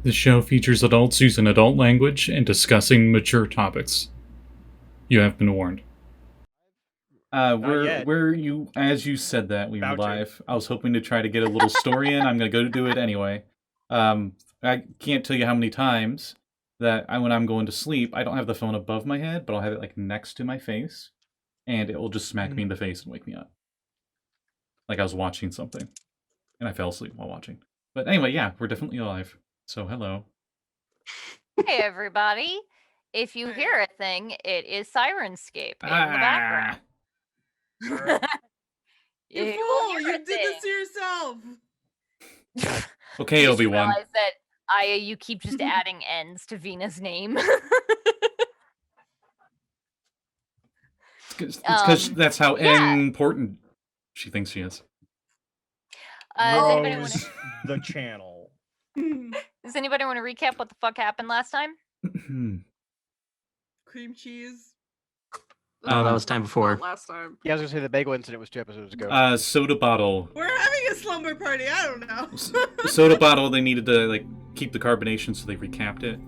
The show features adults using adult language and discussing mature topics. You have been warned. Where you, as you said that, we were live. I was hoping to try to get a little story in. I'm going to go do it anyway. I can't tell you how many times that when I'm going to sleep, I don't have the phone above my head, but I'll have it like next to my face, and it will just smack me in the face and wake me up. Like I was watching something, and I fell asleep while watching. But anyway, yeah, we're definitely live. So hello. Hey everybody. If you hear a thing, it is Sirenscape in the background. You fool! You did this to yourself! Okay, Obi-Wan. I realize that you keep just adding N's to Vinna's name. It's because that's how important she thinks she is. The channel. Does anybody want to recap what the fuck happened last time? Cream cheese. Oh, that was time before. Last time. Yeah, I was gonna say the bagel incident was 2 episodes ago. Soda bottle. We're having a slumber party. I don't know. Soda bottle. They needed to keep the carbonation, so they recapped it.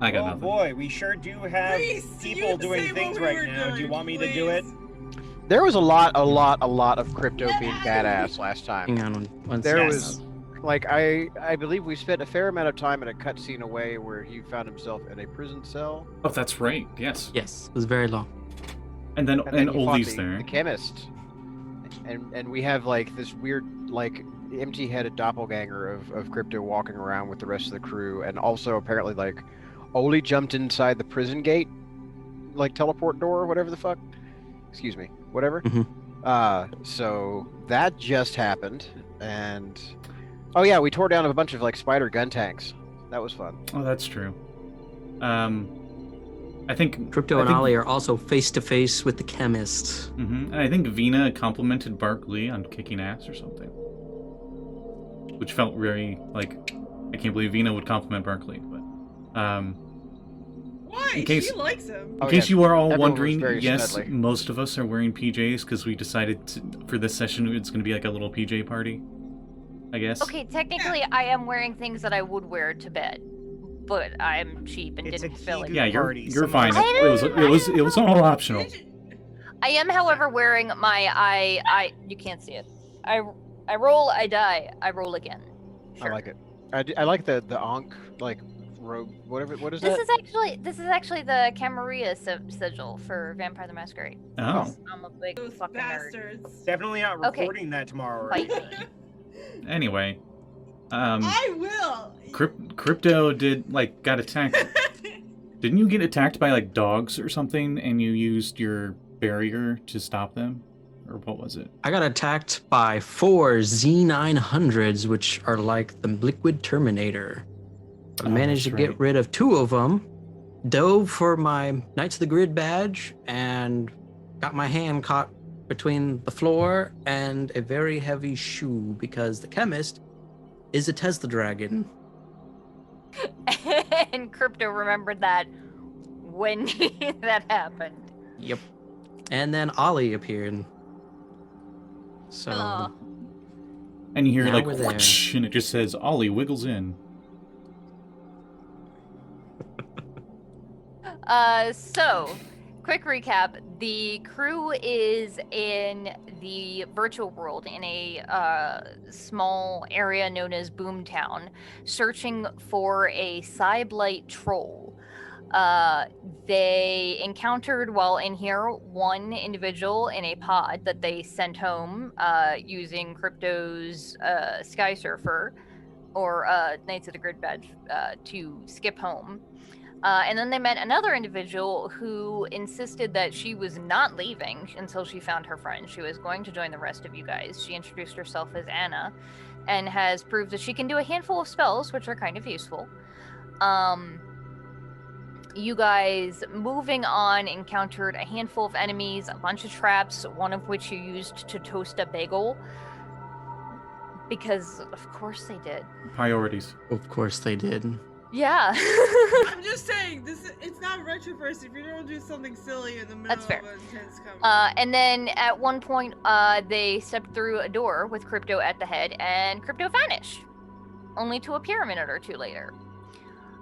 I got nothing. Boy, we sure do have Reese, people doing things right now. Do you want me to do it? There was a lot of crypto being badass last time. Hang on one There second. was, like, I believe we spent a fair amount of time in a cutscene away where he found himself in a prison cell. Oh, that's right. Yes. Yes, it was very long. And then he fought Oldie's there. the chemist. And we have like this weird empty-headed doppelganger of crypto walking around with the rest of the crew, and also apparently like Oldie jumped inside the prison gate, like teleport door, whatever the fuck. Excuse me, whatever. So that just happened, and oh yeah, we tore down a bunch of like spider gun tanks. That was fun. Oh, that's true. I think Crypto and Ollie are also face to face with the chemist. And I think Vinna complimented Barkley on kicking ass or something, which felt very like I can't believe Vinna would compliment Barkley. But why? She likes him. In case you are all Everyone wondering, was very yes, smedley. most of us are wearing PJs because we decided for this session it's going to be like a little PJ party, I guess. Okay, technically I am wearing things that I would wear to bed, but I'm cheap and It's didn't a feel like. Yeah, you're fine. I It was all optional. I am, however, wearing my you can't see it. I roll, I die, I roll again. Sure. I like it. I like the Ankh like robe. Whatever. What is This that? is actually the Camarilla sigil for Vampire the Masquerade. Oh. I'm a big Those fucking nerd. bastards. Definitely not Okay. recording that tomorrow. Fight me. Anyway, I will. Crypto got attacked. Didn't you get attacked by like dogs or something, and you used your barrier to stop them, or what was it? I got attacked by 4 Z900s, which are like the liquid Terminator. I managed to get rid of 2 of them, dove for my Knights of the Grid badge, and got my hand caught between the floor and a very heavy shoe because the chemist is a Tesla dragon. And Crypto remembered that when that happened. Yep. And then Ollie appeared. So. Oh. And you hear Now like we're there. whoosh, and it just says Ollie wiggles in. So, quick recap. The crew is in the virtual world in a small area known as Boomtown, searching for a Cyblight troll. They encountered while in here one individual in a pod that they sent home using Crypto's Sky Surfer or Knights of the Grid badge to skip home. And then they met another individual who insisted that she was not leaving until she found her friend. She was going to join the rest of you guys. She introduced herself as Anna and has proved that she can do a handful of spells, which are kind of useful. You guys, moving on, encountered a handful of enemies, a bunch of traps, one of which you used to toast a bagel. Because, of course they did. Priorities. Of course they did. Yeah. I'm just saying, it's not Retroverse if you don't do something silly in the middle That's fair. of an intense combat. And then at one point, they stepped through a door with Crypto at the head, and Crypto vanished. only to appear a minute or two later.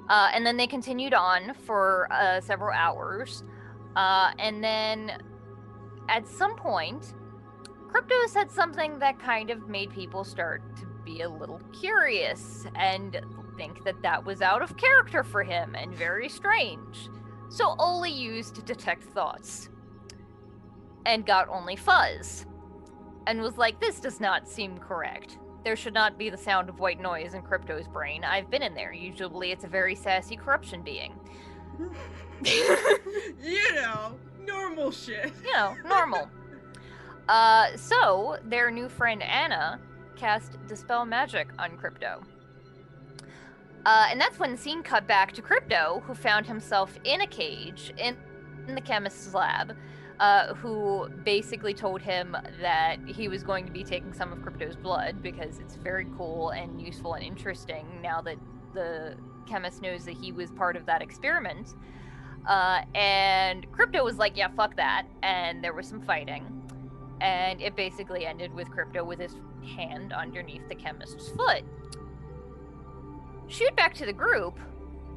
And then they continued on for several hours. And then at some point, Crypto said something that kind of made people start to be a little curious and think that that was out of character for him and very strange. So Oli used Detect Thoughts and got only fuzz and was like, this does not seem correct. There should not be the sound of white noise in Crypto's brain. I've been in there. Usually it's a very sassy corruption being. You know, normal shit. You know, normal. So their new friend Anna cast Dispel Magic on Crypto. And that's when the scene cut back to Crypto, who found himself in a cage in the chemist's lab, who basically told him that he was going to be taking some of Crypto's blood because it's very cool and useful and interesting now that the chemist knows that he was part of that experiment. And Crypto was like, yeah, fuck that. And there was some fighting. And it basically ended with Crypto with his hand underneath the chemist's foot. Shoot back to the group.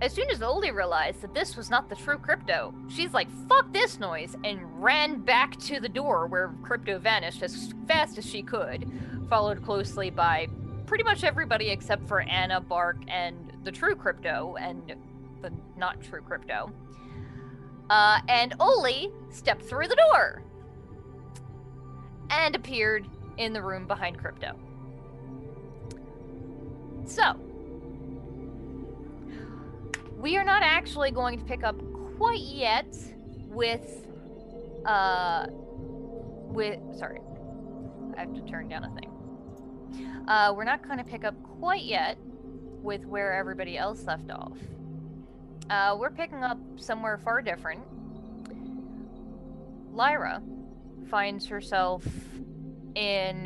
As soon as Oli realized that this was not the true Crypto, she's like, fuck this noise, and ran back to the door where Crypto vanished as fast as she could, followed closely by pretty much everybody except for Anna, Bark, and the true Crypto, and the not true Crypto. And Oli stepped through the door and appeared in the room behind Crypto. So, we are not actually going to pick up quite yet with, sorry, I have to turn down a thing. We're not going to pick up quite yet with where everybody else left off. We're picking up somewhere far different. Lyra finds herself in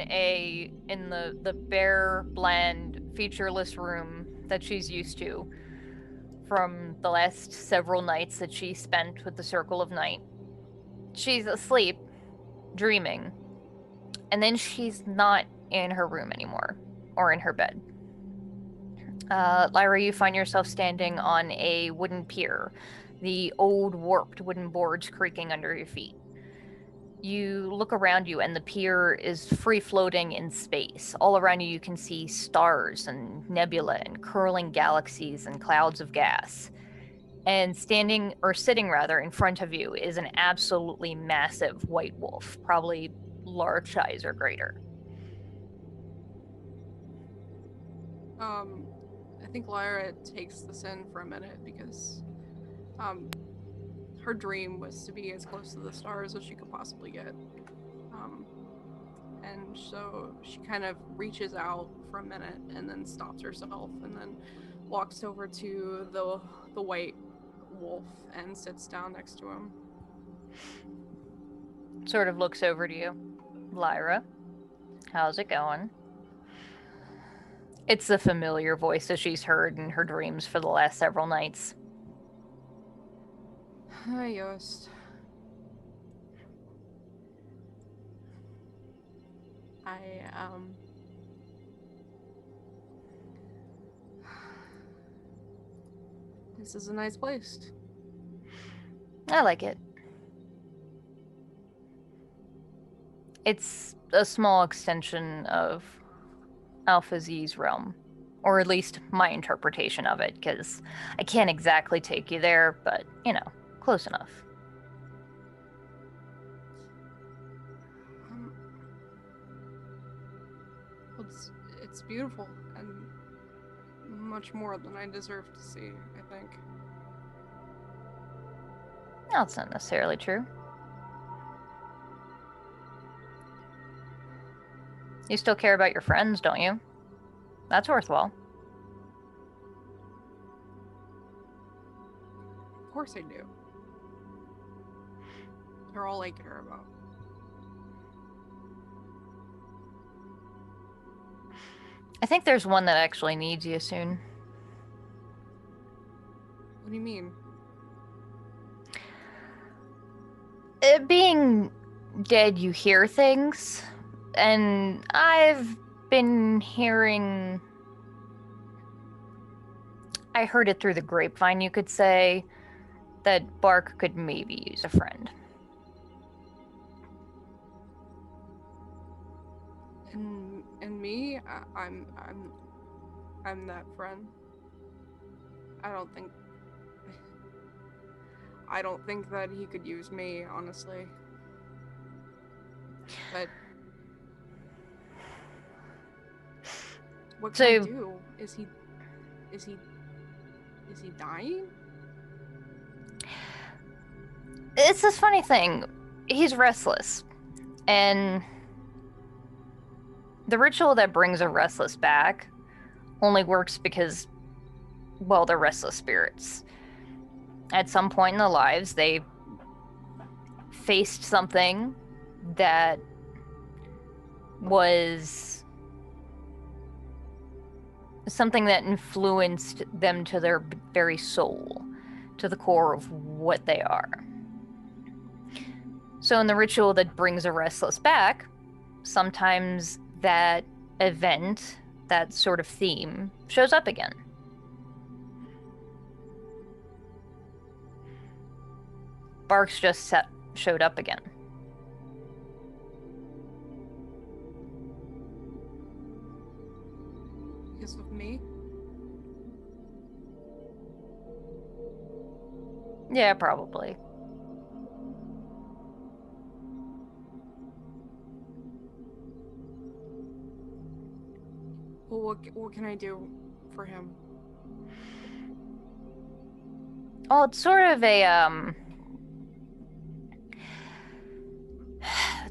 the bare, bland, featureless room that she's used to from the last several nights that she spent with the Circle of Night. She's asleep, dreaming, and then she's not in her room anymore, or in her bed. Lyra, you find yourself standing on a wooden pier, the old warped wooden boards creaking under your feet. You look around you and the pier is free-floating in space. All around you can see stars and nebula and curling galaxies and clouds of gas. And sitting in front of you is an absolutely massive white wolf, probably large size or greater. I think Lyra takes this in for a minute because her dream was to be as close to the stars as she could possibly get. And so she kind of reaches out for a minute and then stops herself and then walks over to the white wolf and sits down next to him. Sort of looks over to you. Lyra, how's it going? It's a familiar voice that she's heard in her dreams for the last several nights. Hi, Yost. This is a nice place. I like it. It's a small extension of Alpha Z's realm. Or at least my interpretation of it, because I can't exactly take you there, but, close enough. It's beautiful, and much more than I deserve to see, I think. That's not necessarily true. You still care about your friends, don't you? That's worthwhile. Of course I do. They're all I care about. I think there's one that actually needs you soon. What do you mean? Being dead, you hear things, and I've been hearing I heard it through the grapevine, you could say, that Bark could maybe use a friend. And me, I'm that friend. I don't think that he could use me, honestly. But what can I do? Is he dying? It's this funny thing. He's restless. And the ritual that brings a restless back only works because, well, they're restless spirits. At some point in their lives, they faced something that was something that influenced them to their very soul, to the core of what they are. So in the ritual that brings a restless back, sometimes that event, that sort of theme, shows up again. Barks just showed up again. Because of me? Yeah, probably. Well, what can I do for him? Oh, it's sort of a,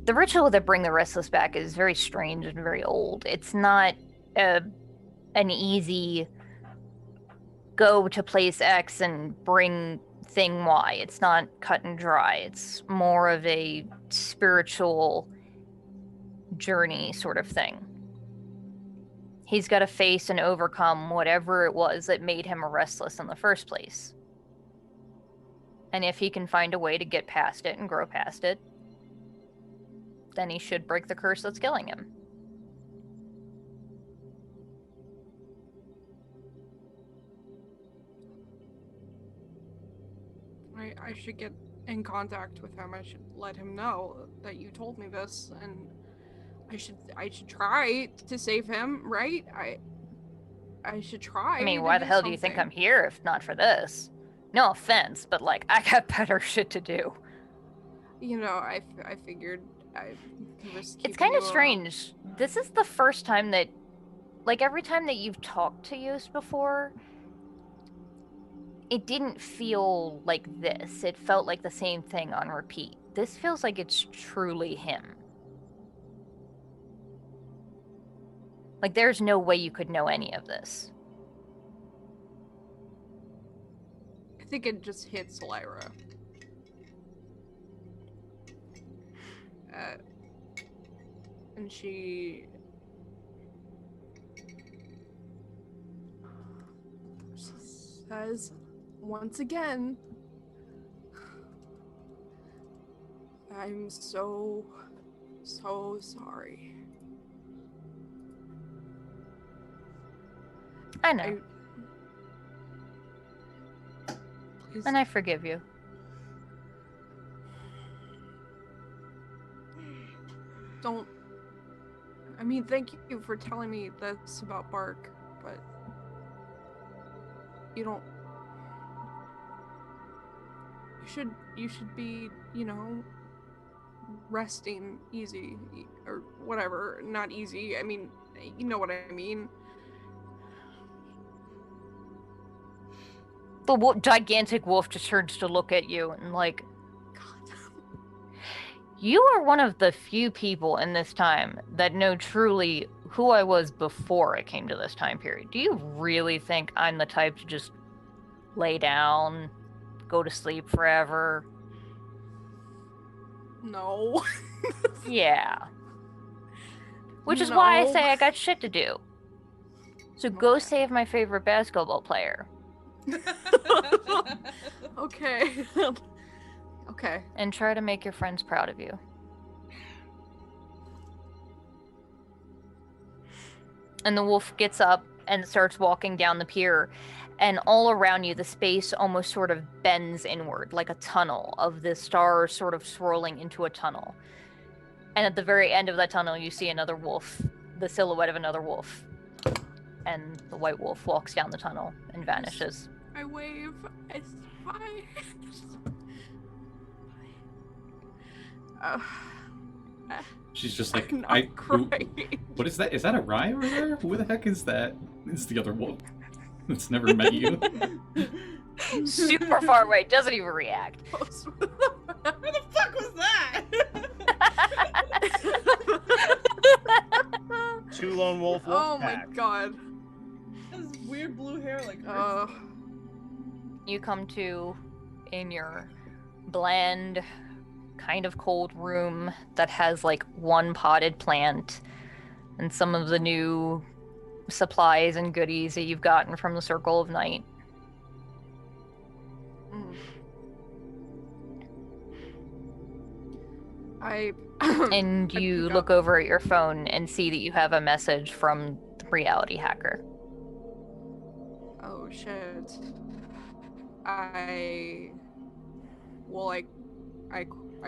the ritual that bring the restless back is very strange and very old. It's not an easy go to place X and bring thing Y. It's not cut and dry. It's more of a spiritual journey sort of thing. He's got to face and overcome whatever it was that made him a restless in the first place. And if he can find a way to get past it and grow past it, then he should break the curse that's killing him. I should get in contact with him. I should let him know that you told me this, and I should try to save him, right? I should try. I mean, why the hell do you think I'm here if not for this? No offense, but like, I got better shit to do. You know, I figured I risk. It's kind of strange. This is the first time that, like, every time that you've talked to Lluis before, it didn't feel like this. It felt like the same thing on repeat. This feels like it's truly him. Like, there's no way you could know any of this. I think it just hits Lyra. And she says, once again, I'm so sorry. I know. And I forgive you. Don't. I mean, thank you for telling me this about Bark, but you don't. You should be, you know, resting easy or whatever. Not easy. I mean, you know what I mean. The gigantic wolf just turns to look at you and like, God. You are one of the few people in this time that know truly who I was before it came to this time period. Do you really think I'm the type to just lay down, go to sleep forever? No. Yeah. Which is why I say I got shit to do. So go save my favorite basketball player. Okay. Okay. And try to make your friends proud of you. And the wolf gets up and starts walking down the pier. And all around you, the space almost sort of bends inward, like a tunnel of the stars sort of swirling into a tunnel. And at the very end of that tunnel, you see another wolf, the silhouette of another wolf. And the white wolf walks down the tunnel and vanishes. I wave. It's fine. She's just like, I'm not crying. What is that? Is that a rye over there? Who the heck is that? It's the other wolf. It's never met you. Super far away, doesn't even react. Who the fuck was that? Two lone wolf Oh pack. my god. Has weird blue hair like You come to in your bland, kind of cold room that has like one potted plant and some of the new supplies and goodies that you've gotten from the Circle of Night. And you look over at your phone and see that you have a message from the reality hacker. Oh shit. I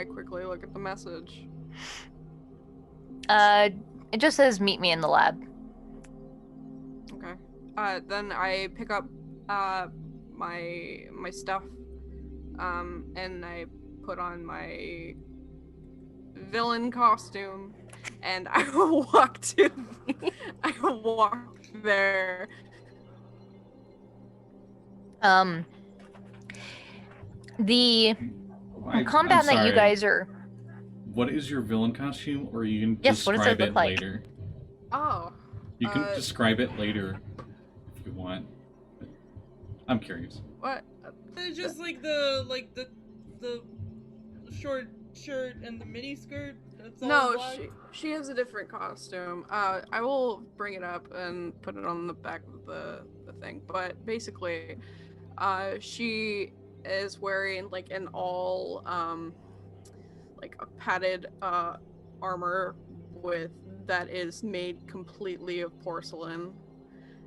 quickly look at the message. It just says meet me in the lab. Okay. Then I pick up my stuff, and I put on my villain costume, and I walk there. The combat that you guys are. What is your villain costume, or you can Yes, what does describe it look it like? later? Oh. You can describe it later if you want. I'm curious. What? It's just like the short shirt and the mini skirt. That's all No, black. she has a different costume. I will bring it up and put it on the back of the thing. But basically, she is wearing like an all like a padded armor with that is made completely of porcelain,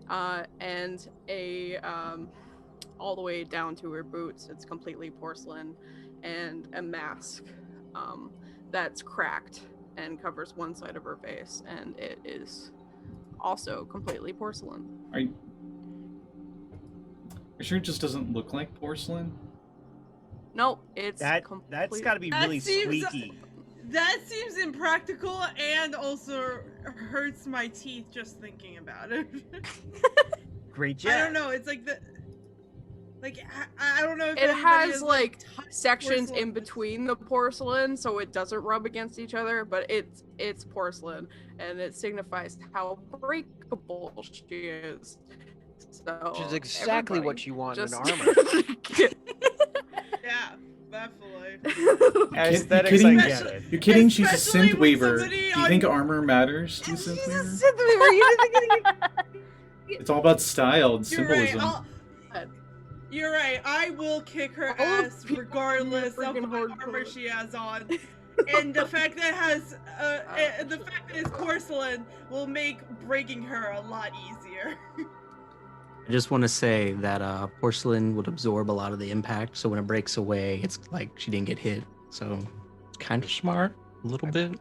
and a all the way down to her boots. It's completely porcelain, and a mask that's cracked and covers one side of her face, and it is also completely porcelain. Are you sure it just doesn't look like porcelain? Nope, it's That's got to be That really seems- squeaky. That seems impractical and also hurts my teeth just thinking about it. Great job. I don't know. It's like I don't know if It anybody has like touched sections porcelain in between the porcelain, so it doesn't rub against each other. But it's porcelain, and it signifies how breakable she is. So Which is exactly what everybody you want just... in armor. Yeah, definitely. Aesthetics, kidding? I get it. You're kidding? She's a Especially synth when waver. somebody Do you on- think armor matters to She's a synth waver? synth waver. You didn't think It's all about style and You're right. symbolism. You're right. I will kick her All of ass people regardless of freaking what hardcore. armor she has on. And the fact that it has, the fact that it's porcelain will make breaking her a lot easier. I just want to say that porcelain would absorb a lot of the impact, so when it breaks away, it's like she didn't get hit. So it's kind of smart, a little bit.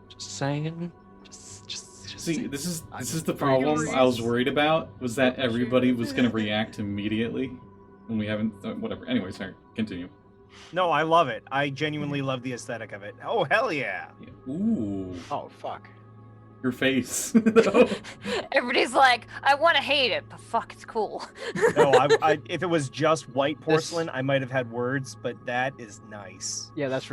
Just saying. Just See, saying. this is the problem I was worried about, was that everybody was going to react immediately, and we haven't. Whatever. Anyway, sorry. Continue. No, I love it. I genuinely love the aesthetic of it. Oh, hell yeah. Ooh, Oh fuck. your face. Everybody's like, I want to hate it, but fuck, it's cool. No, if it was just white porcelain, I might have had words, but that is nice. Yeah, that's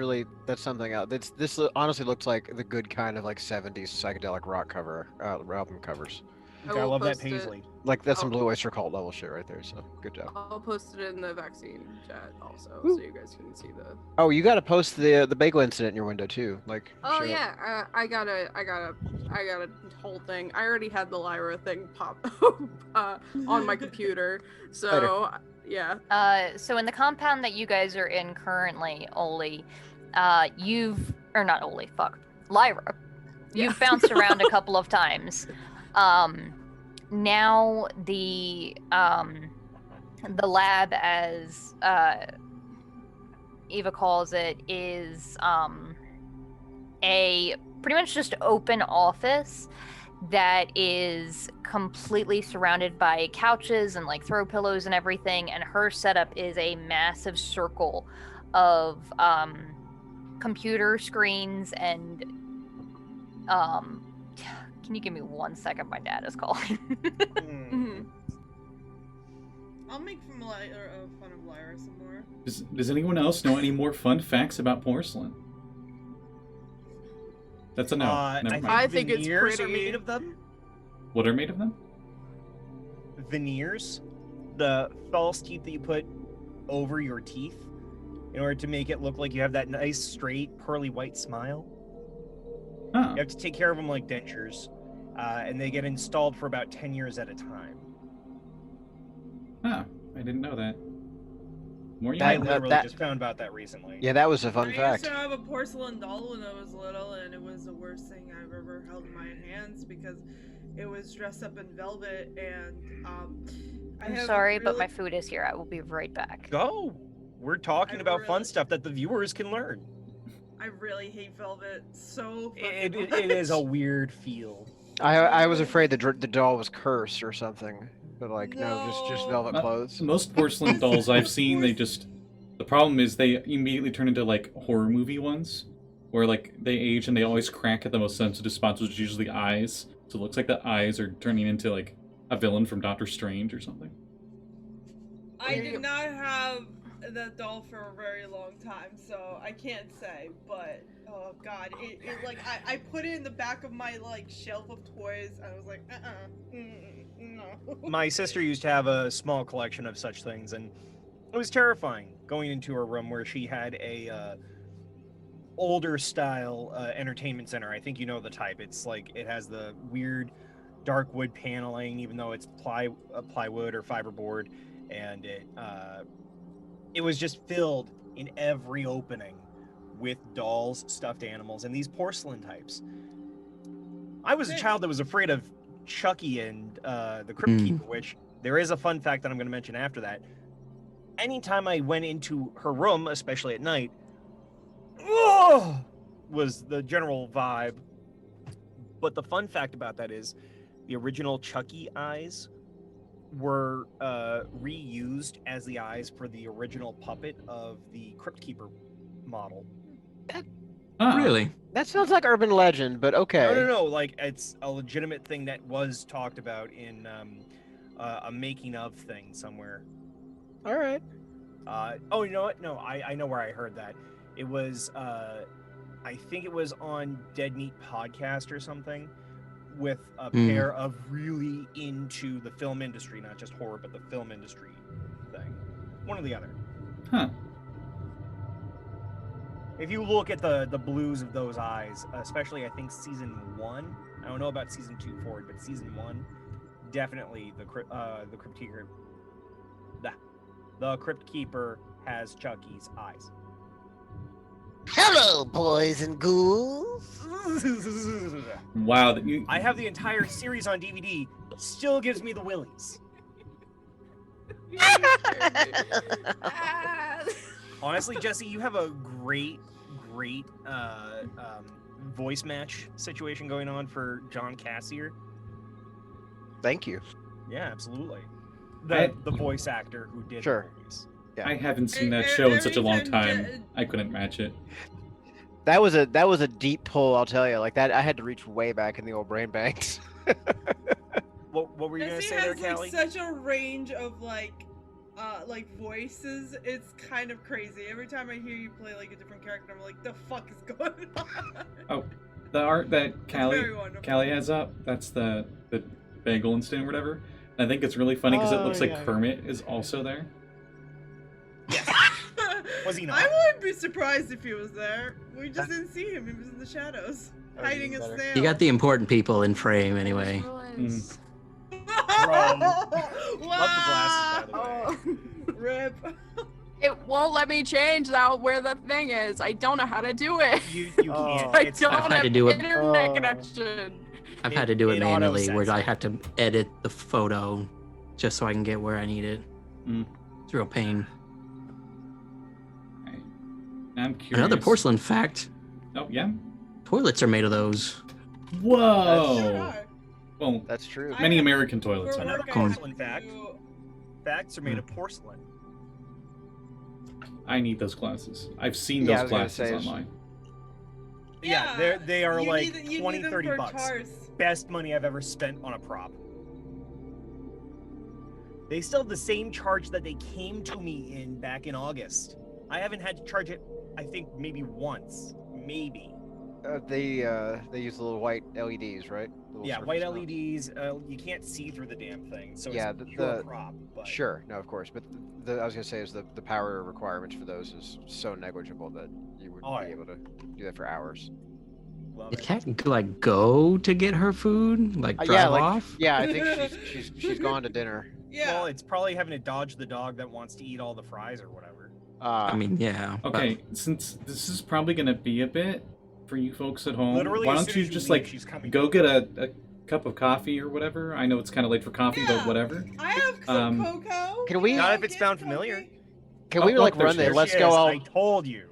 something else. This honestly looks like the good kind of like 70s psychedelic rock cover album covers. Okay, I will love that post it. paisley. Like that's some Oh. Blue Oyster Cult level shit right there. So good job. I'll post it in the vaccine chat also, Woo. so you guys can see the. Oh, you got to post the bagel incident in your window too. Like. Oh shit. yeah, I got a whole thing. I already had the Lyra thing pop on my computer, so yeah. So in the compound that you guys are in currently, Oli, Lyra, you've Yeah. bounced around a couple of times. now the lab, as Eva calls it, is a pretty much just open office that is completely surrounded by couches and like throw pillows and everything, and her setup is a massive circle of computer screens and can you give me 1 second? My dad is calling. I'll make fun of Lyra some more. Does anyone else know any more fun facts about porcelain? That's a no. Never mind. I think it's veneers pretty. are made of them. What are made of them? Veneers, the false teeth that you put over your teeth in order to make it look like you have that nice, straight, pearly white smile. Huh. You have to take care of them like dentures, and they get installed for about 10 years at a time. Huh. I didn't know that. More you I know. literally that- just found about that recently. Yeah, that was a fun I fact. used to have a porcelain doll when I was little, and it was the worst thing I've ever held in my hands because it was dressed up in velvet, and I'm sorry, but my food is here. I will be right back. Go! We're talking I about fun really- stuff that the viewers can learn. I really hate velvet so It fucking much. is a weird feel. I was afraid the doll was cursed or something, but like no, just velvet clothes. Most porcelain dolls I've seen, the problem is they immediately turn into like horror movie ones, where like they age and they always crack at the most sensitive spots, which is usually the eyes. So it looks like the eyes are turning into like a villain from Doctor Strange or something. I did not have that doll for a very long time, so I can't say, but oh god, it like I put it in the back of my like shelf of toys, and I was like, no. My sister used to have a small collection of such things, and it was terrifying going into her room where she had a older style entertainment center. I think you know the type. It's like it has the weird dark wood paneling, even though it's plywood or fiberboard, and it was just filled in every opening with dolls, stuffed animals, and these porcelain types. I was a child that was afraid of Chucky and the Crypt Keeper, which there is a fun fact that I'm going to mention after that. Anytime I went into her room, especially at night, was the general vibe. But the fun fact about that is the original Chucky eyes were reused as the eyes for the original puppet of the Crypt Keeper model. Really? That sounds like urban legend, but okay. No. Like, it's a legitimate thing that was talked about in a making of thing somewhere. All right. Oh, you know what? No, I know where I heard that. It was, I think it was on Dead Meat Podcast or something, with a pair of really into the film industry, not just horror, but the film industry thing. One or the other. Huh. If you look at the blues of those eyes, especially I think season 1, I don't know about season 2 forward, but season 1, definitely the Crypt Keeper. The Crypt Keeper has Chucky's eyes. Hello, boys and ghouls. Wow. I have the entire series on DVD. Still gives me the willies. Honestly, Jesse, you have a great voice match situation going on for John Cassier. Thank you. Yeah, absolutely. The voice actor who did Sure. the voice. Yeah. I haven't seen that show in such a long time. I couldn't match it. That was a deep pull, I'll tell you. Like that, I had to reach way back in the old brain banks. What were you gonna Jesse say there, has like Callie? such a range of like voices. It's kind of crazy. Every time I hear you play like a different character, I'm like, the fuck is going on? Oh, the art that very wonderful. Callie has up, that's the bagel instant or whatever. And I think it's really funny because it looks like Kermit is also there. Was he not? I wouldn't be surprised if he was there. We just didn't see him. He was in the shadows, hiding a snail. You got the important people in frame anyway. Was. Love wow. the glasses, by the way. Rip. It won't let me change out where the thing is. I don't know how to do it. You can't. I It's don't I've had have to do it. internet connection. I've had to do it manually, where auto-sets I it. had to edit the photo just so I can get where I need it. Mm. It's a real pain. I'm curious. Another porcelain fact: Oh yeah. toilets are made of those. Sure Whoa. are. Well, That's true. many American toilets For are. Another work, I have porcelain fact. to- Facts are made of porcelain. I need those glasses. I've seen Yeah, I those was gonna glasses say, online. Yeah, they are you like need 20, them 30 for bucks. cars. Best money I've ever spent on a prop. They still have the same charge that they came to me in back in August. I haven't had to charge it, I think, maybe once. Maybe. They use the little white LEDs, right? Little Yeah, surface white mounts. LEDs, you can't see through the damn thing, so Yeah, it's the- pure the- prop. But Sure, no, of course, but I was gonna say is the power requirements for those is so negligible that you would Oh, be yeah. able to do that for hours. love It it. can't like go to get her food, like drive Yeah, like off. yeah, I think she's gone to dinner. Yeah. Well, it's probably having to dodge the dog that wants to eat all the fries or whatever. I mean, yeah. but- Okay, since this is probably gonna be a bit for you folks at home, Literally, why as don't soon you as just leave, like she's coming. go get a cup of coffee or whatever? I know it's kind of late for coffee, Yeah. but whatever. I have some Um, cocoa. Can we- Not I if it's get found coffee? familiar. Can Oh, we like look, there run she the is. There let's she go is, all I told you.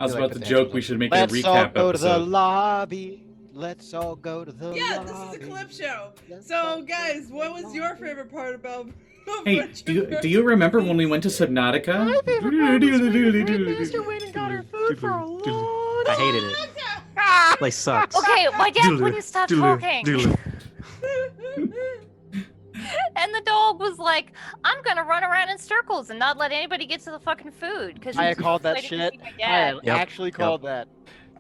I was like about the to dance joke was we like, should make let's it a all recap go to the episode. lobby. Let's all go to the Yeah, lobby. this is a clip show. Let's all So, go guys, to what the was your lobby. favorite part about? Hey, do you remember when we went to Subnautica? I hated it. Place sucks. Okay, my dad Doodle, wouldn't stop doodle, talking. doodle. And the dog was like, I'm gonna run around in circles and not let anybody get to the fucking food. Because I called that waiting to shit. see my I dad. Yep, actually called that.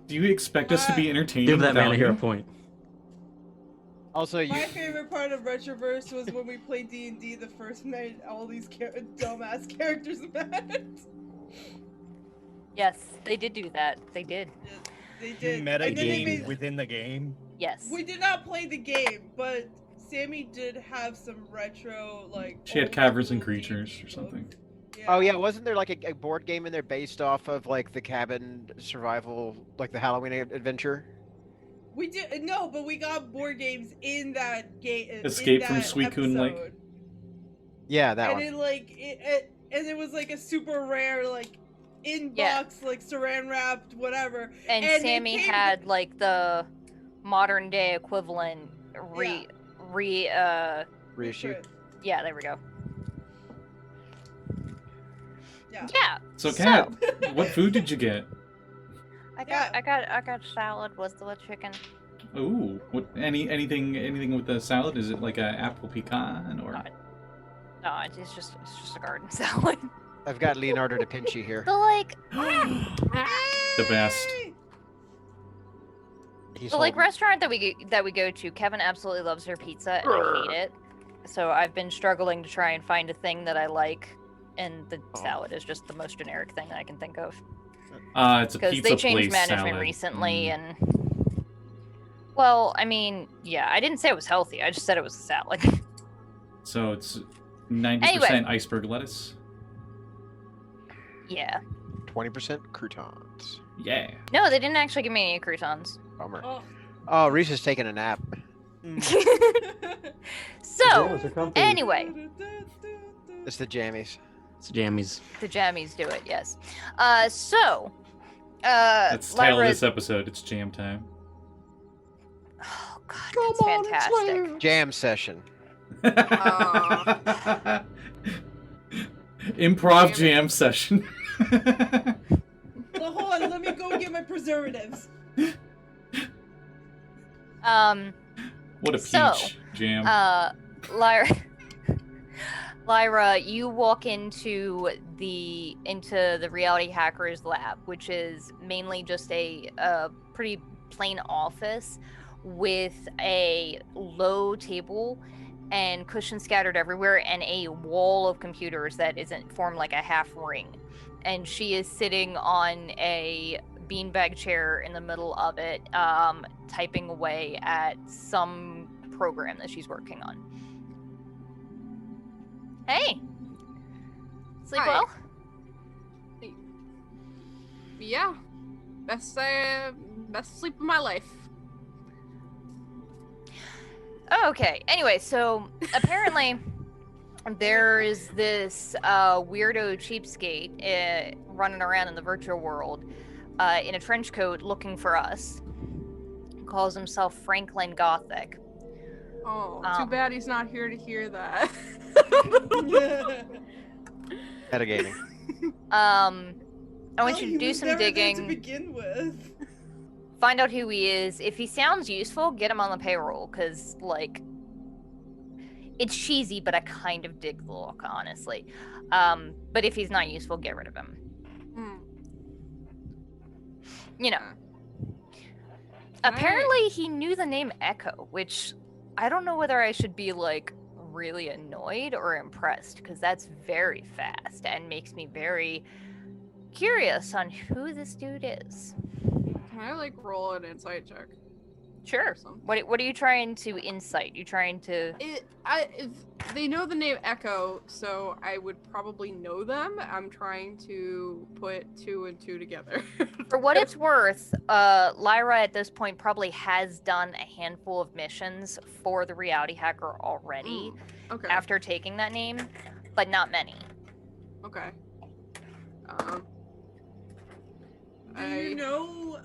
Do you expect us to be entertained Give that man a without hero you? point. Also, you My favorite part of Retroverse was when we played D&D the first night. All these dumbass characters met. Yes, they did do that. They did. They did. Meta And then they game made- within the game. Yes. We did not play the game, but Sammy did have some retro like. She had old Caverns and school Creatures D&D or something. books. Oh yeah, wasn't there like a board game in there based off of like the cabin survival, like the Halloween adventure? We did no, but we got board games in that game. Escape from Suicune Lake? Yeah, that And one. it like and it was like a super rare like in box like saran wrapped whatever. And it Sammy came- had like the modern day equivalent Reissue. yeah, there we go. Yeah. Yeah. So, Kat, what food did you get? I Yeah. got salad with the chicken. Ooh, what? Anything with the salad? Is it like a apple pecan or? No, it's just a garden salad. I've got Leonardo da Vinci here. The like The best. He's the like holding- restaurant that we go to, Kevin absolutely loves their pizza and I hate it. So I've been struggling to try and find a thing that I like, and the salad is just the most generic thing that I can think of. It's a Because pizza they changed place management salad. recently, and well, I mean, yeah, I didn't say it was healthy. I just said it was a salad. So it's 90% Anyway. iceberg lettuce. Yeah. 20% croutons. Yeah. No, they didn't actually give me any croutons. Bummer. Oh. Oh, Reese is taking a nap. So, anyway, It's the jammies. It's jammies. the jammies do it. Yes. So, That's the title of Lyra. this episode. It's jam time. Oh God, that's fantastic. Jam session. Improv jam session. Well, hold on, let me go get my preservatives. What a peach So, jam. Lyra, you walk into the Reality Hackers lab, which is mainly just a pretty plain office with a low table and cushions scattered everywhere and a wall of computers that isn't formed like a half ring. And she is sitting on a beanbag chair in the middle of it, typing away at some program that she's working on. Hey! Sleep Hi. well? Yeah. Best sleep of my life. Okay. Anyway, so apparently there is this weirdo cheapskate running around in the virtual world in a trench coat looking for us. Calls himself Franklin Gothic. Oh, too bad he's not here to hear that. Metagaming. I want you to do some digging. To begin with. Find out who he is. If he sounds useful, get him on the payroll, because, like, it's cheesy, but I kind of dig the look, honestly. But if he's not useful, get rid of him. You know. Apparently, he knew the name Echo, which I don't know whether I should be, like, really annoyed or impressed, because that's very fast and makes me very curious on who this dude is. Can I, like, roll an insight check? Sure. What are you trying to insight? You trying to... They know the name Echo, so I would probably know them. I'm trying to put 2 and 2 together. For what it's worth, Lyra at this point probably has done a handful of missions for the Reality Hacker already after taking that name, but not many. Okay. Do you know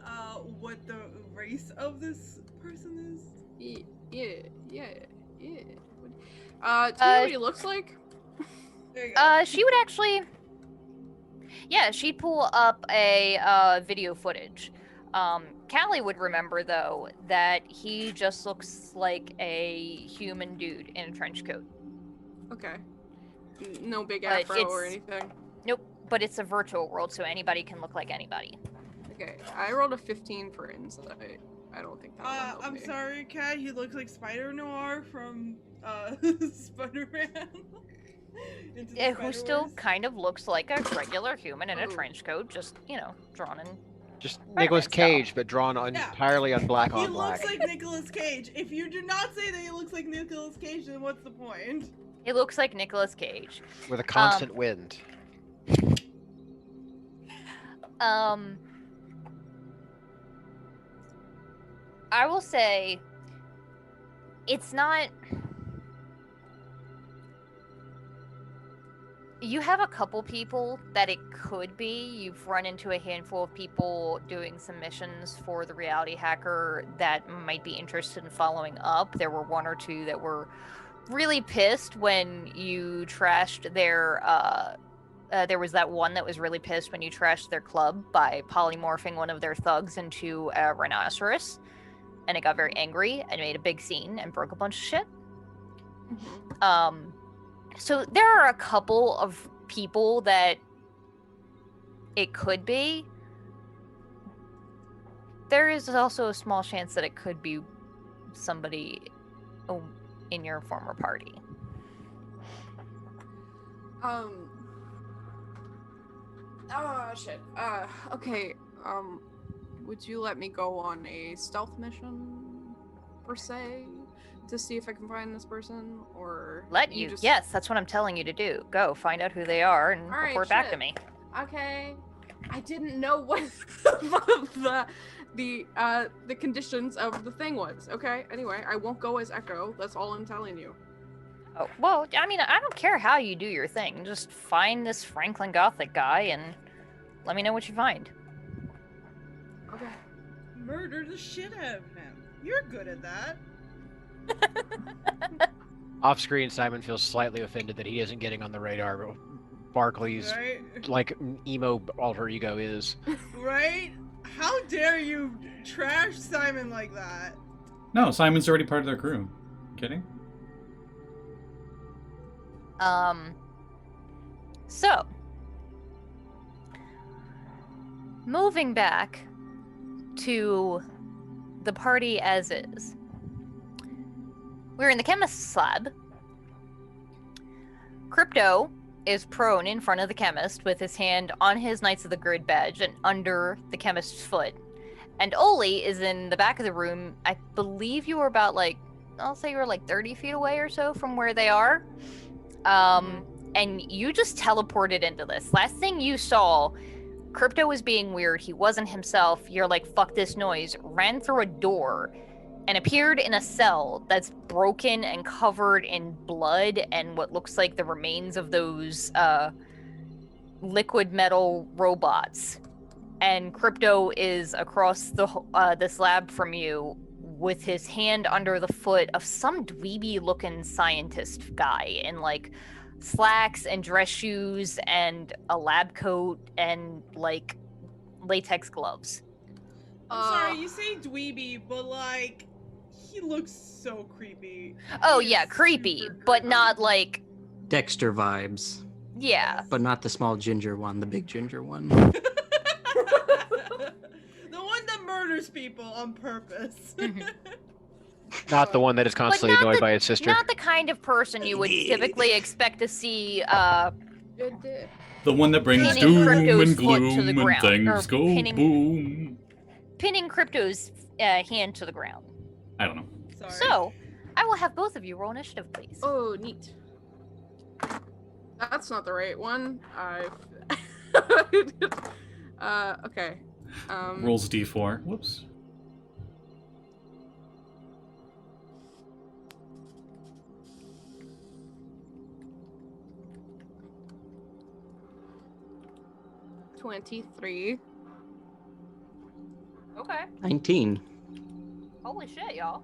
what the race of this person is? Yeah. Do you know what he looks like? There you go. She would actually... Yeah, she'd pull up a video footage. Callie would remember, though, that he just looks like a human dude in a trench coat. Okay. No big afro or anything? Nope, but it's a virtual world, so anybody can look like anybody. Okay, I rolled a 15 for insight. I don't think that will help I'm me. sorry, Kat. He looks like Spider Noir from Spider-Man. Who still kind of looks like a regular human in a trench coat, just, you know, drawn in. Just Nicolas Cage, but drawn entirely on black on black. He looks like Nicolas Cage. If you do not say that he looks like Nicolas Cage, then what's the point? He looks like Nicolas Cage. With a constant wind. I will say, it's not... You have a couple people that it could be. You've run into a handful of people doing some missions for the Reality Hacker that might be interested in following up. There were 1 or 2 that were really pissed when you trashed their... there was that one that was really pissed when you trashed their club by polymorphing one of their thugs into a rhinoceros. And it got very angry and made a big scene and broke a bunch of shit. So there are a couple of people that it could be. There is also a small chance that it could be somebody in your former party. Oh, shit. Okay. Would you let me go on a stealth mission, per se, to see if I can find this person, or... Let you? Yes, that's what I'm telling you to do. Go, find out who they are, and report back to me. Okay. I didn't know what the conditions of the thing was. Okay, anyway, I won't go as Echo. That's all I'm telling you. Oh, well, I mean, I don't care how you do your thing. Just find this Franklin Gothic guy, and let me know what you find. Okay. Murder the shit out of him. You're good at that. Off screen, Simon feels slightly offended that he isn't getting on the radar, but Barclay's like emo alter ego is. Right? How dare you trash Simon like that? No, Simon's already part of their crew. Kidding? So, moving back to the party as is. We're in the chemist's lab. Crypto is prone in front of the chemist with his hand on his Knights of the Grid badge and under the chemist's foot. And Oli is in the back of the room. I believe you were about, like, I'll say you were like 30 feet away or so from where they are. And you just teleported into this. Last thing you saw Crypto was being weird. He wasn't himself. You're like, fuck this noise. Ran through a door and appeared in a cell that's broken and covered in blood and what looks like the remains of those liquid metal robots. And Crypto is across the slab from you with his hand under the foot of some dweeby-looking scientist guy in, like, slacks and dress shoes and a lab coat and, like, latex gloves. I'm sorry, you say dweeby, but, like, he looks so creepy. Oh, He yeah, is creepy, super but creepy. not, like... Dexter vibes, Yeah. but not the small ginger one, the big ginger one. The one that murders people on purpose. Not the one that is constantly annoyed by his sister. Not the kind of person you would typically expect to see The one that brings pinning doom Crypto's and foot gloom to the and ground, things or go boom. pinning Crypto's hand to the ground. I don't know. Sorry. So, I will have both of you roll initiative, please. Oh, neat. That's not the right one. Okay. Rolls d4. Whoops. $23. Okay. 19. Holy shit, y'all.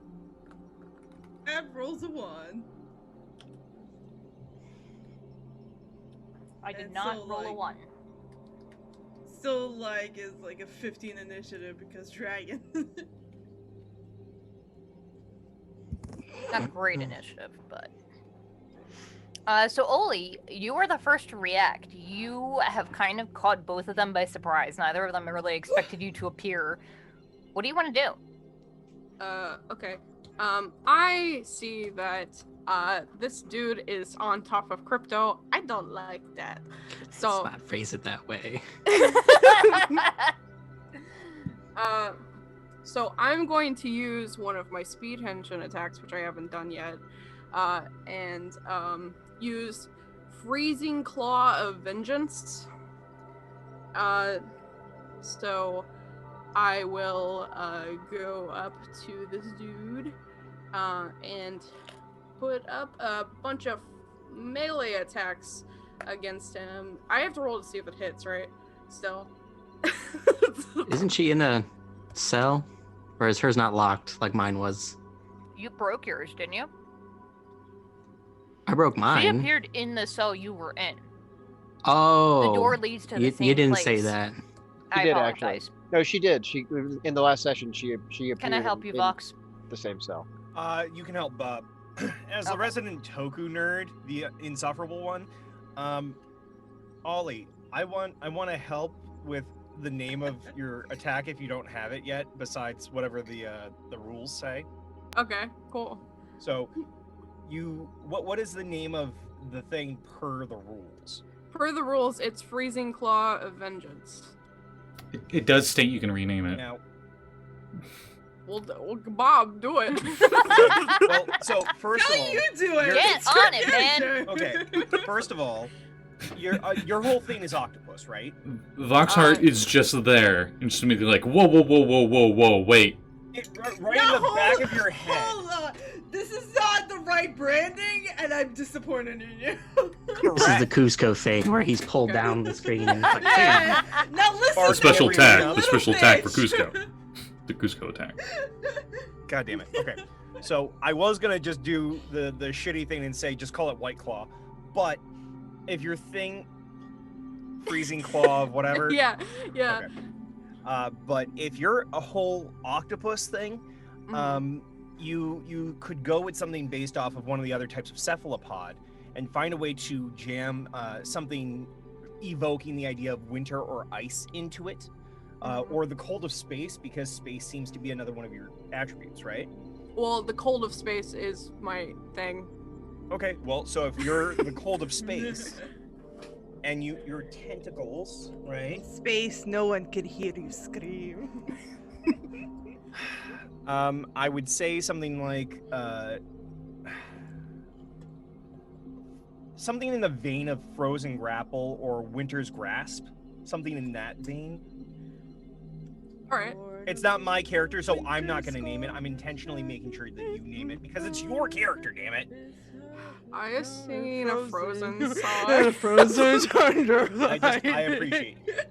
Add rolls a 1. I did And not so, roll a like- 1. Still, like, is like a 15 initiative because dragon. Not great initiative, but... So, Oli, you are the first to react. You have kind of caught both of them by surprise. Neither of them really expected you to appear. What do you want to do? Okay. I see that this dude is on top of Crypto. I don't like that. So Let's not phrase it that way. so I'm going to use one of my speed henshin attacks, which I haven't done yet, and use Freezing Claw of Vengeance. So I will go up to this dude and put up a bunch of melee attacks against him. I have to roll to see if it hits, right? Still. Isn't she in a cell? Or is hers not locked like mine was? You broke yours, didn't you? I broke She mine. appeared in the cell you were in. Oh. The door leads to the you, same you didn't place. say that. I did, apologize. actually. No, she did. She in the last session she appeared. Can I help you, in Vox? the same cell. You can help Bob. As the Okay. resident Toku nerd, the insufferable one, Ollie, I want to help with the name of your attack if you don't have it yet, besides whatever the rules say. Okay, cool. So, what is the name of the thing per the rules? Per the rules, it's Freezing Claw of Vengeance. It does state you can rename it. Now, Well, Bob, do it. well, so first of How all, you do it? you're- Get It's on your it, man. character. okay. First of all, your whole thing is octopus, right? Voxhart is just there, and just immediately like, whoa, whoa, whoa, whoa, whoa, whoa, wait. Right No, in the back hold- of your head. Hold on. This is not the right branding, and I'm disappointed in you. This is the Cusco thing where he's pulled down the screen and it's like, hey, Yeah. Now listen. Bark The special to me, tag, you the little special tag for bitch. Cusco. The Cusco attack. God damn it. Okay. So I was gonna just do the shitty thing and say just call it White Claw, but if your thing, Freezing Claw, whatever. yeah. Okay. But if you're a whole octopus thing, Mhm. you could go with something based off of one of the other types of cephalopod and find a way to jam something evoking the idea of winter or ice into it, or the cold of space, because space seems to be another one of your attributes, right? Well, the cold of space is my thing. Okay, well, so if you're the cold of space and your tentacles, right? Space, no one can hear you scream. I would say something like something in the vein of Frozen Grapple or Winter's Grasp, something in that vein. All right. It's not my character, so I'm not going to name it. I'm intentionally making sure that you name it because it's your character, damn it. I have seen a Frozen song. Frozen under the I appreciate it.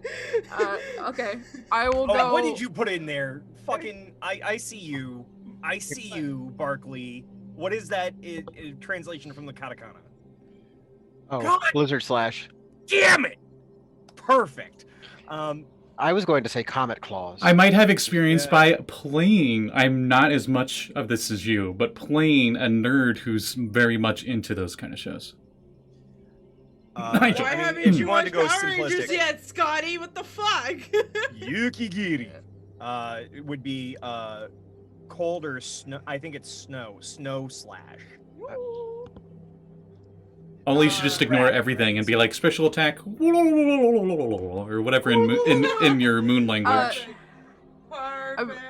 Okay, I will Oh, go. what did you put in there? Fucking, I see you. I see you, Barkley. What is that translation from the katakana? Oh, God! Blizzard Slash. Damn it! Perfect. I was going to say Comet Claws. I might have experience Yeah. by playing. I'm not as much of this as you, but playing a nerd who's very much into those kind of shows. Why haven't if you wanted watched Power Rangers simplistic, yet, Scotty? What the fuck? Yukigiri. It would be cold or snow. I think it's snow. Snow slash. Only you should just ignore everything and be like special attack or whatever in your moon language. Perfect.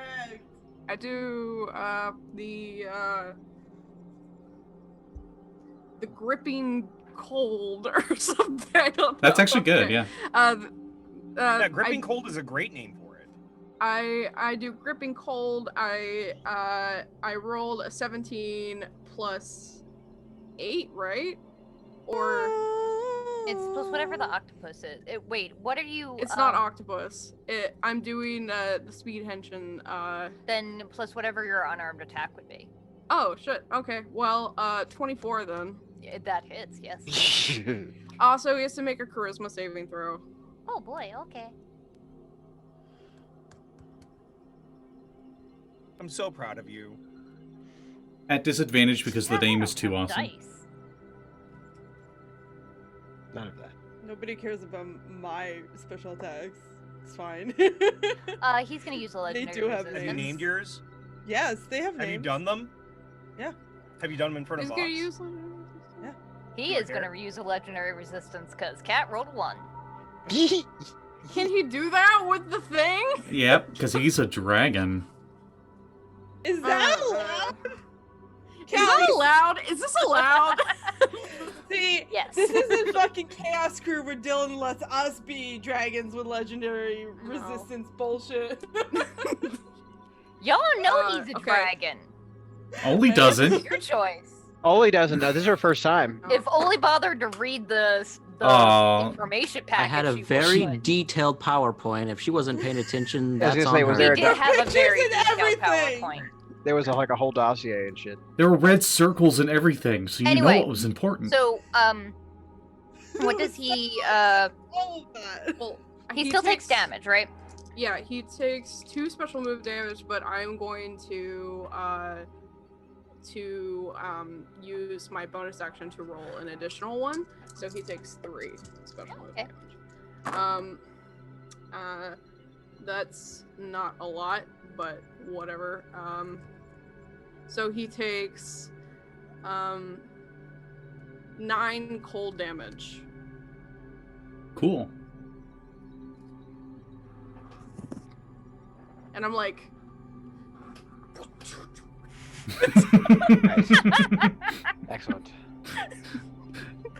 I do the gripping cold or something. I don't know. That's actually good, yeah. Yeah, gripping cold is a great name for it. I do gripping cold. I rolled a 17 plus 8, right? Or It's plus whatever the octopus is. Wait, what are you? it's not octopus. I'm doing the speed henshin. Then plus whatever your unarmed attack would be. Oh shit. Okay. Well, 24 then. That hits, yes. Also, he has to make a charisma saving throw. Oh boy, okay. I'm so proud of you. At disadvantage because the name is too awesome. Dice. None of that. Nobody cares about my special attacks. It's fine. He's gonna use a legendary do have resistance. Have you named yours? Yes, they have names. Have you done them? Yeah. Have you done them in front He's of gonna Vox? use. He is gonna use a legendary resistance because Cat rolled 1. Can he do that with the thing? Yep, because he's a dragon. Is that allowed? Is that allowed? Is this allowed? See, Yes. this isn't fucking Chaos Crew where Dylan lets us be dragons with legendary resistance bullshit. Y'all know he's a okay. dragon. Only doesn't. Your choice. Oli doesn't know. This is her first time. If Oli bothered to read the Aw. information package, I had a she very would. detailed PowerPoint. If she wasn't paying attention, I was that's gonna on say, her. was We there did have a Pictures very and detailed everything. PowerPoint. There was like a whole dossier and shit. There were red circles and everything, so you Anyway, know what was important. So, what does he? All of that. Well, He still takes damage, right? Yeah, he takes 2 special move damage, but I'm going to use my bonus action to roll an additional one, so he takes 3 special move Okay. damage. That's not a lot, but whatever. So he takes 9 cold damage. Cool. And I'm like, Excellent.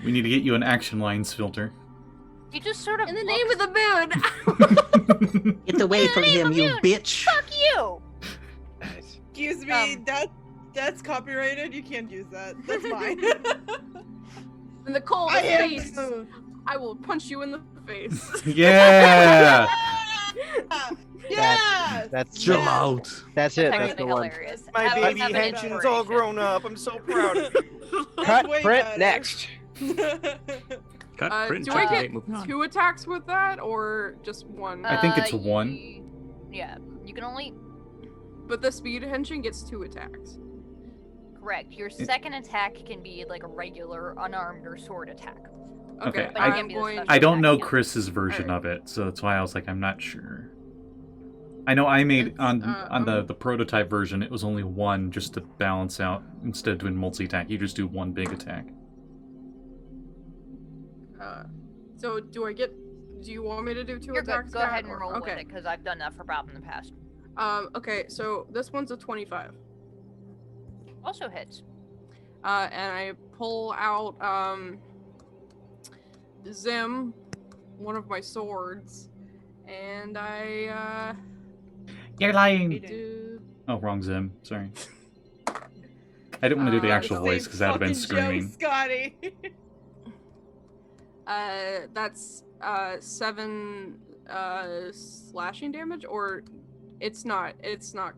We need to get you an action lines filter. He just sort of. in the name of the moon! Get away from him, you bitch! Fuck you! Nice. Excuse me, that's copyrighted. You can't use that. That's fine. In the cold I am. face, I will punch you in the face. Yeah! Yeah. That's Chill Yeah. out. that's it. That's Actually the one. hilarious. My Have- baby have an Henshin's all inspiration. grown up. I'm so proud of you. Cut. way Print. better. Next. Cut, print, Do I activate, get moving on. 2 attacks with that, or just 1? I think it's Uh, 1. Yeah, you can only. But the speed henshin gets 2 attacks. Correct. Your second attack can be like a regular unarmed or sword attack. Okay, But you I- can't be the going. special I don't attack know again. Chris's version Alright. of it, so that's why I was like, I'm not sure. I know I made It's, on I'm- the prototype version, it was only 1 just to balance out. Instead of doing multi-attack, you just do 1 big attack. So do you want me to do 2 You're attacks? good. Go now, ahead and or- roll with okay. it because I've done that for Bob in the past. Okay, so this one's a 25. Also hits. And I pull out Zim one of my swords, and I You're lying. do. Oh, wrong Zim. Sorry. I didn't want to do the actual Same voice because that would have been fucking screaming. joke, Scotty. That's 7 slashing damage, or it's not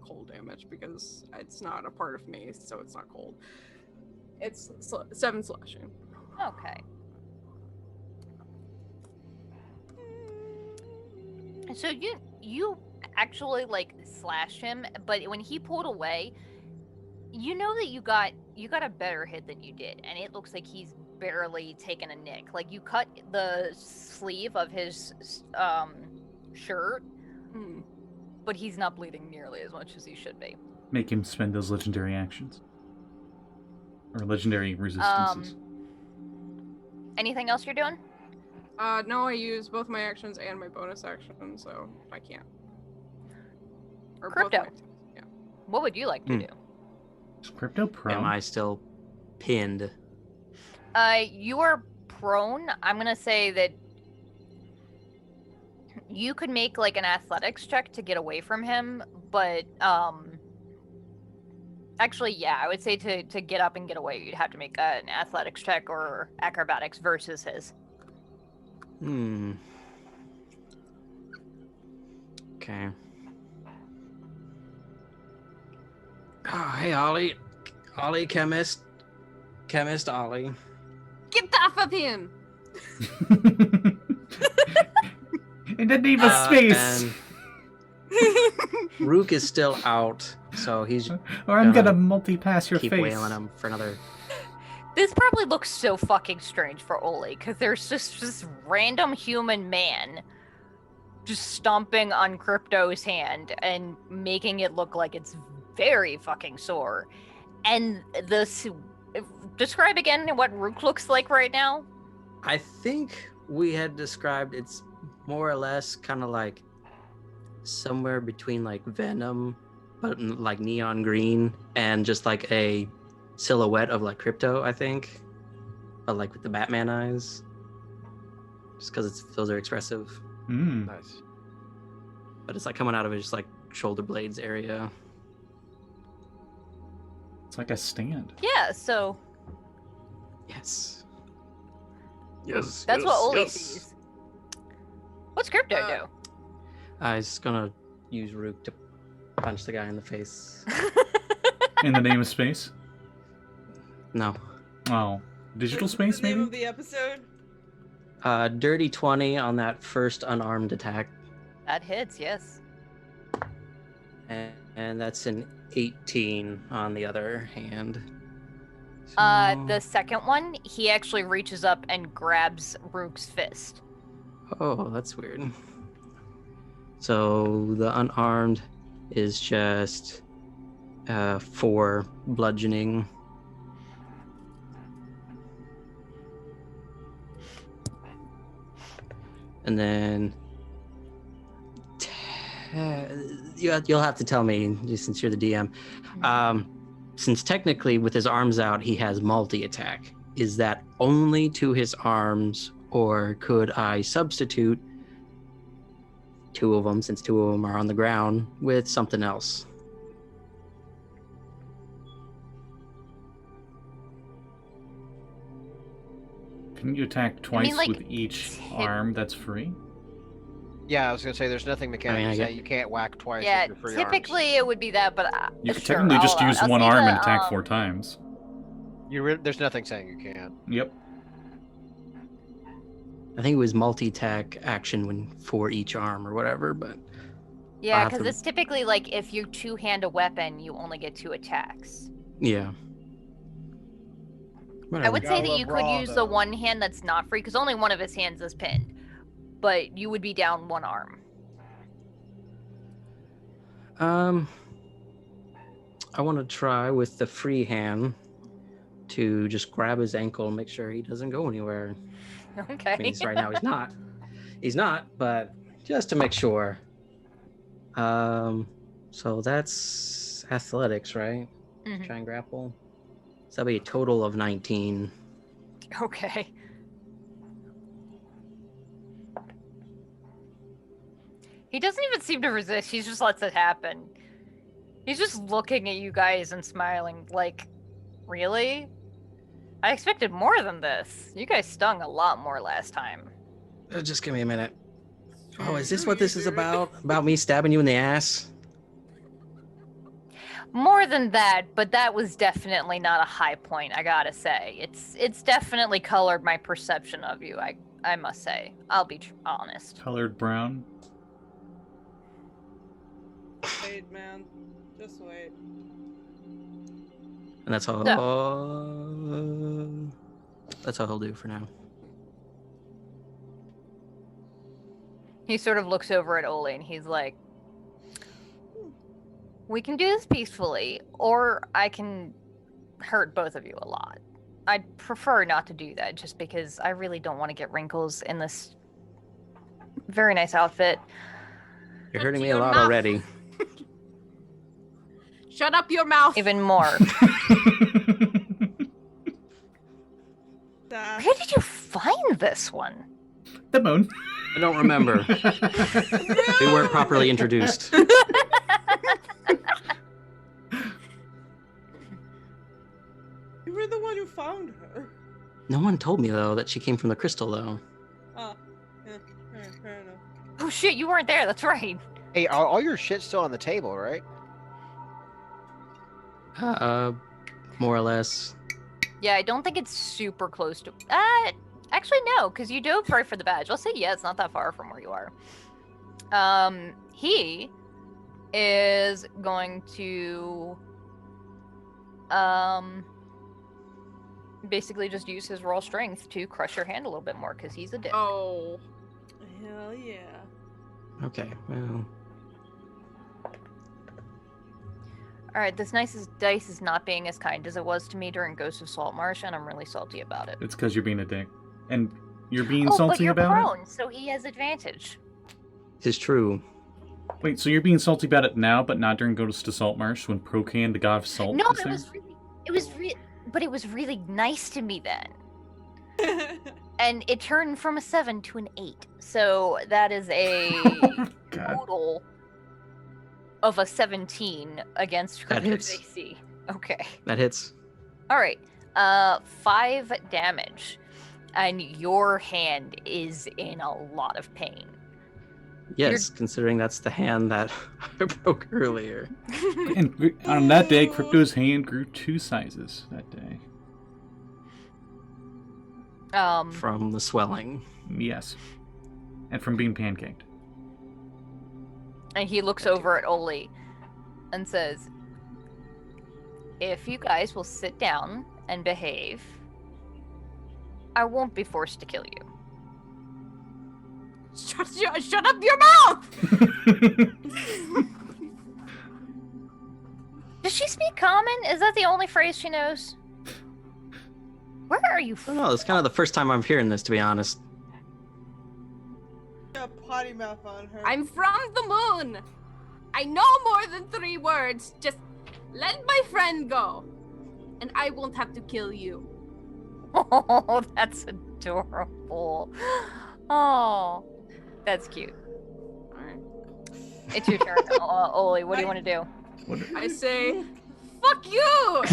cold damage because it's not a part of me, so it's not cold. It's 7 slashing. Okay. So you actually like slash him, but when he pulled away, you know that you got a better hit than you did, and it looks like he's barely taken a nick. Like you cut the sleeve of his shirt, but he's not bleeding nearly as much as he should be. Make him spend those legendary actions. Or legendary resistances. Anything else you're doing? No, I use both my actions and my bonus action, so I can't. Or Crypto. both my, yeah. What would you like to do? Is Crypto prone? Am I still pinned? You are prone. I'm gonna say that you could make like an athletics check to get away from him, but actually, yeah, I would say to get up and get away, you'd have to make an athletics check or acrobatics versus his. Okay. Oh, hey, Ollie. Ollie, chemist. Chemist Ollie. Get off of him! In the name of space! And Rook is still out, so he's Or I'm gonna multi-pass your keep face. wailing him for another. This probably looks so fucking strange for Oli, because there's just this random human man just stomping on Crypto's hand and making it look like it's very fucking sore. And describe again what Rook looks like right now. I think we had described it's more or less kind of like somewhere between like Venom, but like neon green, and just like a silhouette of like Crypto, I think, but like with the Batman eyes, just because those are expressive. Nice. But it's like coming out of his just like shoulder blades area. It's like a stand. Yeah, so Yes. Yes. that's what Oli sees. What's Crypto do? I was gonna use Rook to punch the guy in the face. In the name of space? No. Oh. Digital space, the name maybe? of the episode? Dirty 20 on that first unarmed attack. That hits, yes. And that's an 18 on the other hand. The second one, he actually reaches up and grabs Rook's fist. Oh, that's weird. So the unarmed is just 4 bludgeoning. And then you'll have to tell me, since you're the DM. Since technically with his arms out, he has multi-attack. Is that only to his arms, or could I substitute 2 of them, since 2 of them are on the ground, with something else? Can you attack twice like, with each arm that's free? Yeah, I was gonna say there's nothing mechanically saying you can't whack twice Yeah, with your free typically arms. it would be that, but You could sure, technically just use I'll one see arm the, and attack 4 times. There's nothing saying you can't. Yep. I think it was multi-attack action for each arm or whatever, but Yeah, because it's typically like if you two-hand a weapon, you only get 2 attacks. yeah. I would say that Gotta you love could Raw, use the though. one hand that's not free, because only one of his hands is pinned. But you would be down 1 arm. I want to try with the free hand to just grab his ankle and make sure he doesn't go anywhere. Okay. I mean, right now he's not, but just to make sure. So that's athletics, right? Mhm. Try and grapple. So that'll be a total of 19. Okay. He doesn't even seem to resist. He just lets it happen. He's just looking at you guys and smiling like, really? I expected more than this. You guys stung a lot more last time. Just give me a minute. Oh, is this what this is about? About me stabbing you in the ass? More than that, but that was definitely not a high point, I gotta say. It's definitely colored my perception of you, I must say. I'll be honest. Colored brown. Wait, man. Just wait. And that's all. That's all he'll do for now. He sort of looks over at Oli and he's like, we can do this peacefully, or I can hurt both of you a lot. I'd prefer not to do that just because I really don't want to get wrinkles in this very nice outfit. You're hurting me a lot already. Shut up your mouth. Even more. Where did you find this one? The moon. I don't remember. They weren't properly introduced. You were the one who found her. No one told me, though, that she came from the crystal, though. Oh, yeah, fair enough. Oh shit, you weren't there, that's right. Hey, all your shit's still on the table, right? More or less. Yeah, I don't think it's super close to... actually, no, because you dove right for the badge. I'll say, yeah, it's not that far from where you are. He is going to... basically just use his raw strength to crush your hand a little bit more, because he's a dick. Oh. Hell yeah. Okay, well... Alright, this dice is not being as kind as it was to me during Ghost of Saltmarsh, and I'm really salty about it. It's because you're being a dick. And you're being but salty you're about prone, it? so he has advantage. It's true. Wait, so you're being salty about it now, but not during Ghost of Saltmarsh when Procan, the god of salt, No, was it there? was really nice to me then. And it turned from a 7 to an 8. So that is a total of a 17 against That Crypto's hits. AC. Okay. That hits. Alright. 5 damage. And your hand is in a lot of pain. Yes, considering that's the hand that I broke earlier. And on that day, Crypto's hand grew 2 sizes that day. From the swelling. Yes. And from being pancaked. And he looks over at Oli and says, if you guys will sit down and behave, I won't be forced to kill you. Shut up your mouth! Does she speak common? Is that the only phrase she knows? Where are you I from? don't know, it's kind of the first time I'm hearing this, to be honest. Got potty mouth on her. I'm from the moon. I know more than 3 words. Just let my friend go, and I won't have to kill you. Oh, that's adorable. Oh, that's cute. Alright. It's your turn, Oli. What do you want to do? I say, fuck you!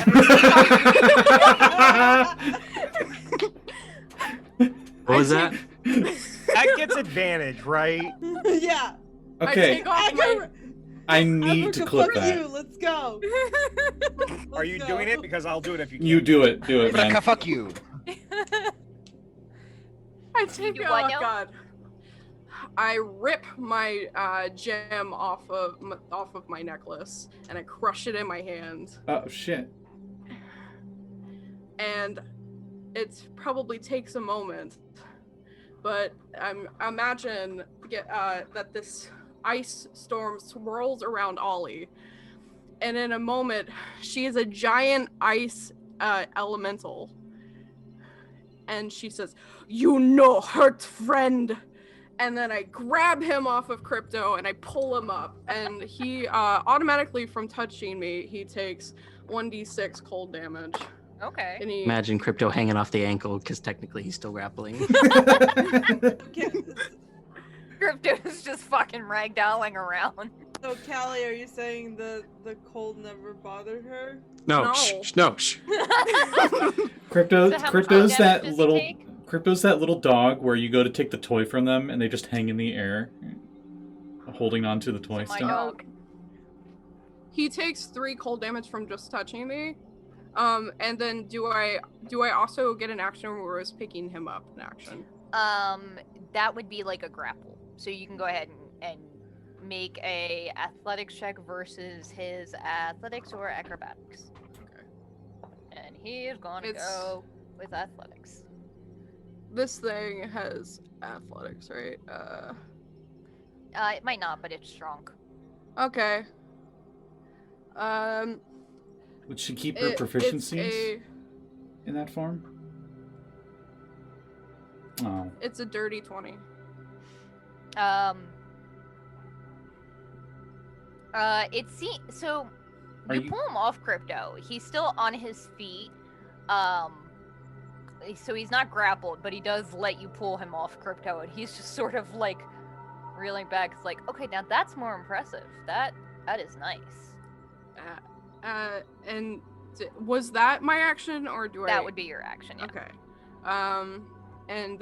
What was that? That gets advantage, right? Yeah. I Okay, take off my... I need to clip fuck that. you. Let's go. Are you doing it? Because I'll do it if you can. You do it, man. Fuck you. I take You oh what now? god. I rip my gem off of my necklace and I crush it in my hand. Oh, shit. And it probably takes a moment, but imagine that this ice storm swirls around Ollie, and in a moment she is a giant ice elemental, and she says, "You no hurt, friend." And then I grab him off of Crypto and I pull him up, and he automatically, from touching me, he takes 1d6 cold damage. Okay. And he Imagine Crypto hanging off the ankle, because technically he's still grappling. Crypto's just fucking ragdolling around. So, Callie, are you saying the cold never bothered her? No, No. no. Shh. Crypto's So how much Crypto's damage that does he little take? Crypto's that little dog where you go to take the toy from them and they just hang in the air, holding on to the toy So my still. dog. He takes 3 cold damage from just touching me. And then do I also get an action where I was picking him up in action? That would be like a grapple. So you can go ahead and make a athletics check versus his athletics or acrobatics. Okay. And he is going to go with athletics. This thing has athletics, right? It might not, but it's strong. Okay. Would she keep her proficiencies in that form? Oh. It's a dirty 20. So Are you you- pull him off Crypto. He's still on his feet. So he's not grappled, but he does let you pull him off Crypto, and he's just sort of like reeling back. It's like, okay, now that's more impressive. That is nice. And was that my action, or do That would be your action. Yeah. Okay. And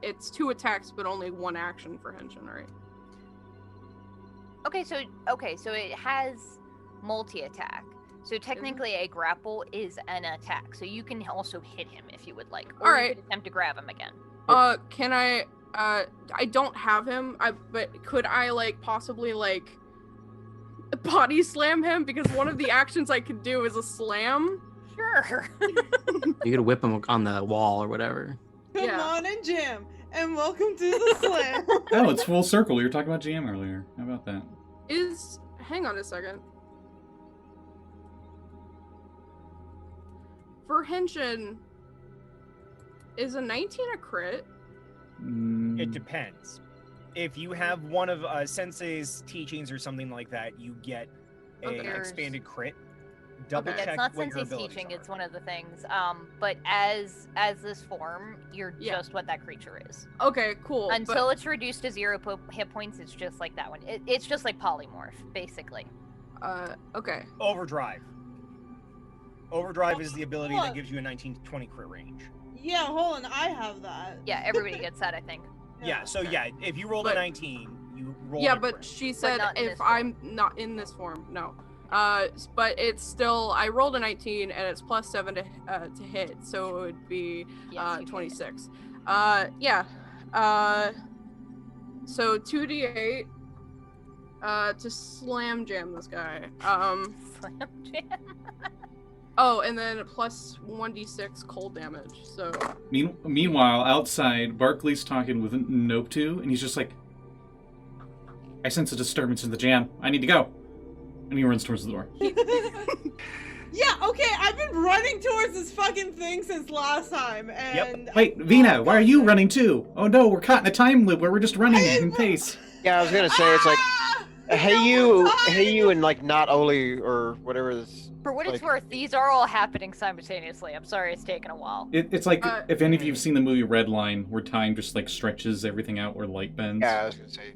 it's 2 attacks, but only 1 action for Henshin, right? Okay, so it has multi-attack. So technically, a grapple is an attack. So you can also hit him if you would like, or you Alright. could attempt to grab him again. Can I? I don't have him. But could I possibly body slam him, because one of the actions I could do is a slam. Sure. You could whip him on the wall or whatever. Come Yeah. on and jam, and welcome to the slam. Oh, it's full circle. You were talking about GM earlier. How about that? Hang on a second. For Henshin, is a 19 a crit? It depends. If you have one of Sensei's teachings or something like that, you get a Okay. expanded crit. Double That's check not what your Sensei's abilities teaching. are. It's one of the things. But as this form, you're Yeah. just what that creature is. Okay, cool. Until it's reduced to 0 hit points, it's just like that one. It's just like polymorph, basically. Okay. Overdrive. Overdrive is the ability What? that gives you a 19 to 20 crit range. Yeah, hold on, I have that. Yeah, everybody gets that, I think. Yeah, so yeah, if you rolled a 19, you roll Yeah, a but crit. she said not in if this form. I'm not in this form, no. But it's still, I rolled a 19 and it's plus 7 to hit, so it would be Yes, you 26. Yeah. So 2d8 to slam jam this guy. Slam jam. Oh, and then plus 1d6 cold damage. So Meanwhile, outside, Barkley's talking with Noptu, and he's just like, I sense a disturbance in the jam. I need to go. And he runs towards the door. Yeah, okay, I've been running towards this fucking thing since last time, and... Wait, Vinna, why are you running too? Oh no, we're caught in a time loop where we're just running in pace. Yeah, I was gonna say it's like, hey you, and like not Oli or whatever this. For what it's Like- worth, these are all happening simultaneously. I'm sorry it's taken a while. It's like, if any of you have seen the movie Red Line, where time just like stretches everything out where light bends. Yeah, I was gonna say.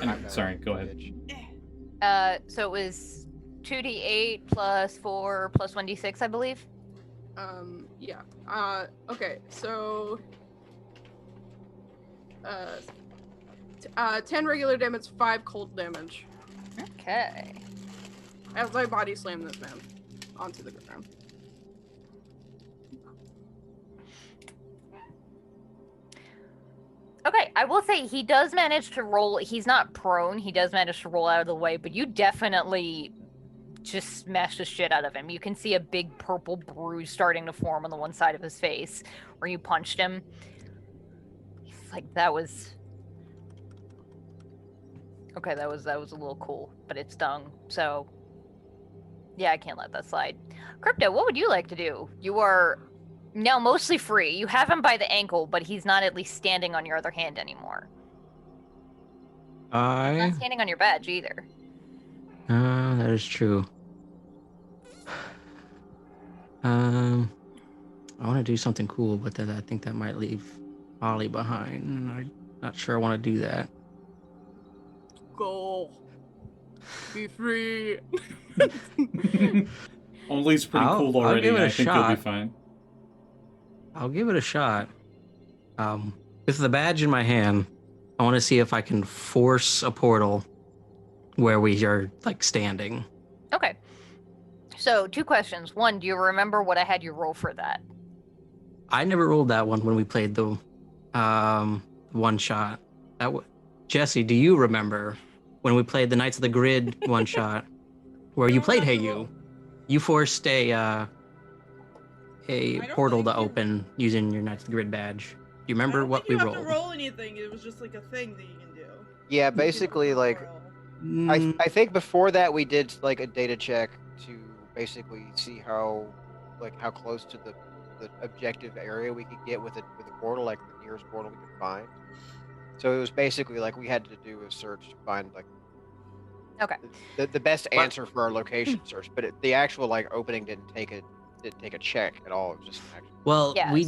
Anyway, sorry, go ahead. So it was 2d8 plus 4 plus 1d6, I believe. yeah. Okay, so 10 regular damage, 5 cold damage. Okay. As I body slam this man onto the ground. Okay, I will say he does manage to roll. He's not prone. He does manage to roll out of the way, but you definitely just smash the shit out of him. You can see a big purple bruise starting to form on the one side of his face where you punched him. He's like, that was... Okay, that was a little cool, but it stung, so... Yeah, I can't let that slide. Crypto, what would you like to do? You are now mostly free. You have him by the ankle, but he's not at least standing on your other hand anymore. He's not standing on your badge either. That is true. I want to do something cool, but then I think that might leave Ollie behind. And I'm not sure I want to do that. Go. Be free. Only's pretty cool I'll already. give it a I think you'll be shot. fine. I'll give it a shot. With the badge in my hand, I want to see if I can force a portal where we are like standing. Okay. So 2 questions. 1, do you remember what I had you roll for that? I never rolled that one when we played the one shot. Jesse, do you remember when we played the Knights of the Grid one shot where you played Hey You? You forced a portal to open using your Knights of the Grid badge. Do you remember what we rolled? You don't have to roll anything. It was just like a thing that you can do. Yeah, basically, like, I think before that we did like a data check to basically see how close to the objective area we could get with a portal, like the nearest portal we could find. So it was basically like we had to do a search to find like the best answer for our location search, but the actual like opening didn't take a check at all. It was just an actual... Well, yeah, we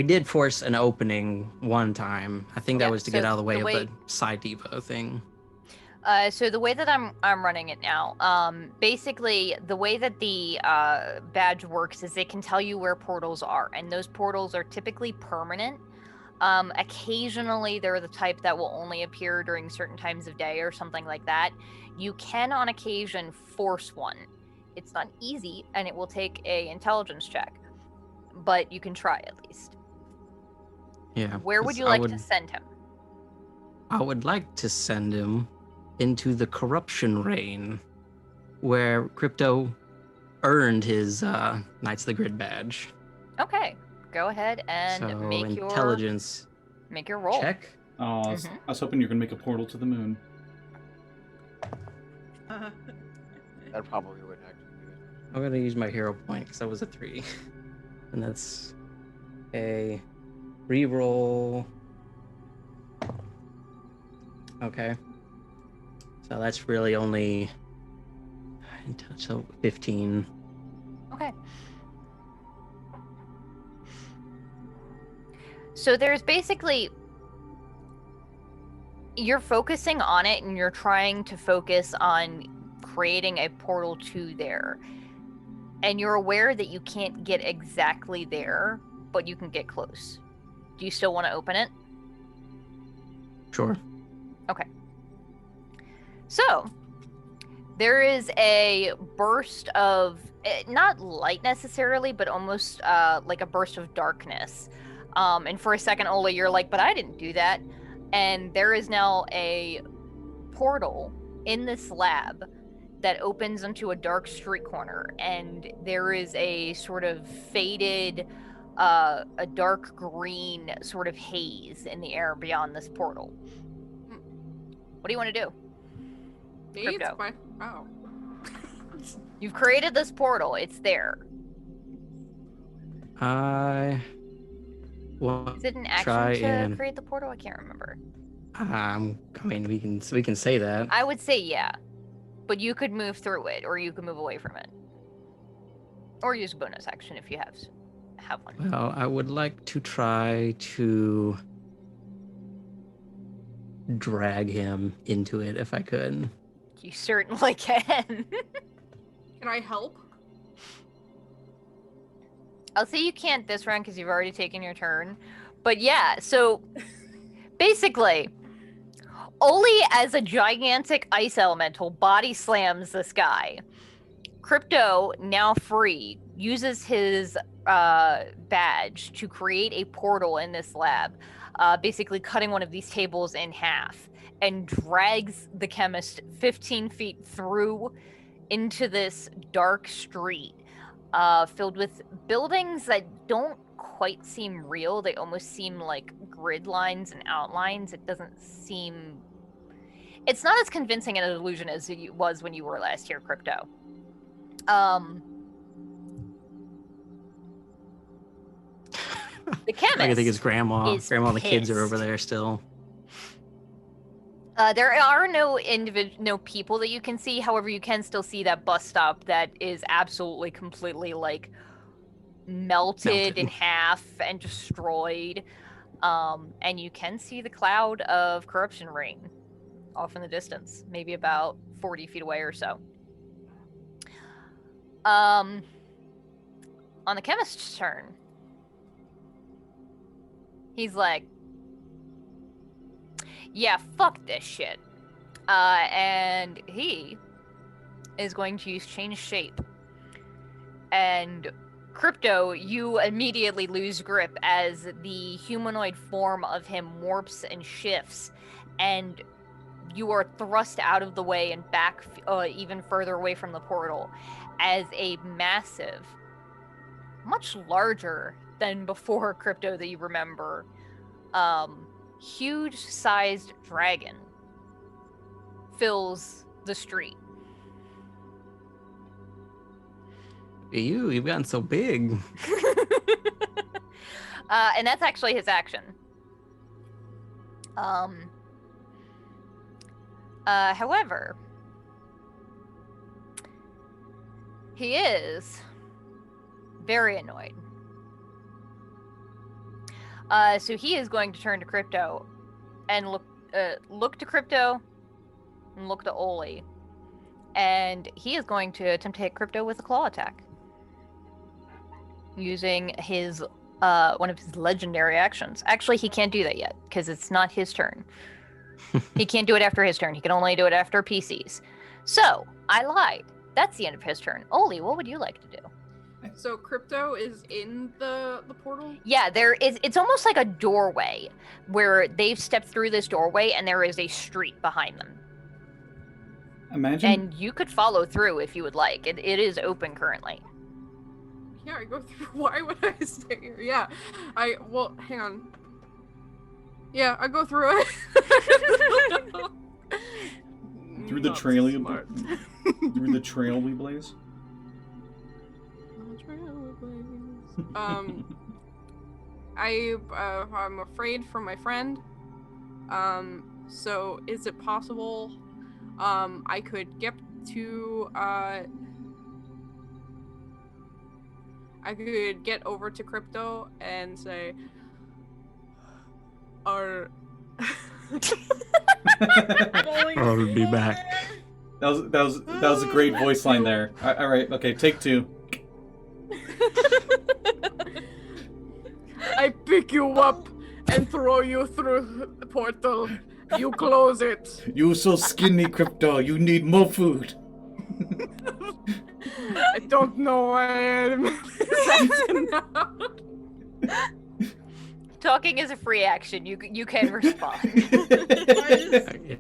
did force an opening one time. I think that was to get out of the way of the side depot thing. So the way that I'm running it now, basically the way that the badge works is it can tell you where portals are, and those portals are typically permanent. Occasionally they're the type that will only appear during certain times of day or something like that. You can on occasion force one. It's not easy, and it will take a intelligence check, but you can try at least. Yeah. Where would you like to send him? I would like to send him into the corruption reign, where Crypto earned his Knights of the Grid badge. Okay, go ahead and make intelligence your roll. Check. Oh, I was hoping you were gonna make a portal to the moon. That probably wouldn't actually do it. I'm gonna use my hero point because that was a 3, and that's a reroll. Okay. So that's really only 15. Okay. So there's basically, you're focusing on it and you're trying to focus on creating a portal to there. And you're aware that you can't get exactly there, but you can get close. Do you still want to open it? Sure. Okay. So, there is a burst of, not light necessarily, but almost like a burst of darkness. And for a second, Ola, you're like, but I didn't do that. And there is now a portal in this lab that opens into a dark street corner. And there is a sort of faded, a dark green sort of haze in the air beyond this portal. What do you want to do? Oh. You've created this portal. It's there. I Is it an action to create the portal? I can't remember. I mean, we can say that. I would say yeah, but you could move through it, or you could move away from it, or use a bonus action if you have one. Well, I would like to try to drag him into it if I could. You certainly can. Can I help? I'll say you can't this round because you've already taken your turn. But yeah, so basically, Oli as a gigantic ice elemental body slams this guy. Crypto, now free, uses his badge to create a portal in this lab, basically cutting one of these tables in half, and drags the chemist 15 feet through into this dark street filled with buildings that don't quite seem real. They almost seem like grid lines and outlines. It doesn't seem... It's not as convincing an illusion as it was when you were last here, Crypto. The chemist I think it's Grandma. Grandma and the kids are pissed. over there still. There are no people that you can see. However, you can still see that bus stop that is absolutely completely like melted in half and destroyed. And you can see the cloud of corruption rain off in the distance, maybe about 40 feet away or so. On the chemist's turn, he's like, yeah, fuck this shit. And he is going to use change shape. And Crypto, you immediately lose grip as the humanoid form of him warps and shifts, and you are thrust out of the way and back even further away from the portal as a massive, much larger than before Crypto that you remember, huge-sized dragon fills the street. You've gotten so big. And that's actually his action. However, he is very annoyed. So he is going to turn to Crypto and look to Crypto and look to Oli. And he is going to attempt to hit Crypto with a claw attack, using his one of his legendary actions. Actually, he can't do that yet because it's not his turn. He can't do it after his turn. He can only do it after PCs. So I lied. That's the end of his turn. Oli, what would you like to do? So Crypto is in the portal? Yeah, it's almost like a doorway where they've stepped through this doorway and there is a street behind them. Imagine. And you could follow through if you would like. It is open currently. Yeah, I go through. Why would I stay here? Yeah, well, hang on. Yeah, I go through it. Through the trail we blaze. I'm afraid for my friend. So is it possible I could get to I could get over to Crypto and say, "I'll be back." That was a great voice line there. All right, okay, take two. I pick you up and throw you through the portal. You close it. You so skinny, Crypto. You need more food. I don't know why I'm Talking is a free action. You can respond.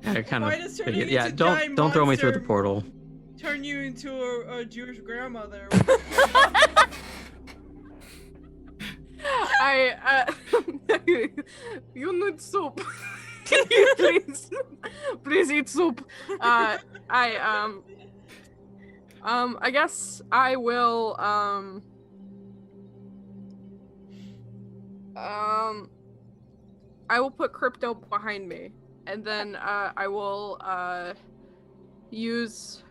I kind of. Yeah, don't throw me through the portal. Turn you into a Jewish grandmother. You need soup. please eat soup. I guess I will I will put Crypto behind me, and then I will use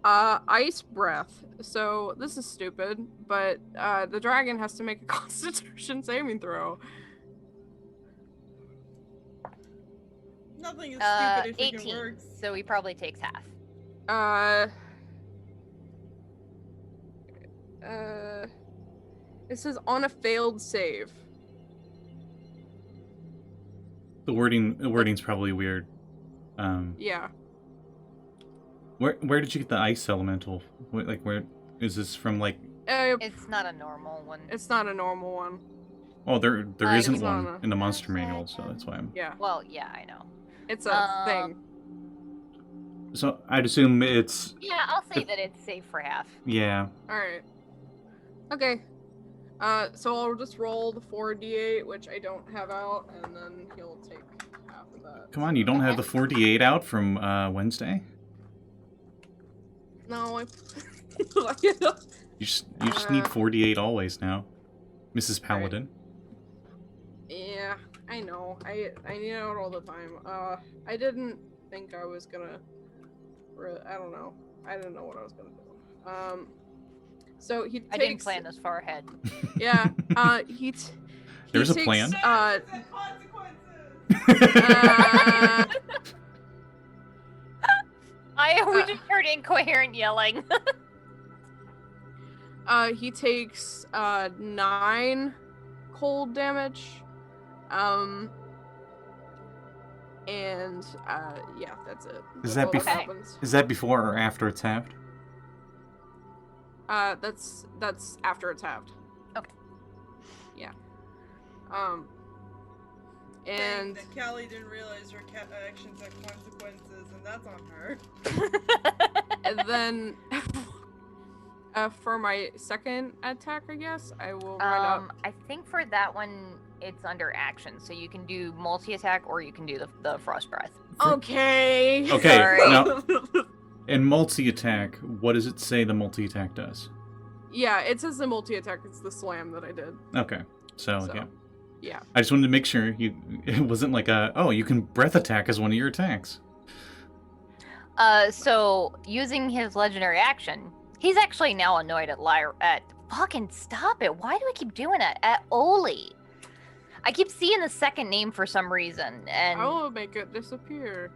ice breath. So this is stupid, but the dragon has to make a Constitution saving throw. Nothing is stupid if 18, it can work. so he probably takes half. It says on a failed save. The wording's probably weird. Yeah. Where did you get the ice elemental? Where is this from? It's not a normal one. It's not a normal one. Oh, there isn't it's one not in the monster manual, so that's why I'm. Yeah. Well, yeah, I know. It's a thing. So I'd assume it's. Yeah, I'll say that it's safe for half. Yeah. All right. Okay. So I'll just roll the 4d8, which I don't have out, and then he'll take half of that. Come on, you don't have the 4d8 out from Wednesday? No, I. You just need 4d8 always now, Mrs. Paladin. Yeah, I know. I need it out all the time. I didn't think I was gonna. I don't know. I didn't know what I was gonna do. So he takes. I didn't plan this far ahead. Yeah. There's a takes, plan. We just heard incoherent yelling. He takes 9 cold damage. And yeah, that's it. Is That's that all happens. Is that before or after it's halved? That's after it's halved. Okay. Yeah. And And that Callie didn't realize her actions had consequences, and that's on her. and then for my second attack, I guess I will run up. I think for that one, it's under action, so you can do multi-attack or you can do the frost breath. Okay. Okay. Sorry. Now, in multi-attack, what does it say the multi-attack does? Yeah, it says the multi-attack. It's the slam that I did. Okay. So yeah. Yeah. I just wanted to make sure it wasn't like you can breath attack as one of your attacks. So using his legendary action, he's actually now annoyed at fucking stop it. Why do I keep doing that? At Oli. I keep seeing the second name for some reason, and I will make it disappear.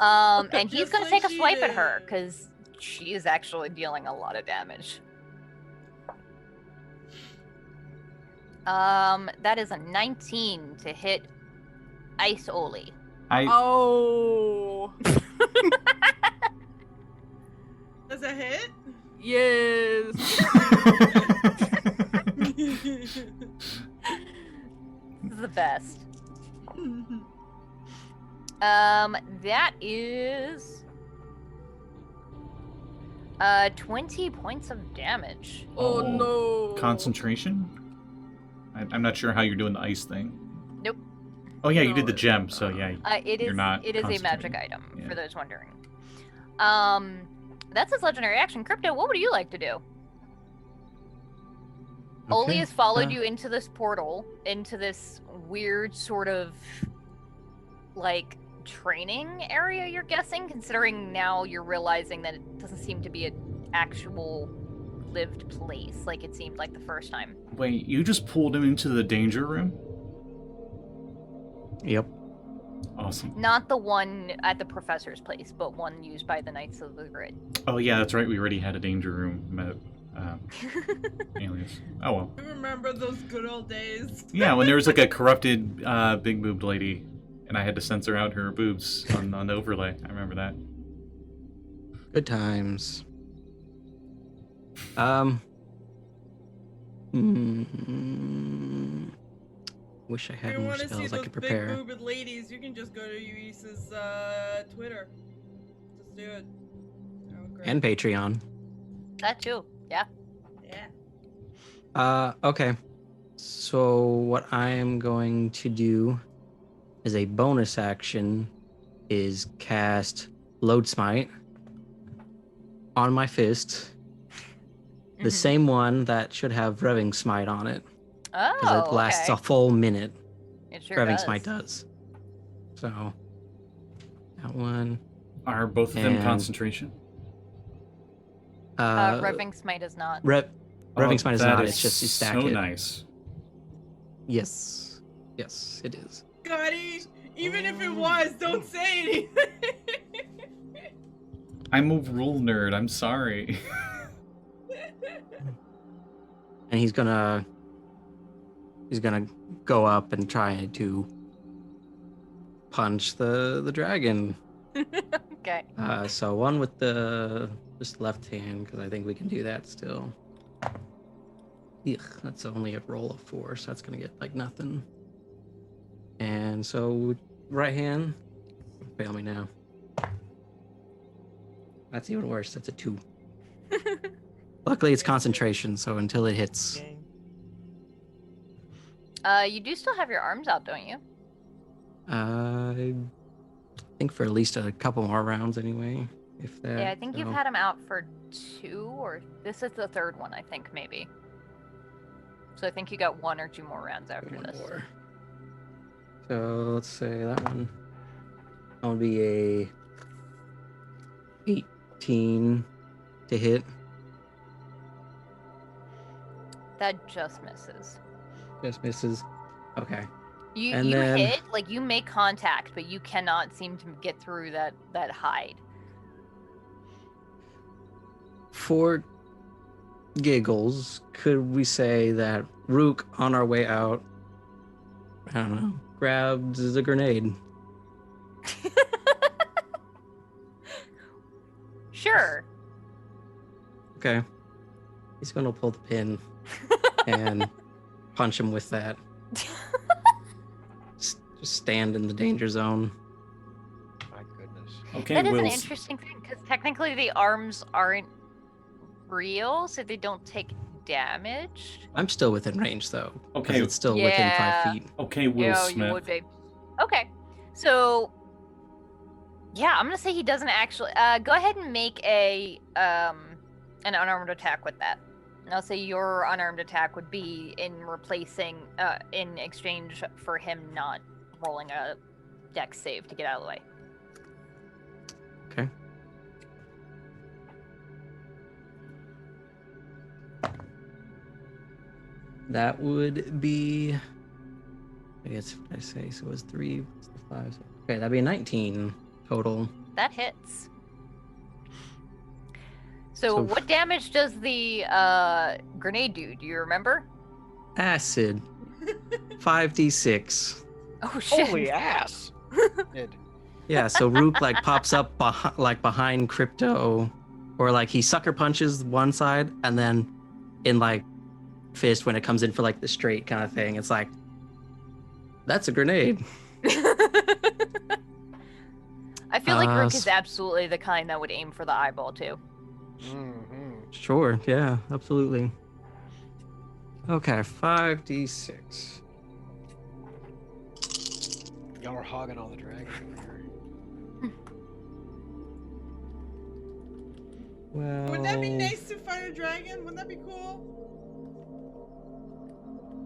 and he's Just gonna like take a she swipe at did. her because she is actually dealing a lot of damage. That is a 19 to hit Ice Oli. Oh. Does that hit? Yes. This is the best. That is 20 points of damage. Oh no. Concentration? I'm not sure how you're doing the ice thing. Nope. Oh yeah, you did No, the gem, so yeah. It You're is not it is a magic concentrating. item Yeah. for those wondering. That's his legendary action. Crypto, what would you like to do? Oli Okay, has followed uh, you into this portal, into this weird sort of like training area, you're guessing, considering now you're realizing that it doesn't seem to be an actual lived place like it seemed like the first time. Wait, you just pulled him into the danger room? Yep. Awesome. Not the one at the professor's place, but one used by the Knights of the Grid. Oh yeah, that's right. We already had a danger room alias. Oh well. I remember those good old days. Yeah, when there was like a corrupted big boobed lady, and I had to censor out her boobs on the overlay. I remember that. Good times. Wish I If had you more want to see spells I those could big prepare. boobed ladies, you can just go to Luis's Twitter. Just do it. Oh, great. And Patreon. That too, yeah. Yeah. Okay. So what I'm going to do as a bonus action is cast Load Smite on my fist. The Mhm. same one that should have Revving Smite on it. Oh, Because it lasts okay. a full minute. It sure Revving does. Smite does. So that one. Are both of them And- concentration? Revving Smite is not. Revving Smite is that not, it's just you stack so it. nice. Yes. Yes, it is. Scotty, even if it was, don't say anything. I'm a rule nerd. I'm sorry. And he's gonna go up and try to punch the dragon. Okay. So one with the just left hand, because I think we can do that still. Ugh, that's only a roll of 4, so that's gonna get like nothing. And so right hand, fail me now. That's even worse. That's a 2. Luckily, it's concentration, so until it hits. You do still have your arms out, don't you? I think for at least a couple more rounds anyway. If that. Yeah, I think you've so- had him out for 2, or this is the 3rd one, I think, maybe. So I think you got 1 or 2 more rounds after One this. more. So let's say that one. That would be a 18 to hit. That just misses. Just misses. Okay. You And you then- hit, like you make contact, but you cannot seem to get through that hide. for giggles, could we say that Rook, on our way out, I don't know, grabs a grenade? Sure. Okay. He's gonna pull the pin and punch him with that. Just stand in the danger zone. My goodness. Okay, That is an Will. interesting thing, because technically the arms aren't real, so they don't take damage. I'm still within range though. 'Cause Okay. it's still within Yeah. 5 feet. Okay, Will You Smith. would be. Okay. So, yeah, I'm gonna say he doesn't actually. Go ahead and make an unarmed attack with that. And I'll say your unarmed attack would be in replacing, in exchange for him not rolling a dex save to get out of the way. Okay. That would be, I guess what I say, so it was 3, what's the 5? Okay, that'd be a 19 total. That hits. So, So- what damage does the grenade do? Do you remember? Acid. 5d6. Oh shit! Holy ass! Did. Yeah, so Rook like pops up behind Crypto, or like he sucker punches one side, and then in like fist when it comes in for like the straight kind of thing, it's like, that's a grenade. I feel like Rook is s- absolutely the kind that would aim for the eyeball too. Mm-hmm. Sure, yeah, absolutely. Okay, 5d6. Y'all are hogging all the dragon over here. Well, Wouldn't that be nice to fight a dragon? Wouldn't that be cool?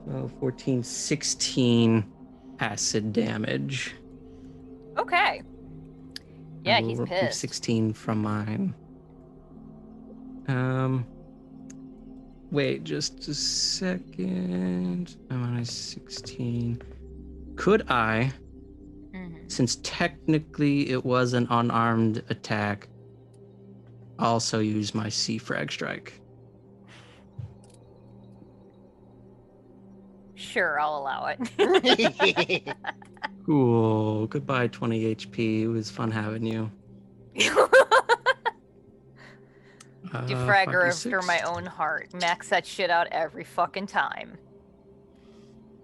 12, 14, 16 acid damage. Okay. Yeah, I will he's remove pissed. 16 from mine. Wait just a second. I'm on a 16. Could I, Mhm. since technically it was an unarmed attack, also use my C-Frag strike? Sure, I'll allow it. Cool. Goodbye, 20 HP. It was fun having you. De-Fragger after 5d6. my own heart. Max that shit out every fucking time.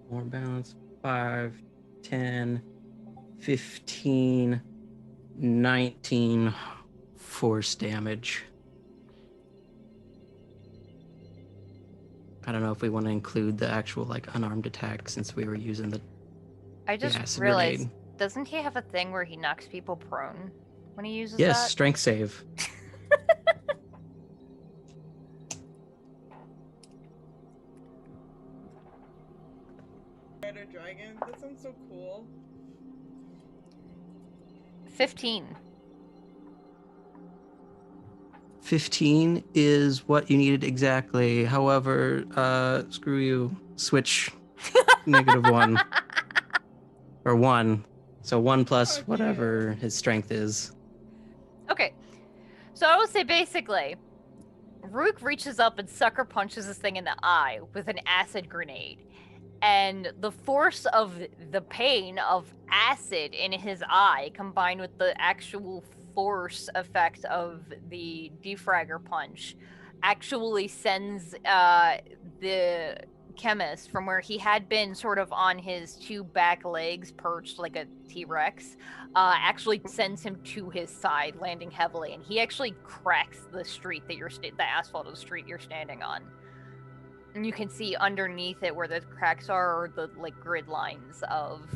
More balance. 5, 10, 15, 19 force damage. I don't know if we want to include the actual like unarmed attack since we were using the I just acid realized, grenade. doesn't he have a thing where he knocks people prone when he uses Yes, that? strength save. Fight a dragon? That sounds so cool. 15. 15 is what you needed exactly. However, screw you. Switch -1 or 1. So 1 plus Okay. whatever his strength is. Okay. So I will say basically, Rook reaches up and sucker punches this thing in the eye with an acid grenade. And the force of the pain of acid in his eye combined with the actual force effect of the De-Fragger punch actually sends the chemist from where he had been sort of on his 2 back legs perched like a T-Rex, actually sends him to his side, landing heavily, and he actually cracks the street that the asphalt of the street you're standing on. And you can see underneath it where the cracks are the like grid lines of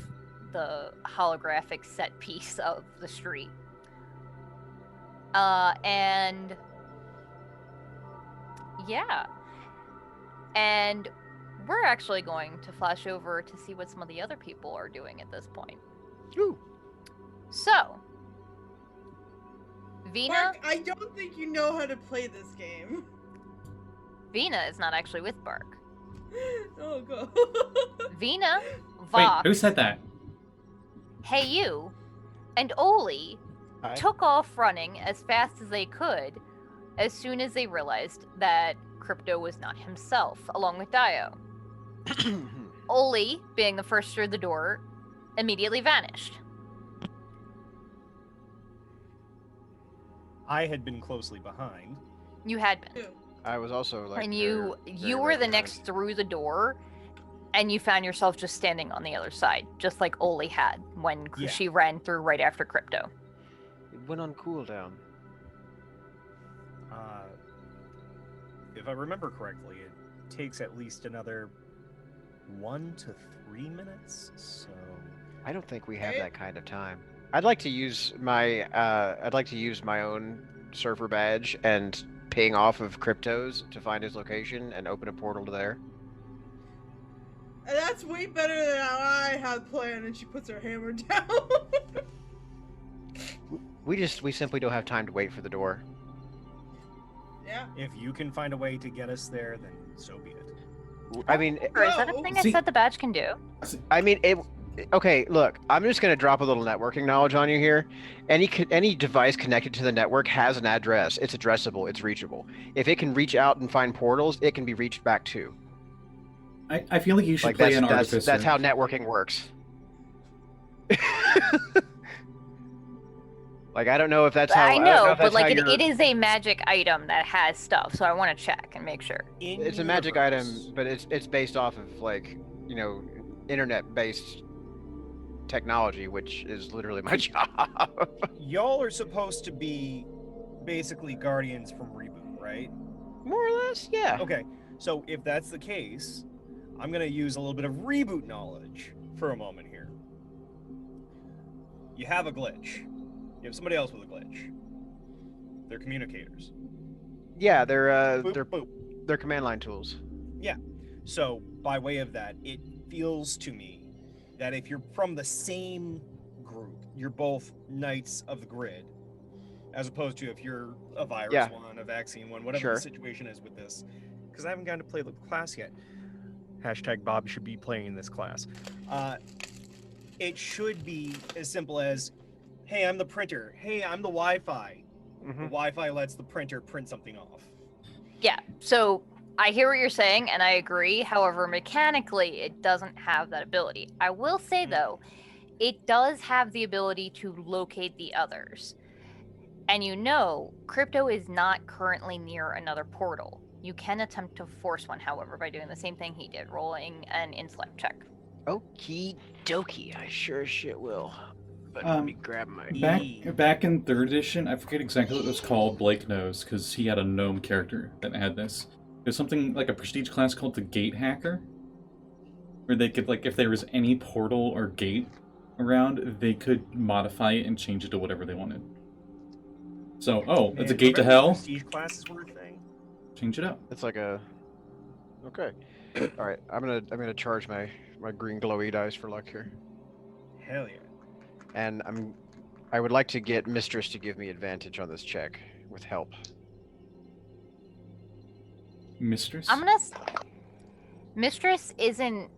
the holographic set piece of the street. And yeah. And we're actually going to flash over to see what some of the other people are doing at this point. Ooh. So, Vinna, Mark, I don't think you know how to play this game. Vinna is not actually with Bark. Oh god. Vinna, Wait, Vox, who said that? Hey You, and Oli Hi. took off running as fast as they could as soon as they realized that Crypto was not himself, along with Daiyo. Oli, being the first through the door, immediately vanished. I had been closely behind. You had been. I was also like. And you were right the behind. next through the door, and you found yourself just standing on the other side, just like Oli had when she ran through right after Crypto. It went on cooldown. If I remember correctly, it takes at least another 1 to 3 minutes. So I don't think we have that kind of time. I'd like to use my own surfer badge and ping off of Crypto's to find his location and open a portal to there. And that's way better than how I had planned, and she puts her hammer down. We simply don't have time to wait for the door. Yeah. if you can find a way to get us there, then so be it. I mean, Or is that a thing I said the badge can do? I mean, okay, look, I'm just gonna drop a little networking knowledge on you here. Any device connected to the network has an address. It's addressable. It's reachable. If it can reach out and find portals, it can be reached back to. I feel like you should play an artificer. That's how networking works. Like, I don't know if that's how. I know, but like it is a magic item that has stuff, so I want to check and make sure. It's a magic item, but it's based off of, like, you know, internet-based technology, which is literally my job. Y'all are supposed to be basically guardians from Reboot, right? More or less, yeah. Okay, so if that's the case, I'm gonna use a little bit of Reboot knowledge for a moment here. You have a glitch. You have somebody else with a glitch. They're communicators. Yeah, they're Boop. they're command line tools. Yeah. So by way of that, it feels to me that if you're from the same group, you're both Knights of the Grid, as opposed to if you're a virus one, a vaccine one, whatever the situation is with this. Because I haven't gotten to play the class yet. Hashtag Bob should be playing this class. It should be as simple as, hey, I'm the printer. Hey, I'm the Wi-Fi. The Wi-Fi lets the printer print something off. Yeah, so I hear what you're saying, and I agree. However, mechanically, it doesn't have that ability. I will say, though, it does have the ability to locate the others. And you know, Crypto is not currently near another portal. You can attempt to force one, however, by doing the same thing he did, rolling an intellect check. Okie dokie, I sure as shit will. But let me grab my... Back in 3rd edition, I forget exactly what it was called, Blake knows, because he had a gnome character that had this. There's something like a prestige class called the Gate Hacker, where they could, like, if there was any portal or gate around, they could modify it and change it to whatever they wanted. So, it's a gate to hell. Prestige classes were a thing. Change it up. It's like a... Okay. Alright, I'm gonna charge my green glowy dice for luck here. Hell yeah. And I would like to get Mistress to give me advantage on this check with help. Mistress? Mistress isn't...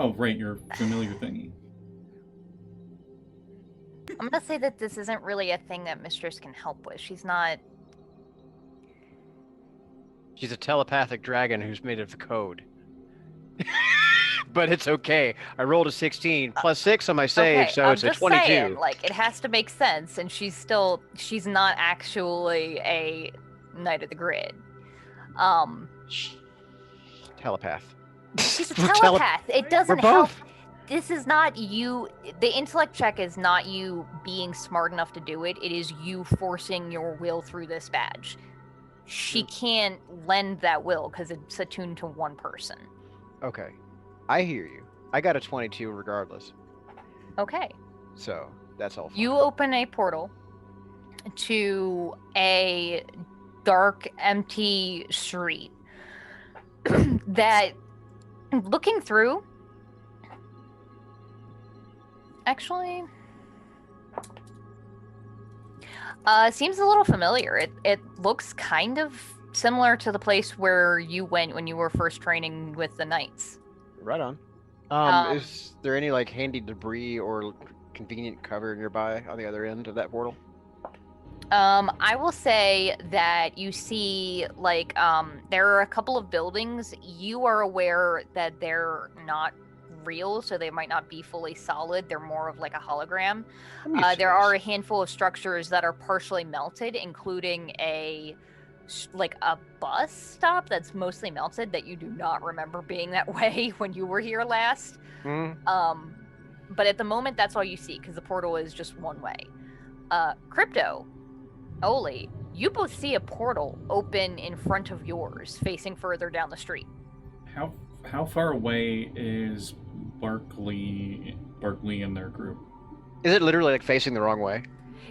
Oh, right, your familiar thingy. I'm gonna say that this isn't really a thing that Mistress can help with. She's not... She's a telepathic dragon who's made of code. But it's okay. I rolled a 16 plus 6 on my save, so it's a 22. Saying, like, it has to make sense, and she's not actually a Knight of the Grid. Telepath. She's a telepath. It doesn't help. Both. This is not you. The intellect check is not you being smart enough to do it. It is you forcing your will through this badge. She can't lend that will because it's attuned to one person. Okay. I hear you. I got a 22 regardless. Okay. So, that's all fine. You open a portal to a dark, empty street that, looking through, actually, seems a little familiar. It looks kind of similar to the place where you went when you were first training with the Knights. Right on. Is there any, like, handy debris or convenient cover nearby on the other end of that portal? I will say that you see, like, there are a couple of buildings. You are aware that they're not real, so they might not be fully solid. They're more of like a hologram. There are a handful of structures that are partially melted, including a bus stop that's mostly melted that you do not remember being that way when you were here last. But at the moment, that's all you see because the portal is just one way. Crypto, Oli, you both see a portal open in front of yours, facing further down the street. How far away is Barkley and their group? Is it literally like facing the wrong way?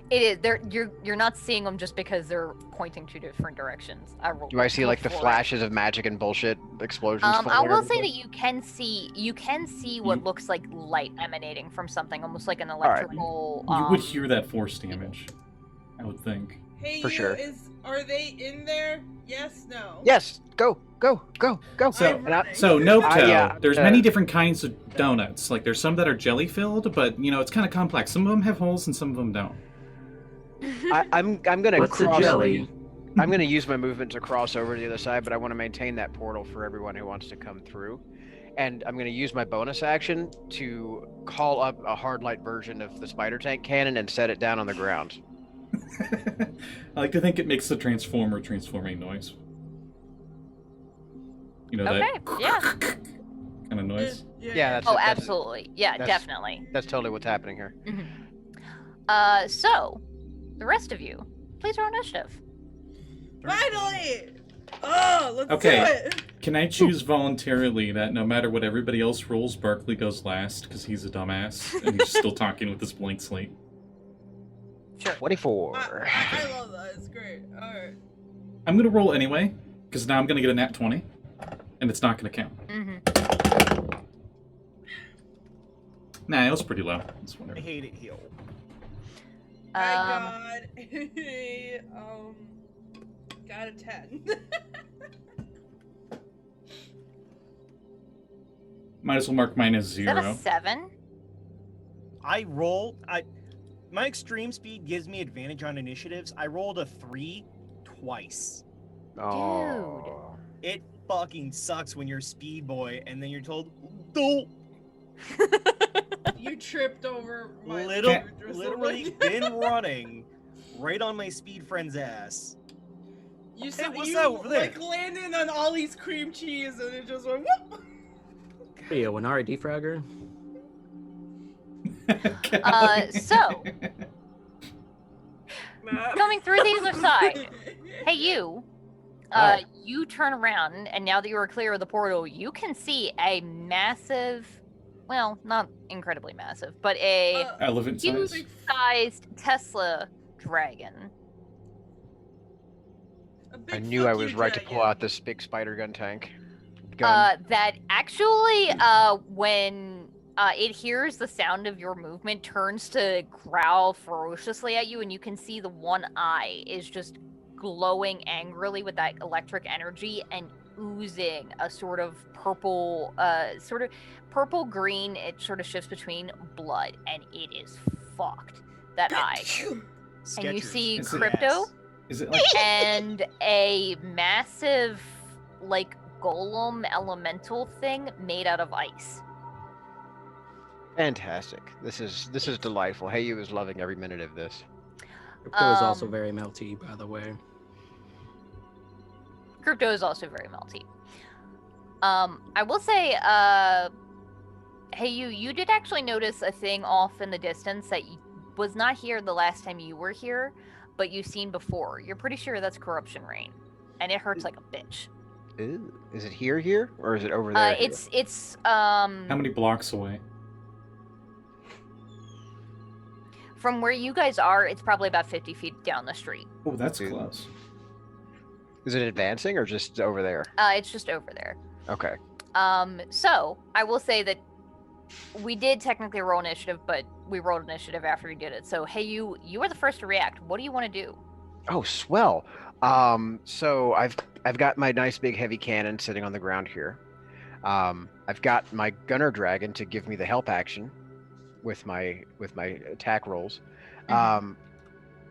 It is. You're not seeing them just because they're pointing two different directions. Do I see like the flashes of magic and bullshit explosions? I will say that you can see what looks like light emanating from something, almost like an electrical. You would hear that force damage, I would think. Hey, for sure. Are they in there? Yes, no. Yes, go. So Nopto, there's many different kinds of donuts. Like there's some that are jelly filled, but it's kind of complex. Some of them have holes and some of them don't. I'm gonna What's a jelly? I'm gonna use my movement to cross over to the other side, but I want to maintain that portal for everyone who wants to come through. And I'm gonna use my bonus action to call up a hard light version of the spider tank cannon and set it down on the ground. I like to think it makes the transformer transforming noise. That kind of noise. Yeah, that's absolutely. Yeah, definitely. That's totally what's happening here. Mm-hmm. So, the rest of you, please roll initiative. Finally! Oh, let's do Okay. it! Can I choose voluntarily that no matter what everybody else rolls, Barkley goes last because he's a dumbass and he's still talking with his blank slate? Sure. 24. I love that. It's great. Alright. I'm going to roll anyway because now I'm going to get a nat 20 and it's not going to count. Mm-hmm. Nah, it was pretty low. It's I whatever. hate it heal. I got a 10. Might as well mark mine as Is that a 0. 7? My extreme speed gives me advantage on initiatives. I rolled a 3 twice. Oh. It fucking sucks when you're speed boy and then you're told, don't. You tripped over my literally been running right on my speed friend's ass. You Hey, what's that over there? like landing on Ollie's cream cheese and it just went whoop. Hey, a Winari De-Fragger. So, coming through the other side. Hey, you. You turn around, and now that you are clear of the portal, you can see a massive, well, not incredibly massive, but a Elephant size. huge-sized Tesla dragon. I knew I was right to pull out this big spider gun tank. That actually, when it hears the sound of your movement, turns to growl ferociously at you, and you can see the one eye is just glowing angrily with that electric energy and oozing a sort of purple, green. It sort of shifts between blood, and it is fucked. That eye. And you see Crypto Is it like and a massive, like, golem elemental thing made out of ice. Fantastic. This is delightful. Hey, you is loving every minute of this. Crypto is also very melty, by the way. Crypto is also very melty. I will say, hey, you did actually notice a thing off in the distance that was not here the last time you were here, but you've seen before. You're pretty sure that's corruption rain, and it hurts like a bitch. Ooh. Is it here, or is it over there? It's how many blocks away? From where you guys are, it's probably about 50 feet down the street. Oh, that's close. Is it advancing or just over there? It's just over there. Okay. So I will say that we did technically roll initiative, but we rolled initiative after we did it. So hey, you were the first to react. What do you want to do? Oh, swell. So I've got my nice big heavy cannon sitting on the ground here. I've got my gunner dragon to give me the help action with my attack rolls.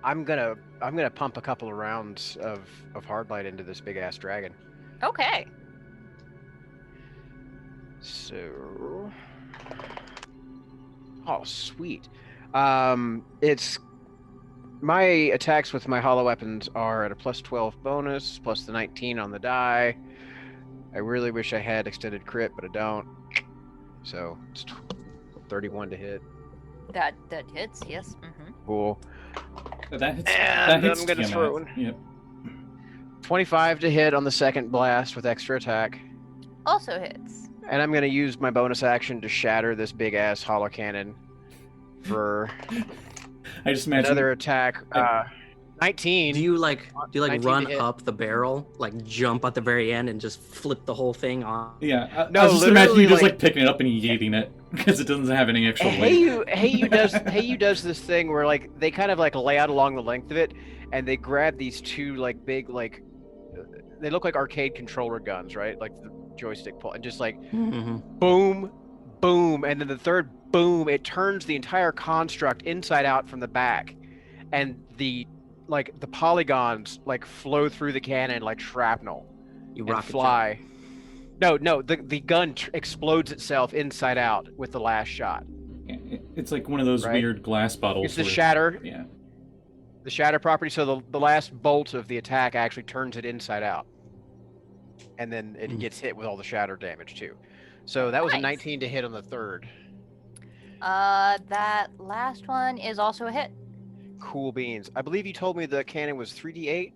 I'm gonna pump a couple of rounds of hardlight into this big ass dragon. Okay. So, oh sweet. It's my attacks with my hollow weapons are at a +12 bonus, plus the 19 on the die. I really wish I had extended crit, but I don't. So it's 31 to hit. That hits. Yes. Mm-hmm. Cool. That hits. And That hits I'm gonna Tiamat. throw one. Yep. 25 to hit on the second blast with extra attack. Also hits. And I'm gonna use my bonus action to shatter this big ass hollow cannon for I just imagine another attack. 19. Do you like 19 to run hit. up the barrel, like jump at the very end and just flip the whole thing on? Yeah, No, I was just imagining you literally, just like- like picking it up and yeeting it because it doesn't have any actual weight. Hey, does this thing where like they kind of like lay out along the length of it, and they grab these two like big like they look like arcade controller guns, right? Like the joystick pull, and just like Mm-hmm. boom, boom, and then the third boom, it turns the entire construct inside out from the back, and the polygons like flow through the cannon like shrapnel You and rocket fly. No, the gun explodes itself inside out with the last shot. It's like one of those Right. weird glass bottles. It's the where- shatter. Yeah. The shatter property, so the last bolt of the attack actually turns it inside out. And then it gets hit with all the shatter damage too. So that was a Nice. 19 to hit on the third. That last one is also a hit. Cool beans. I believe you told me the cannon was 3d8?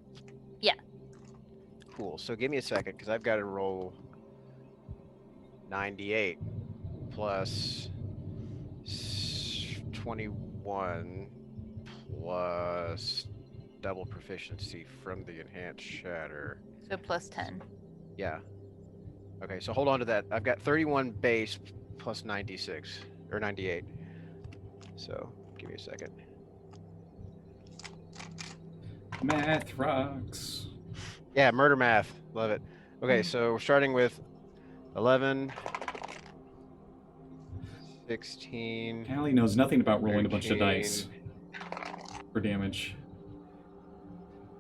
Yeah. Cool. So give me a second, because I've got to roll 98 plus 21 plus double proficiency from the enhanced shatter. So plus 10. Yeah. Okay, so hold on to that. I've got 31 base plus 96 or 98. So give me a second. Math rocks. Yeah, murder math. Love it. Okay, so we're starting with 11, 16. Callie knows nothing about rolling a bunch of 13, dice for damage.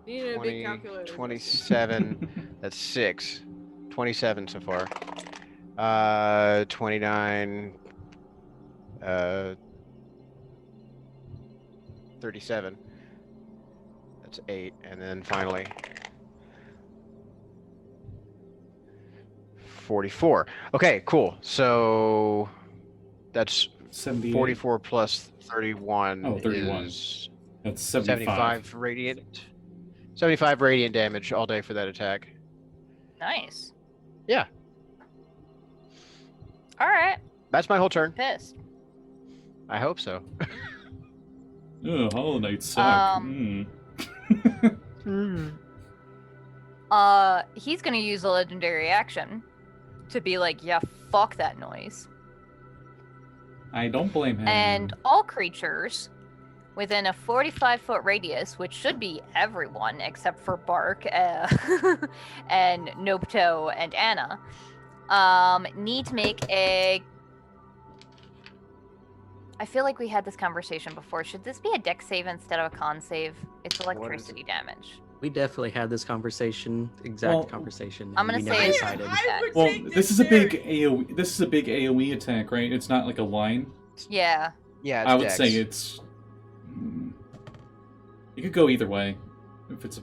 Need a 20, big calculator. 27. That's 6. 27 so far. 29. 37. That's 8. And then finally 44. Okay, cool. So that's 78. 44 plus 31. Oh, 31. Is That's 75. 75 radiant. 75 radiant damage all day for that attack. Nice. Yeah. All right. That's my whole turn. Pissed. I hope so. Ugh, Holoknights suck. He's gonna use a legendary action to be like, yeah, fuck that noise. I don't blame him. And all creatures within a 45-foot radius, which should be everyone except for Bark and Nopto and Anna, need to make a... I feel like we had this conversation before. Should this be a dex save instead of a con save? It's electricity damage. We definitely had this conversation, conversation. I'm and gonna we never say- decided. I would well, take this is a big dexterity. AoE. This is a big AoE attack, right? It's not like a line. Yeah. Yeah, it's I would dex. say it's. You could go either way. If it's a...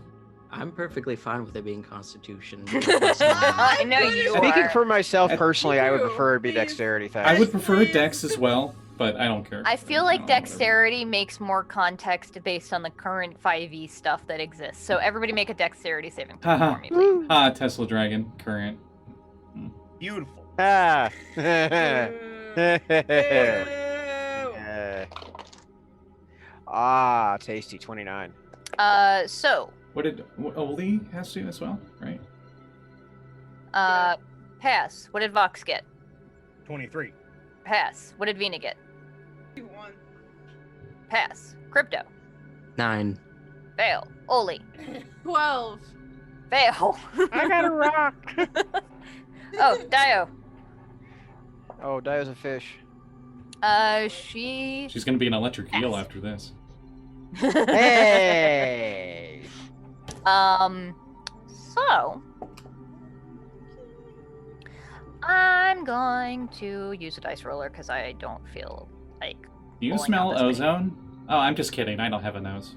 I'm perfectly fine with it being Constitution. I know you Speaking are. for myself I- personally, I would You, prefer it be please. dexterity. Thanks. I would prefer a dex as well, but I don't care. I feel don't like know, whatever. dexterity makes more context based on the current 5e stuff that exists. So everybody make a dexterity saving throw Haha. for me, please. Ah, Tesla Dragon, current. Beautiful. Ah. Ah, tasty. 29. So, What did Oli has to as well, right? pass. What did Vox get? 23. Pass. What did Vinna get? 1. Pass. Crypto. 9. Fail. Oli. 12. Fail. I got a rock. Oh, Daiyo. Oh, Daiyo's a fish. She. She's gonna be an electric eel Pass. after this. Hey! So I'm going to use a dice roller because I don't feel like. Do you pulling smell out this many. ozone? Oh, I'm just kidding. I don't have a nose.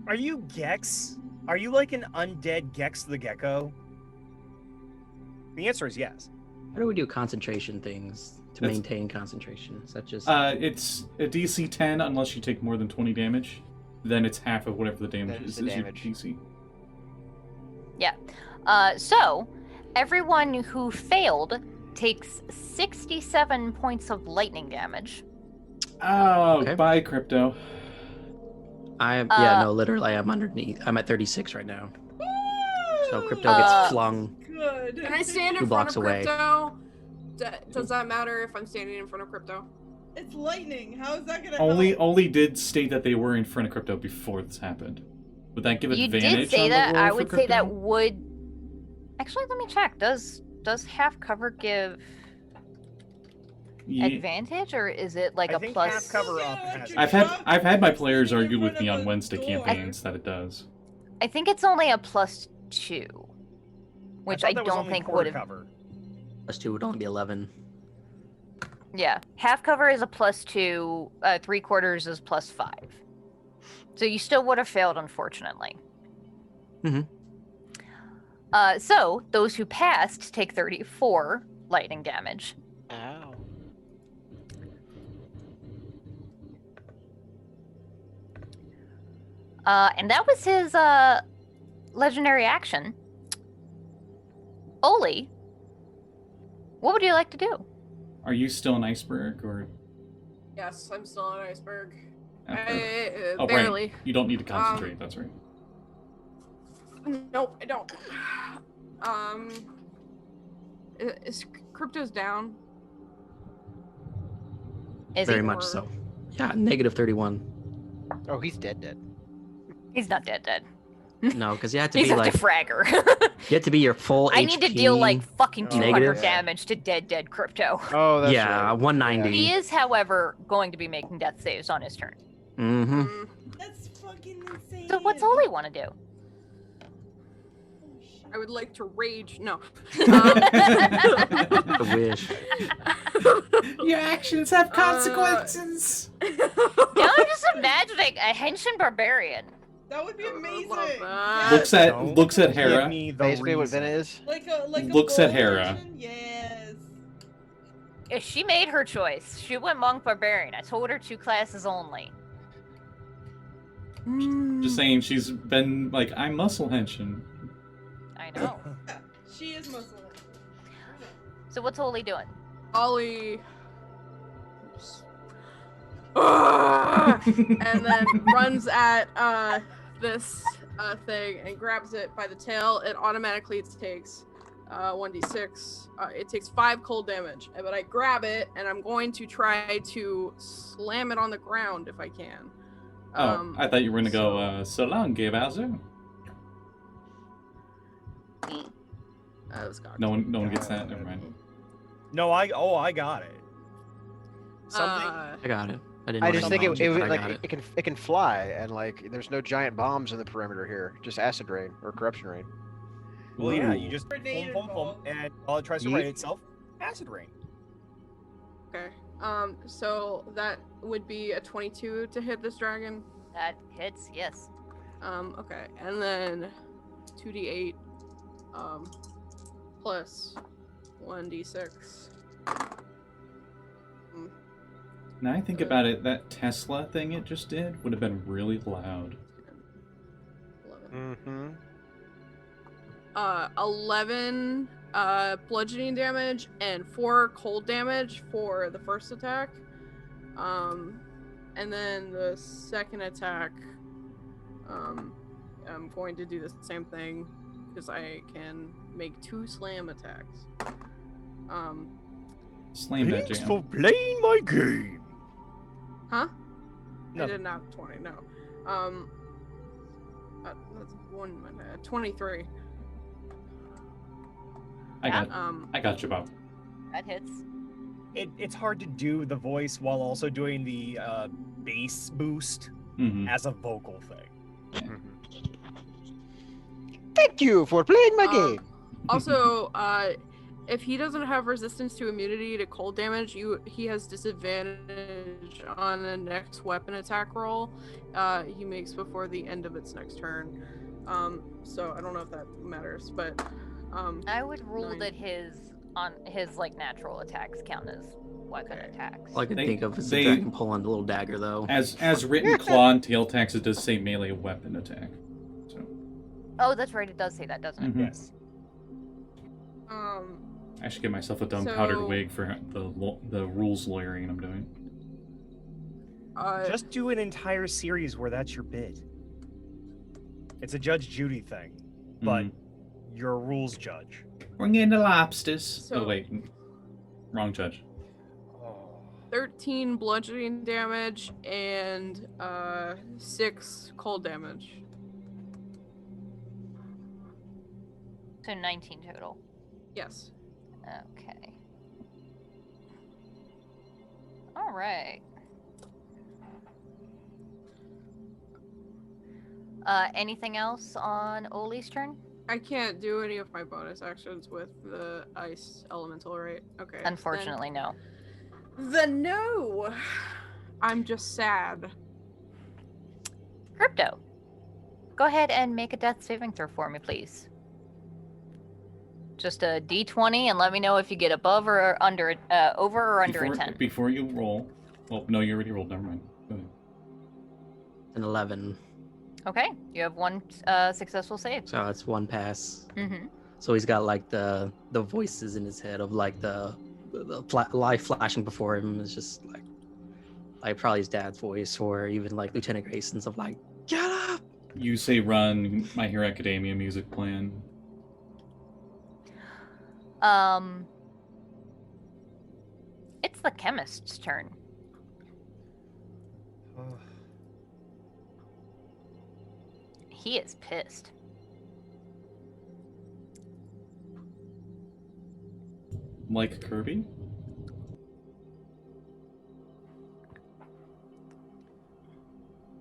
Are you Gex? Are you like an undead Gex the Gecko? The answer is yes. How do we do concentration things to That's- maintain concentration, such as? It's a DC 10 unless you take more than 20 damage. Then it's half of whatever the damage That is is. the Is your damage. DC. Yeah. So everyone who failed takes 67 points of lightning damage. Oh, Okay. bye, Crypto. Literally, I'm underneath. I'm at 36 right now. So Crypto gets flung. Good. Can I stand 2 in front blocks of away. Crypto? Does that matter if I'm standing in front of Crypto? It's lightning. How is that gonna Only help? did state that they were in front of Crypto before this happened. Would that give You advantage did say on the that. roll I for would say that Crypto? would. Actually, let me check. Does half cover give Yeah. advantage, or is it like I a think plus? half cover up Yeah, has. I've had my players Standing in argue with front me of on a Wednesday door. campaigns that it does. I think it's only a +2, which thought I that was don't only think quarter would have. cover. +2 would only be 11. Yeah, half cover is a +2. 3/4 is +5. So you still would have failed, unfortunately. Mhm. So those who passed take 34 lightning damage. Ow. And that was his legendary action. Oli, what would you like to do? Are you still an iceberg or? Yes, I'm still an iceberg. Oh, Barely. right. You don't need to concentrate. That's right. Nope, I don't. Is Crypto's down? Is Very he? much so. Yeah, -31. Oh, he's dead. He's not dead. No, because you have to He's be a like De-Fragger. you have to be your full I HP. need to deal like fucking 200 negative. damage to dead Crypto. Oh, that's yeah, right. 190. He is, however, going to be making death saves on his turn. Mm-hmm. That's fucking insane. So what's Oli want to do? I would like to rage. No. I wish. Your actions have consequences. Now I'm just imagining a Henshin barbarian. That would be amazing. Love Yeah. that. Looks at Give Hera. me the Basically, what reason. Vinna is. Like a Looks at full Hera. version? Yes. If she made her choice. She went monk barbarian. I told her 2 classes only. Just saying, she's been like, I'm muscle henshin. I know. Yeah, she is muscle. So what's Oli doing? Ollie. And then runs at this thing and grabs it by the tail. It automatically takes 1d6. It takes 5 cold damage. But I grab it and I'm going to try to slam it on the ground if I can. Oh, I thought you were gonna go, so long, Gay Bowser. That was cocked. No one gets that. Never mind. No, I got it. Something. I got it. I just think it, it but I like got it. it can fly, and like there's no giant bombs in the perimeter here, just acid rain or corruption rain. Well, yeah, Ooh. you just Grenade boom, involved. and while it tries to Yeet. right itself, acid rain. Okay. So that would be a 22 to hit this dragon. That hits, yes. Okay, and then 2d8, plus 1d6. Now I think about it, that Tesla thing it just did would have been really loud. 11. Mm-hmm. 11 bludgeoning damage and 4 cold damage for the first attack. And then the second attack, I'm going to do the same thing because I can make 2 slam attacks. Slam that Thanks jam. for playing my game. Huh? I Nothing. did not 20, no. That's 23. I got you, Bob. That hits. it's hard to do the voice while also doing the bass boost as a vocal thing. Thank you for playing my game. Also, if he doesn't have resistance to immunity to cold damage, he has disadvantage on the next weapon attack roll he makes before the end of its next turn. So I don't know if that matters, but I would rule that his like natural attacks count as weapon attacks. All I can think of is the dragon pulling the little dagger, though. As written, claw and tail attacks, it does say melee weapon attack. So. Oh, that's right. It does say that, doesn't it? Yes. I should get myself a dumb powdered wig for the rules lawyering I'm doing. Just do an entire series where that's your bid. It's a Judge Judy thing, but you're a rules judge. Bring in the lobsters. So, oh wait, wrong judge. 13 bludgeoning damage and 6 cold damage. So 19 total. Yes. Okay. All right. Anything else on Oli's turn? I can't do any of my bonus actions with the ice elemental, right? Okay. Unfortunately, no. Then no. I'm just sad. Crypto, go ahead and make a death saving throw for me, please. Just a d20 and let me know if you get above or under, over or under a 10. Before you roll. Well, no, you already rolled. Never mind. Go ahead. An 11. Okay, you have one successful save. So it's one pass. Mm-hmm. So he's got like the voices in his head of like the light flashing before him is just like probably his dad's voice or even like Lieutenant Grayson's of like, get up! You say run, My Hero Academia music playing. It's the chemist's turn. He is pissed. Like Kirby?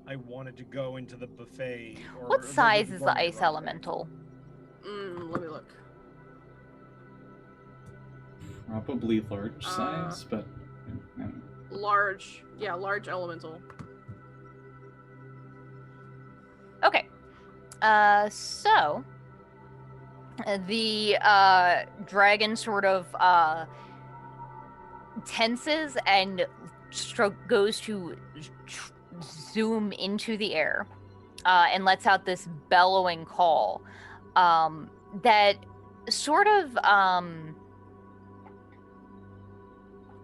I wanted to go into the buffet. What size is the ice elemental? Let me look. Probably large size, but... Large. Yeah, large elemental. Okay. So... the dragon sort of tenses and goes to zoom into the air and lets out this bellowing call that sort of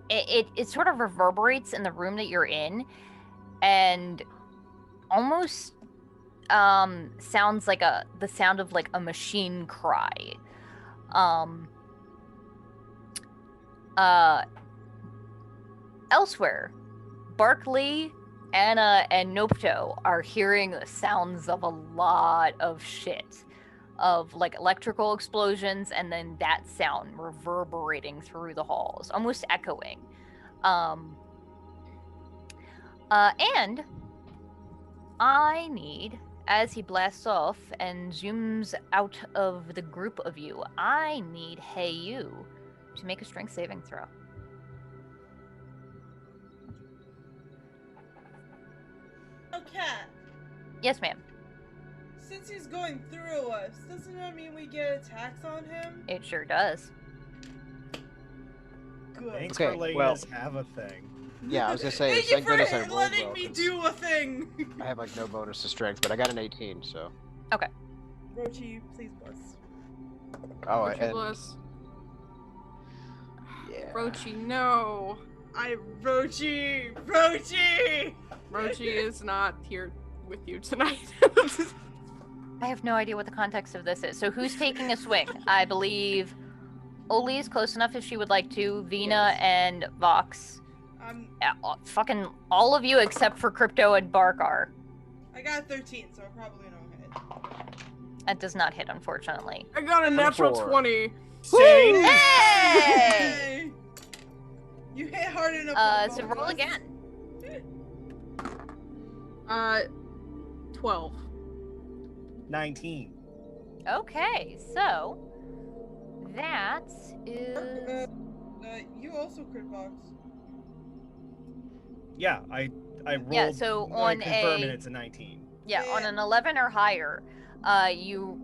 it sort of reverberates in the room that you're in and almost sounds like the sound of like a machine cry. Elsewhere, Barkley, Anna, and Nopto are hearing the sounds of a lot of shit. Of like electrical explosions and then that sound reverberating through the halls, almost echoing. And I need, as he blasts off and zooms out of the group of you, I need Hey You to make a strength saving throw. Oh, Cat. Yes, ma'am. Since he's going through us, doesn't that mean we get attacks on him? It sure does. Good. Thanks Okay, for letting well- us have a thing. Yeah, I was gonna say, Thank you thank goodness I for rolled letting well, me 'cause do a thing! I have like no bonus to strength, but I got an 18, so. Rochi, please bless. Oh, Rochi and bless. yeah. Rochi, no. Rochi! Rochi is not here with you tonight. I have no idea what the context of this is. So who's taking a swing? I believe Oli is close enough if she would like to. Vinna and Vox. Fucking all of you except for Crypto and Bark are. I got 13, so I probably don't hit. That does not hit, unfortunately. I got a natural 24. 20. Sing. Hey! You hit hard enough. So roll again. 12. 19. Okay, so that is. You also crit box. Yeah, I rolled. Yeah, so on confirm and it's a 19. Yeah, on an 11 or higher, you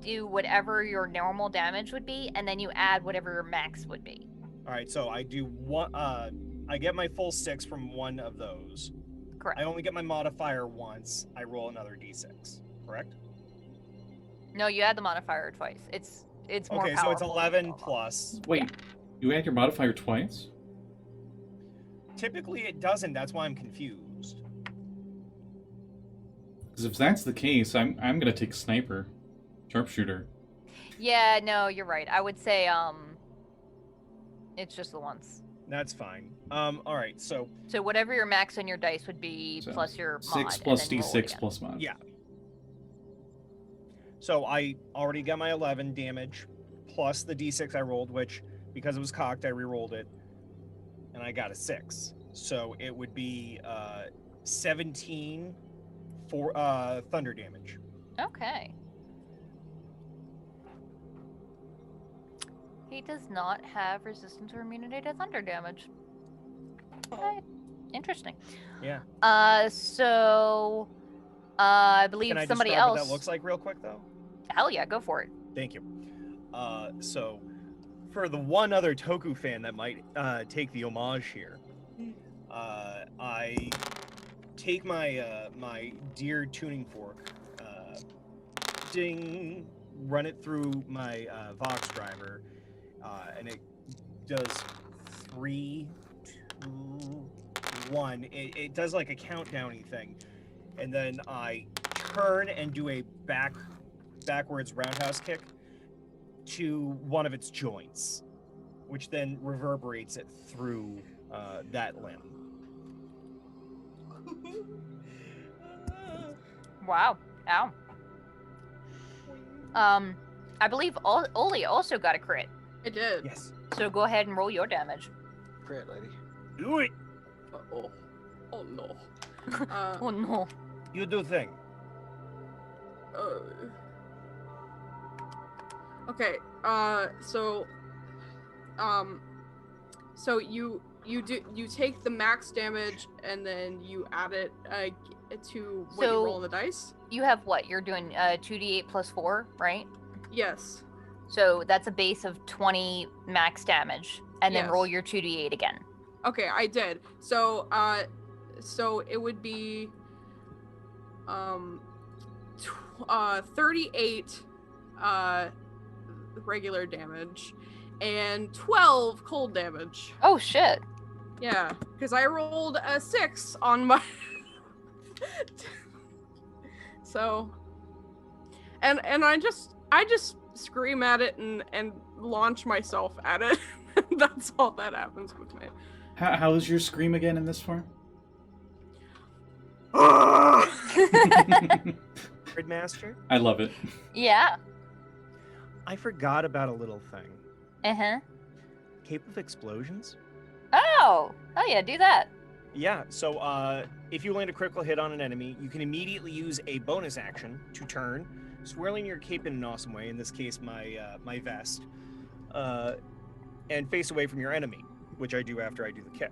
do whatever your normal damage would be, and then you add whatever your max would be. All right, so I do one. I get my full 6 from one of those. Correct. I only get my modifier once. I roll another d6. Correct? No, you add the modifier twice. It's more okay, powerful. so it's 11 plus. Wait, you add your modifier twice? Typically, it doesn't. That's why I'm confused. Because if that's the case, I'm gonna take sniper, sharpshooter. Yeah, no, you're right. I would say it's just the once. That's fine. All right, so whatever your max on your dice would be So, plus your mod. 6 and plus then roll it d6 again. plus mod. yeah. So I already got my 11 damage plus the d6 I rolled, which because it was cocked, I re-rolled it, and I got a 6. So it would be 17 for thunder damage. Okay. He does not have resistance or immunity to thunder damage. Okay. Interesting. Yeah. So I believe Can I somebody describe else. what that looks like real quick, though? Hell yeah, go for it. Thank you. So for the one other Toku fan that might take the homage here, I take my my deer tuning fork, ding, run it through my Vox driver, and it does 3, 2, 1. It does like a countdowny thing, and then I turn and do a backwards roundhouse kick to one of its joints, which then reverberates it through that limb. Wow. Ow. I believe Oli also got a crit. I did. Yes. So go ahead and roll your damage. Crit, lady. Do it. Uh-oh. Oh no. Oh no. You do thing. Okay. So you take the max damage and then you add it to what you roll on the dice. You have what? You're doing 2d8 plus 4, right? Yes. So that's a base of 20 max damage, and then Yes. roll your 2d8 again. Okay, I did. So it would be 38 regular damage and 12 cold damage. Oh shit. Yeah, because I rolled a 6 on my so and I just scream at it and launch myself at it. That's all that happens with me. How is your scream again in this form? Gridmaster? I love it. Yeah. I forgot about a little thing. Uh-huh. Cape of Explosions? Oh yeah, do that. Yeah, so if you land a critical hit on an enemy, you can immediately use a bonus action to turn, swirling your cape in an awesome way, in this case my vest, and face away from your enemy, which I do after I do the kick.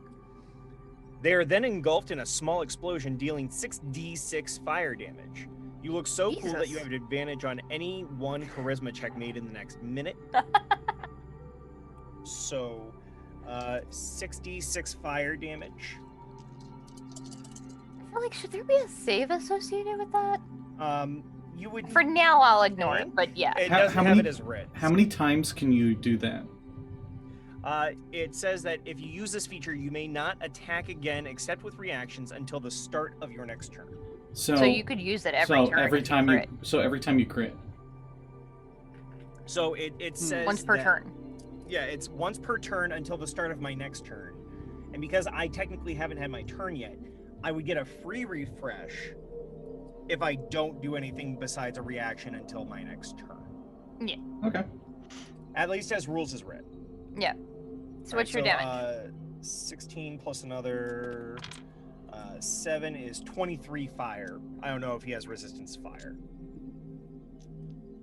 They are then engulfed in a small explosion, dealing 6d6 fire damage. You look so cool that you Jesus. have an advantage on any one charisma check made in the next minute. So, 6d6 fire damage. I feel like, should there be a save associated with that? You would. For now, I'll ignore it, but yeah. It How- doesn't how have many- it as writ. How many times can you do that? It says that if you use this feature, you may not attack again except with reactions until the start of your next turn. So you could use it every turn. every if you time crit. every time you crit. So it says Once per that- turn. Yeah, it's once per turn until the start of my next turn. And because I technically haven't had my turn yet, I would get a free refresh if I don't do anything besides a reaction until my next turn. Okay. At least as rules is writ. Yeah. So what's your damage? 16 plus another 7 is 23 fire. I don't know if he has resistance to fire.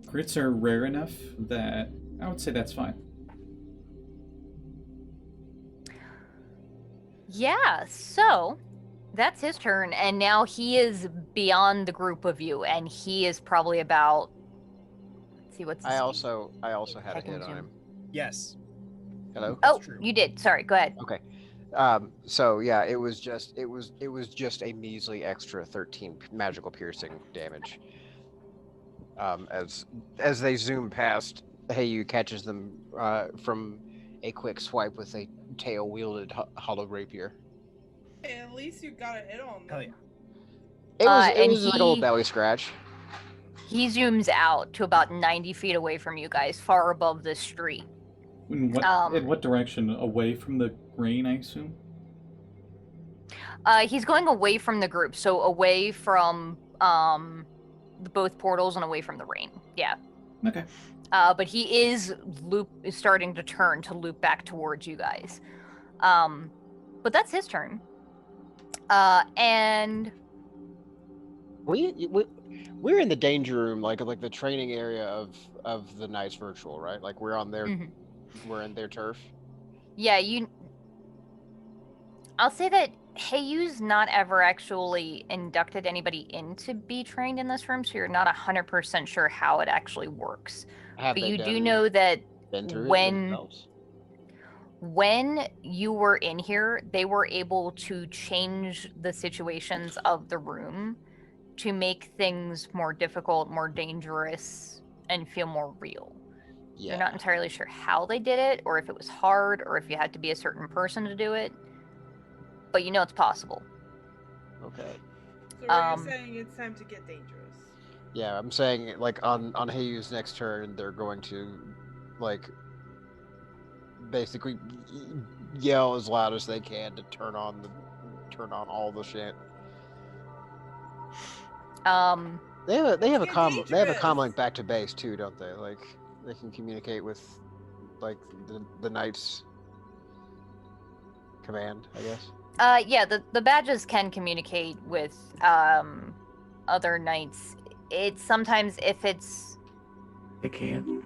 Crits are rare enough that I would say that's fine. Yeah, so that's his turn, and now he is beyond the group of you, and he is probably about. Let's see what's. I also had a Checking hit on Zoom. him. Yes. Hello. Oh, true. you did. Sorry, go ahead. Okay. So yeah, it was just a measly extra 13 magical piercing damage. As they zoom past, Heyu catches them from a quick swipe with a tail-wielded hollow rapier. Hey, at least you got a hit on them. Hell yeah. It And was like a little belly scratch. He zooms out to about 90 feet away from you guys, far above the street. In what direction? Away from the rain, I assume? He's going away from the group, so away from both portals and away from the rain. Yeah. Okay. But he is starting to turn to loop back towards you guys. But that's his turn. And We're in the danger room, like the training area of the Knights Virtual, right? Like we're on their we're in their turf. yeah, I'll say that Heyu's not ever actually inducted anybody in to be trained in this room, so you're not 100% sure how it actually works. Have But they you do know that been through it when themselves? when you were in here, they were able to change the situations of the room to make things more difficult, more dangerous, and feel more real. Yeah. You're not entirely sure how they did it, or if it was hard, or if you had to be a certain person to do it. But you know it's possible. Okay. So you're saying it's time to get dangerous. Yeah, I'm saying like on Heiyu's next turn, they're going to like basically yell as loud as they can to turn on all the shit. They have a comm link back to base too, don't they? Like they can communicate with like the Knights command, I guess. Yeah, the badges can communicate with other knights. It's sometimes if it's. It can.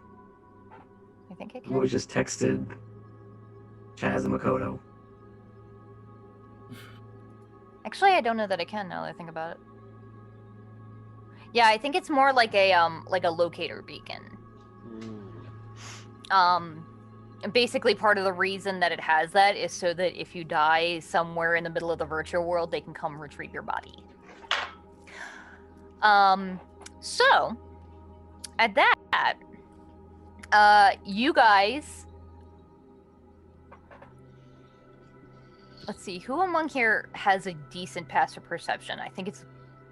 I think it We can. just texted Chaz and Makoto. Actually, I don't know that it can now that I think about it. Yeah, I think it's more like a locator beacon. Basically part of the reason that it has that is so that if you die somewhere in the middle of the virtual world, they can come retrieve your body. So at that, you guys, let's see, who among here has a decent passive perception? I think it's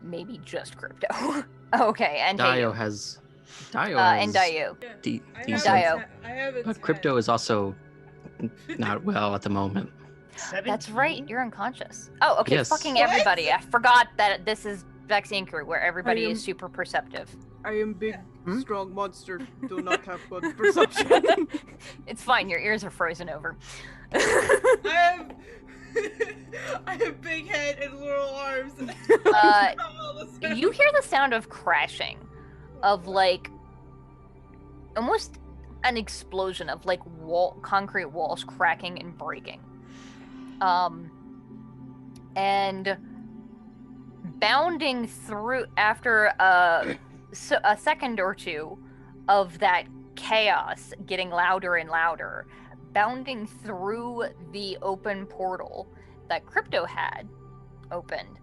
maybe just Crypto. Okay, and Daiyo Daiyo. has. And Daiyo. Decent. Daiyo. I have a But 10. Crypto is also not well at the moment. 17? That's right, you're unconscious. Oh, okay, Yes. fucking What? everybody. I forgot that this is Vaccine Crew, where everybody I am- is super perceptive. I am big, Hmm? strong monster. Do not have good perception. It's fine, your ears are frozen over. I have big head and little arms. You hear the sound of crashing, of like almost an explosion of like concrete walls cracking and breaking. And bounding through after a second or two of that chaos getting louder and louder, bounding through the open portal that Crypto had opened,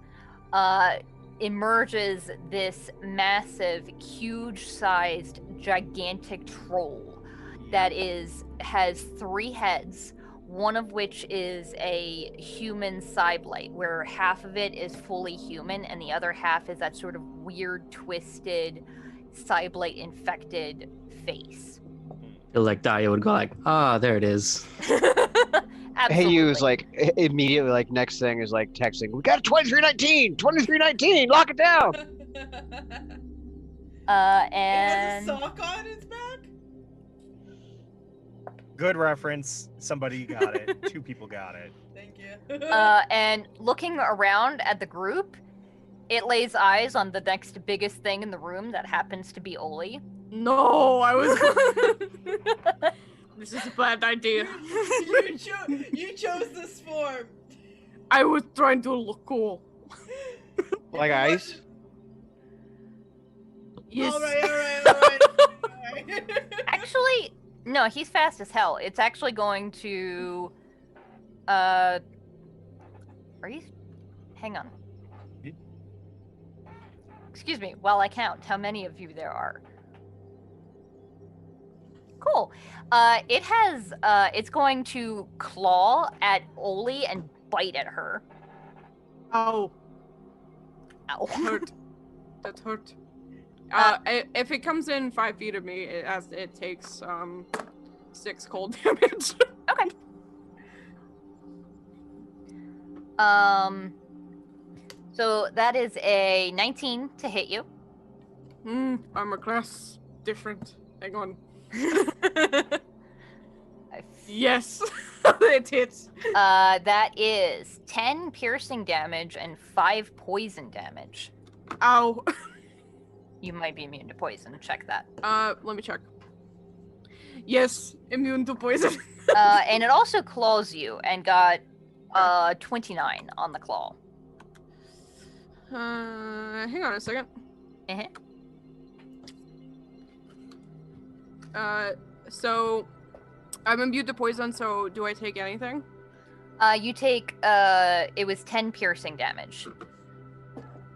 emerges this massive, huge-sized, gigantic troll that has 3 heads, one of which is a human cyblight, where half of it is fully human and the other half is that sort of weird, twisted, cyblight infected face. Like Daiyo would go like, there it is. Absolutely. Heyu is like immediately like next thing is like texting. We got a 2319, lock it down. It has And a sock on its back? Good reference. Somebody got it. 2 people got it. Thank you. And looking around at the group, it lays eyes on the next biggest thing in the room that happens to be Oli. No, I was. This is a bad idea. You chose this form. I was trying to look cool. Like ice? Yes. All right. Actually, no, he's fast as hell. It's actually going to are you hang on. Excuse me, while I count how many of you there are. Cool. It's going to claw at Oli and bite at her. Ow. Ow. Hurt. That hurt. If it comes in 5 feet of me, it takes 6 cold damage. Okay. So that is a 19 to hit you. Armor class different. Hang on. Yes, it hits. That is 10 piercing damage and 5 poison damage. Ow. You might be immune to poison. Check that. Let me check. Yes, immune to poison. And it also claws you and got 29 on the claw. Hang on a second. So I'm immune to poison, so do I take anything? You take, it was 10 piercing damage.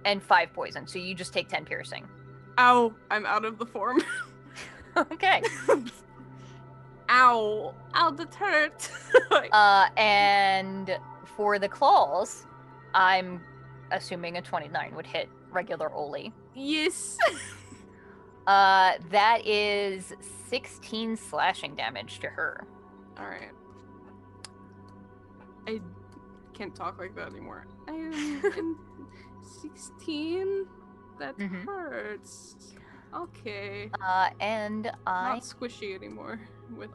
And 5 poison, so you just take 10 piercing. Ow, I'm out of the form. Okay. Ow. Ow, that hurt. And for the claws, I'm assuming a 29 would hit regular Oli. Yes. That is 16 slashing damage to her. Alright. I can't talk like that anymore. I am in 16? That hurts. Okay. And Not squishy anymore. With.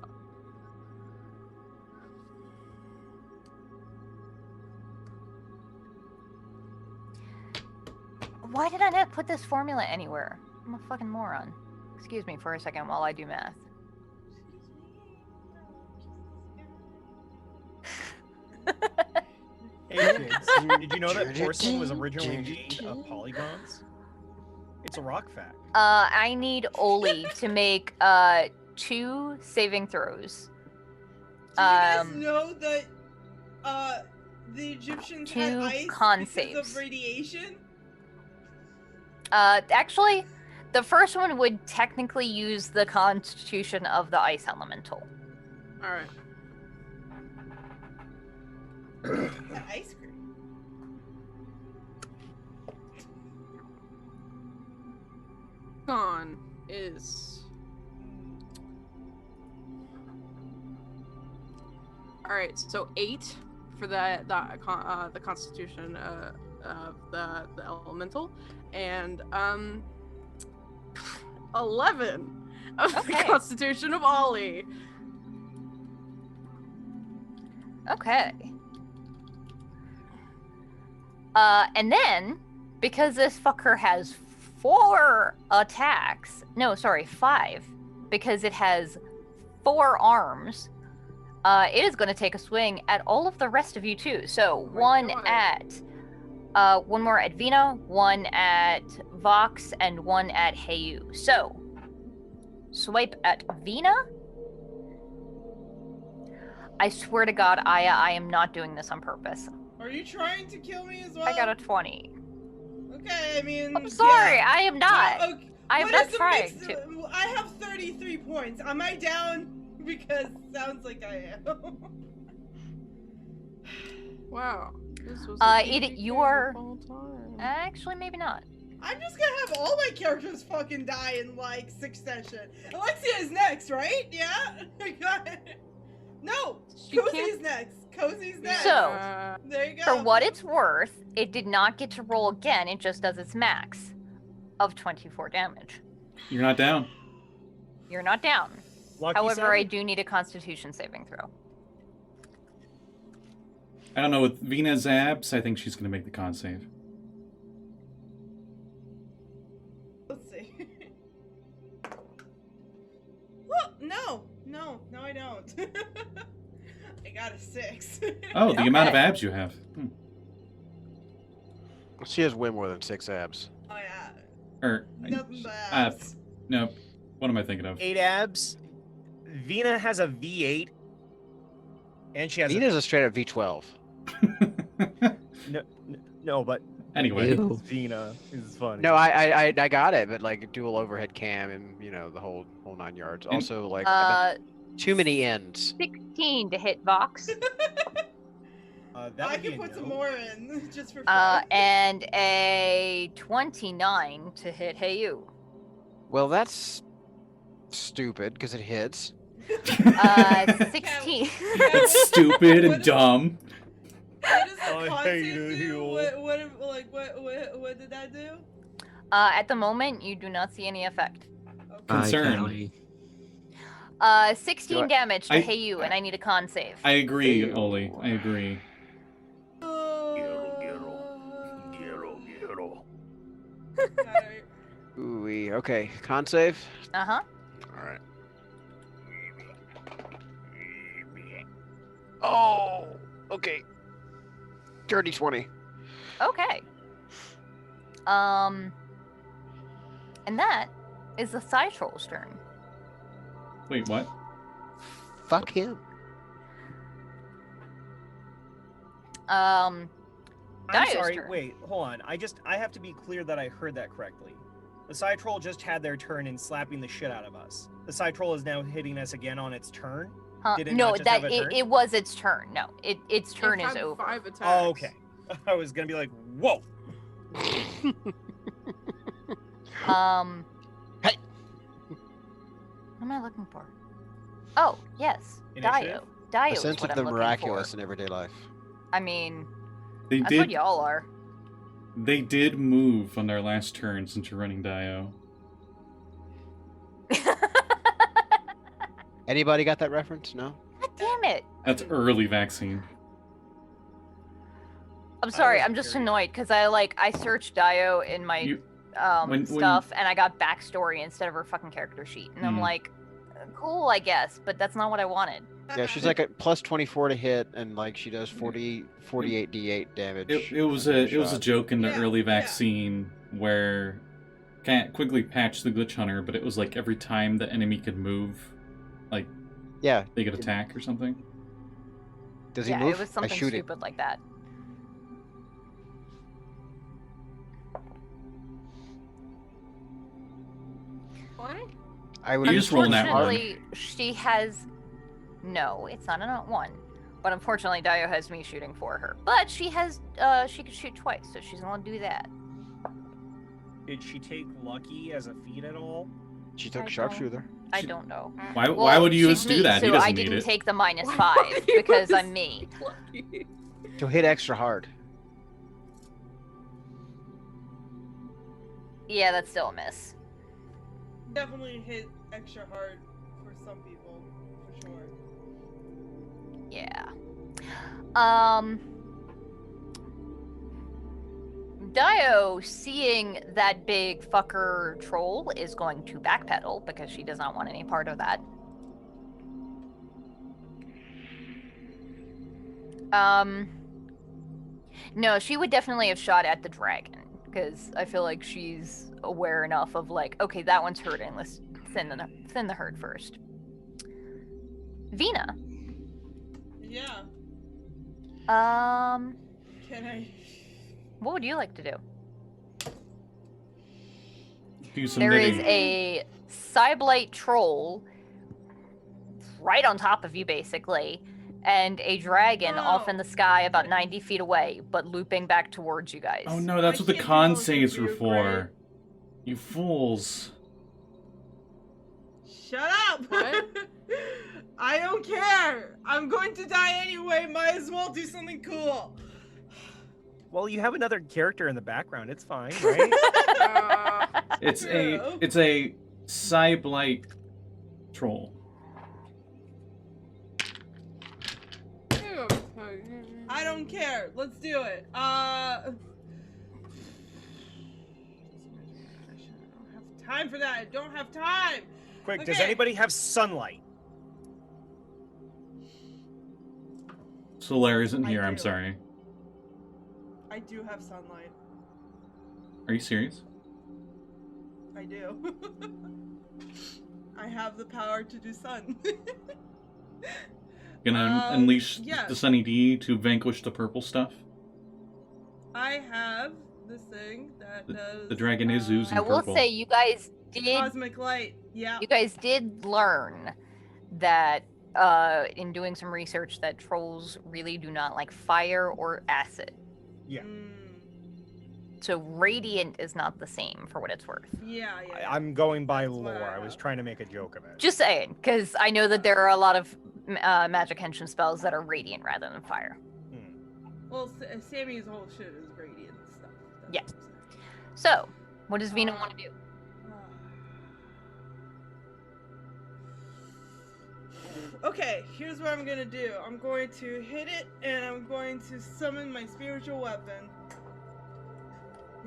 Why did I not put this formula anywhere? I'm a fucking moron. Excuse me for a second while I do math. Hey kids, did you know that porcelain was originally made of polygons? It's a rock fact. I need Oli to make 2 saving throws. Do you guys know that the Egyptians had 2 ice con because saves. of radiation? Actually, the first one would technically use the constitution of the ice elemental. Alright. Ice cream. Con is. Alright, so 8 for the constitution of the elemental, and 11 of the constitution of Ollie. Okay. And then, because this fucker has 4 attacks, no, sorry, 5, because it has 4 arms, it is going to take a swing at all of the rest of you too. So one more at Vinna, 1 at Vox, and 1 at Heyu. So, swipe at Vinna. I swear to God, Aya, I am not doing this on purpose. Are you trying to kill me as well? I got a 20. Okay, I mean... I'm sorry, yeah. I am not. Okay. I am not trying to. I have 33 points. Am I down? Because sounds like I am. Wow. This was you are... Actually, maybe not. I'm just gonna have all my characters fucking die in, like, succession. Alexia is next, right? Yeah? No! Cozy's next. Cozy's next. So, there you go. For what it's worth, it did not get to roll again. It just does its max of 24 damage. You're not down. You're not down. Lucky However, I 7? do need a Constitution saving throw. I don't know, with Vinna's abs, I think she's going to make the con save. Let's see. Well, no, I don't. I got a 6. Oh, the amount of Okay. abs you have. She has way more than 6 abs. Oh yeah. No, Nothing but what am I thinking of? 8 abs. Vinna has a V8. And she has Nina's a straight up V12. no, but Anyway, Ew. Vinna is funny. No, I got it, but like dual overhead cam and the whole 9 yards. And- Also, like too Uh, many ends. 16 to hit Vox. That I would be can a put some no. more in just for fun. And a 29 to hit Heyu. Well, that's stupid because it hits. 16. it's stupid and dumb. What does the I con hate save it, do? you. What did that do? At the moment, you do not see any effect. Okay. Concern. Callie. 16 Do I- damage to I- Heyu, and I need a con save. I agree, Ew. Oli. I agree. Alright. Ooh, okay. Con save. Uh-huh. All right. Oh, okay. Dirty 20. Okay. And that is the Side Troll's turn. Wait, what? Fuck him. I'm Daiyo's sorry, turn. wait, hold on. I have to be clear that I heard that correctly. The side troll just had their turn in slapping the shit out of us. The side troll is now hitting us again on its turn. Huh? Did it No, not just that have a turn? it was its turn. No, its turn It is had over. 5 attacks. Oh, okay. I was gonna be like, whoa. Hey. What am I looking for? Oh, yes, Initiative? Daiyo A is sense what of I'm the looking miraculous for. in everyday life. I mean, They that's what did. y'all are. They did move on their last turn since you're running Daiyo. Anybody got that reference? No. God damn it! That's early vaccine. I'm sorry. wasn't I'm just very- annoyed because I searched Daiyo in my You- when- stuff and I got backstory instead of her fucking character sheet, and I'm Hmm. like, cool, I guess, but that's not what I wanted. Yeah, she's like a plus 24 to hit, and like she does 48 d8 damage. It was per a shot. joke in the Yeah, early yeah. vaccine where can't quickly patch the glitch hunter, but it was like every time the enemy could move, like Yeah. they could attack or something. Does he Yeah, move? it was I something shoot stupid like that. What? it. I would You just roll nat one. Unfortunately, she has. No, it's not a nat 1. But unfortunately, Daiyo has me shooting for her. But she has. She could shoot twice, so she's gonna do that. Did she take lucky as a feat at all? She took I sharpshooter. I She- don't know. Why Well, would you she's do me, that? So He doesn't I need didn't it. take the minus Why 5 would you because was I'm me. lucky? To hit extra hard. Yeah, that's still a miss. Definitely hit extra hard for some people, for sure. Yeah. Daiyo, seeing that big fucker troll, is going to backpedal because she does not want any part of that. No, she would definitely have shot at the dragon because I feel like she's aware enough of like, okay, that one's hurting. Let's thin the herd first. Vinna. Yeah. Can I? What would you like to do? Do some There is knitting. a Cyblight troll right on top of you, basically, and a dragon off in the sky about 90 feet away, but looping back towards you guys. Oh no, that's I what the can't do con those saves were weird for. You fools. Shut up! What? I don't care! I'm going to die anyway, might as well do something cool! Well, you have another character in the background. It's fine, right? Uh, It's True. a Cyblight troll. I don't care. Let's do it. I don't have time for that. I don't have time. Quick, does Okay. anybody have sunlight? Solar isn't I here, I'm do. sorry. I do have sunlight. Are you serious? I do. I have the power to do sun. Gonna unleash yeah. the Sunny D to vanquish the purple stuff? I have this thing that does. The dragon is oozing I will purple. say you guys did Cosmic light. Yeah. you guys did learn that in doing some research that trolls really do not like fire or acid. Yeah. So radiant is not the same for what it's worth. Yeah. I'm going by That's what lore. I I was have. trying to make a joke of it. Just saying, because I know that there are a lot of magic henshin spells that are radiant rather than fire. Well, Sammy's whole shit is radiant stuff. That's Yeah. what I'm saying. So, what does Vinna want to do? Okay, here's what I'm gonna do. I'm going to hit it, and I'm going to summon my spiritual weapon.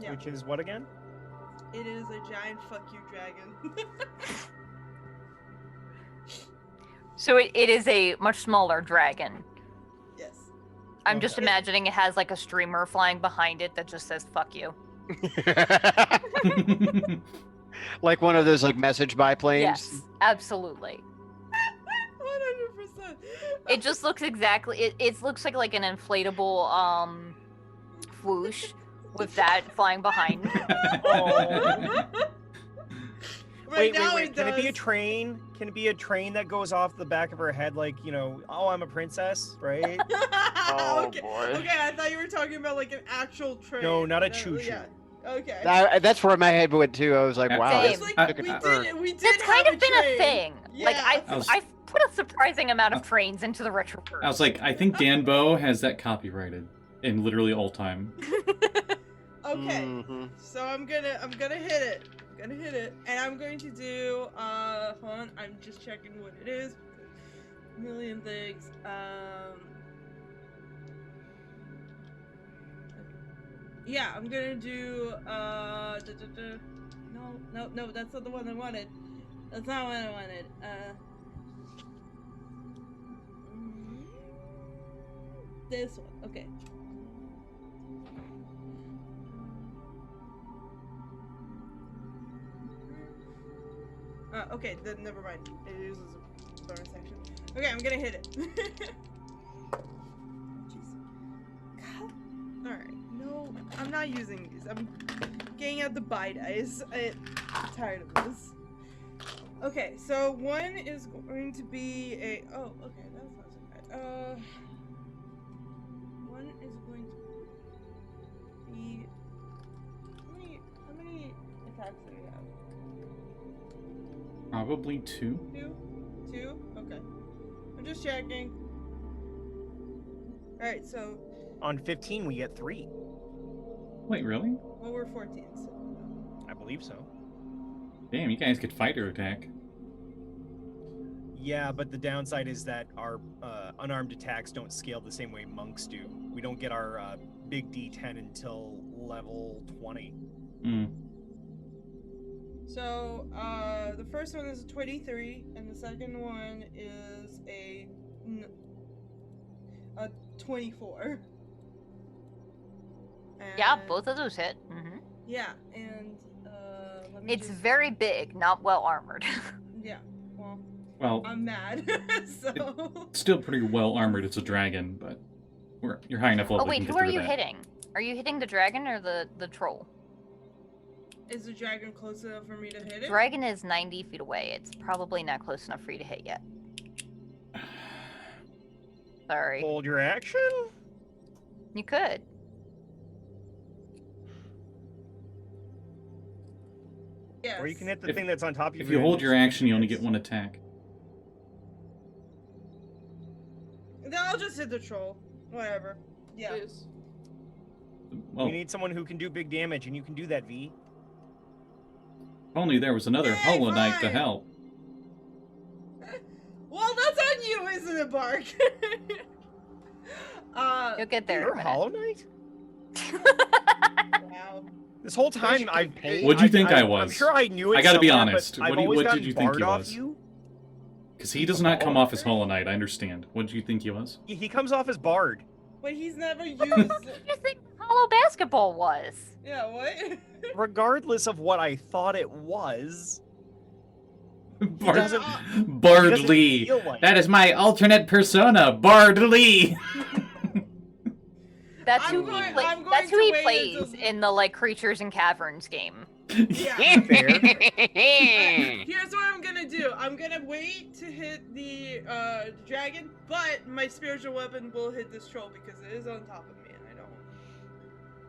Yeah, Which is what again? it is a giant fuck you dragon. So it is a much smaller dragon. Yes. I'm just Okay. imagining it has like a streamer flying behind it that just says "fuck you." Like one of those like message biplanes. Yes, absolutely. 100%. It just looks exactly. It looks like an inflatable whoosh with that flying behind. Right Wait. now Can it be a does. train? Can it be a train that goes off the back of her head, like, you know, oh, I'm a princess, right? Okay. boy. Okay, I thought you were talking about like an actual train. No, not a choo-choo. Yeah. Okay. That's where my head went too. I was like, wow. Same. It's this like took we a did. turn. We did. That's kind have of been a train. thing. Like Yeah. I've put a surprising amount of trains into the Retroverse. I was like, I think Danbo has that copyrighted in literally all time. Okay. Mhm. So I'm gonna hit it. I'm gonna hit it, and I'm going to do. Hold on. I'm just checking what it is. A million things. Yeah, I'm gonna do. No, that's not the one I wanted. That's not what I wanted. This one. Okay. Okay, then never mind. It uses a bonus action. Okay, I'm gonna hit it. Jeez. God. Alright, no, I'm not using these. I'm getting out the buy dice. I'm tired of this. Okay, so one is going to be a. Oh, okay, that's not so bad. One is going to be. How many attacks do we have? Probably 2. Two? Okay. I'm just checking. Alright, so. On 15, we get 3. Wait, really? Well, we're 14, so. I believe so. Damn, you guys could fighter attack. Yeah, but the downside is that our unarmed attacks don't scale the same way monks do. We don't get our big D10 until level 20. Mm. So, the first one is a 23, and the second one is a 24. Yeah, And- both of those hit. Hmm. Yeah, and let me It's just- very big, not well armored. Yeah, well, Well, I'm mad, so. it's still pretty well armored. It's a dragon, but you're high enough level. Oh wait, you can who get are through you that. hitting? Are you hitting the dragon or the troll? Is the dragon close enough for me to hit it? Dragon is 90 feet away. It's probably not close enough for you to hit yet. Sorry. Hold your action? You could. Yes. Or you can hit the If- thing that's on top of you. If you hold your action, you only get 1 attack. Then I'll just hit the troll. Whatever. Yeah. Yes. Well, We need someone who can do big damage, and you can do that, V. if only there was another Yay, Holoknight to fine. help. Well, that's on you, isn't it, Bark? You'll get there. You're in a Hollow Knight? Wow. This whole time I've What'd you think I was? I'm sure I knew it. I gotta be somewhere, honest. but I've What always did gotten you think barred he off was? you. Because he does not come off as Hollow Knight, I understand. What did you think he was? He comes off as Bard. But he's never used. What the fuck did you think Hollow Basketball was? Yeah, what? Regardless of what I thought it was, Bard, doesn't- Bard doesn't Lee. feel like That is my alternate persona, Bard Lee. That's I'm who going- he, I'm going that's who to he wait plays until- in the like Creatures and Caverns game. Yeah. fair. Here's what I'm gonna do. I'm gonna wait to hit the dragon, but my spiritual weapon will hit this troll because it is on top of me, and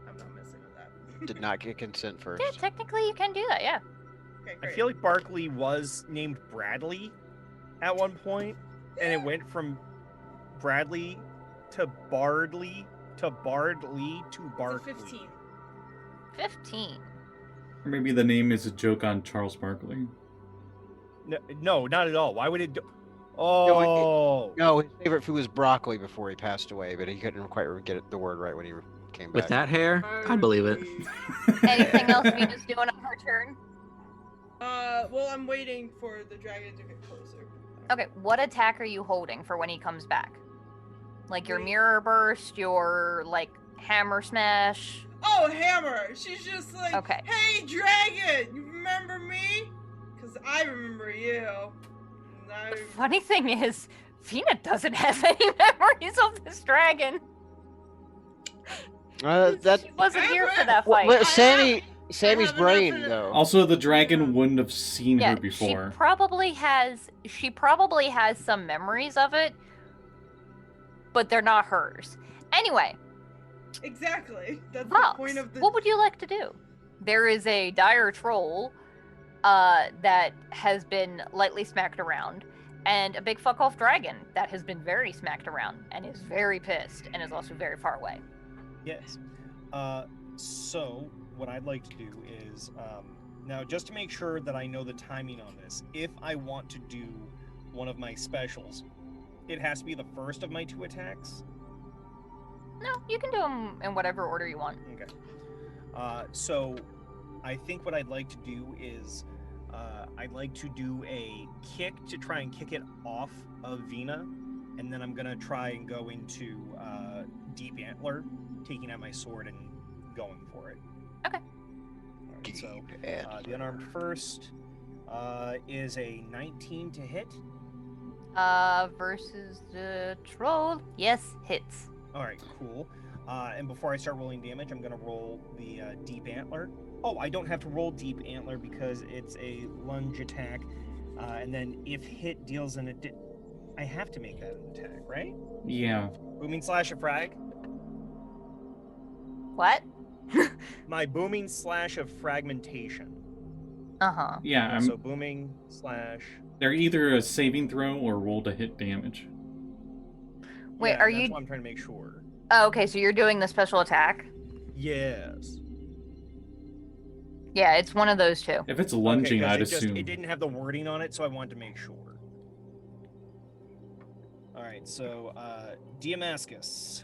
I'm not messing with that. Did not get consent first. Yeah, technically you can do that. Yeah. Okay, I great. feel like Barkley was named Bradley at one point, and it went from Bradley to Bardley to Bardley to It's a Barkley. 15. 15. Or maybe the name is a joke on Charles Barkley. No, not at all. Why would it do? Oh, No, his favorite food was broccoli before he passed away, but he couldn't quite get the word right when he came back. With that hair, I'd believe it. Anything else Venus doing on her turn? Well, I'm waiting for the dragon to get closer. Okay, what attack are you holding for when he comes back? Like your mirror burst, your like hammer smash. Oh, hammer! She's just like, Okay. hey, dragon! You remember me? Because I remember you. And The funny thing is, Vinna doesn't have any memories of this dragon. That She wasn't here for that well, fight. well, Sammy's have enough brain in it. though. Also, the dragon wouldn't have seen Yeah, her before. She probably has some memories of it, but they're not hers. Anyway, Exactly. That's Vox, the point of the. what would you like to do? There is a dire troll that has been lightly smacked around, and a big fuck off dragon that has been very smacked around and is very pissed and is also very far away. yes. So what I'd like to do is now, just to make sure that I know the timing on this, if I want to do one of my specials, it has to be the first of my 2 attacks. No, you can do them in whatever order you want. Okay. So I think what I'd like to do is I'd like to do a kick to try and kick it off of Vinna, and then I'm gonna try and go into Deep Antler, taking out my sword and going for it. Okay. All right, so the unarmed first is a 19 to hit. Versus the troll. Yes, hits. All right, cool. And before I start rolling damage, I'm gonna roll the Deep Antler. Oh, I don't have to roll Deep Antler because it's a lunge attack. And then if hit deals an I have to make that an attack, right? Yeah. Booming slash of frag. What? My booming slash of fragmentation. Uh-huh. Yeah, So booming slash. they're either a saving throw or roll to hit damage. Wait, Yeah, are that's you... why I'm trying to make sure. Oh, okay, so you're doing the special attack? Yes. Yeah, it's one of those two. If it's lunging, Okay, 'cause I'd it assume. it didn't have the wording on it, so I wanted to make sure. All right, so Damascus,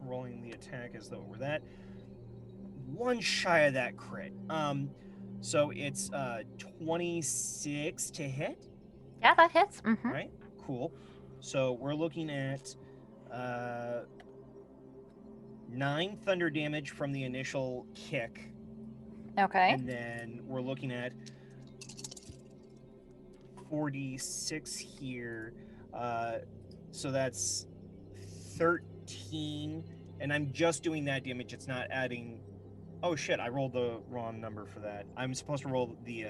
rolling the attack as though it were that. One shy of that crit. So it's 26 to hit. Yeah, that hits. Mm-hmm. Right, cool. So we're looking at 9 thunder damage from the initial kick. Okay. And then we're looking at 46 here. So that's 13. And I'm just doing that damage. It's not adding. Oh shit, I rolled the wrong number for that. I'm supposed to roll the.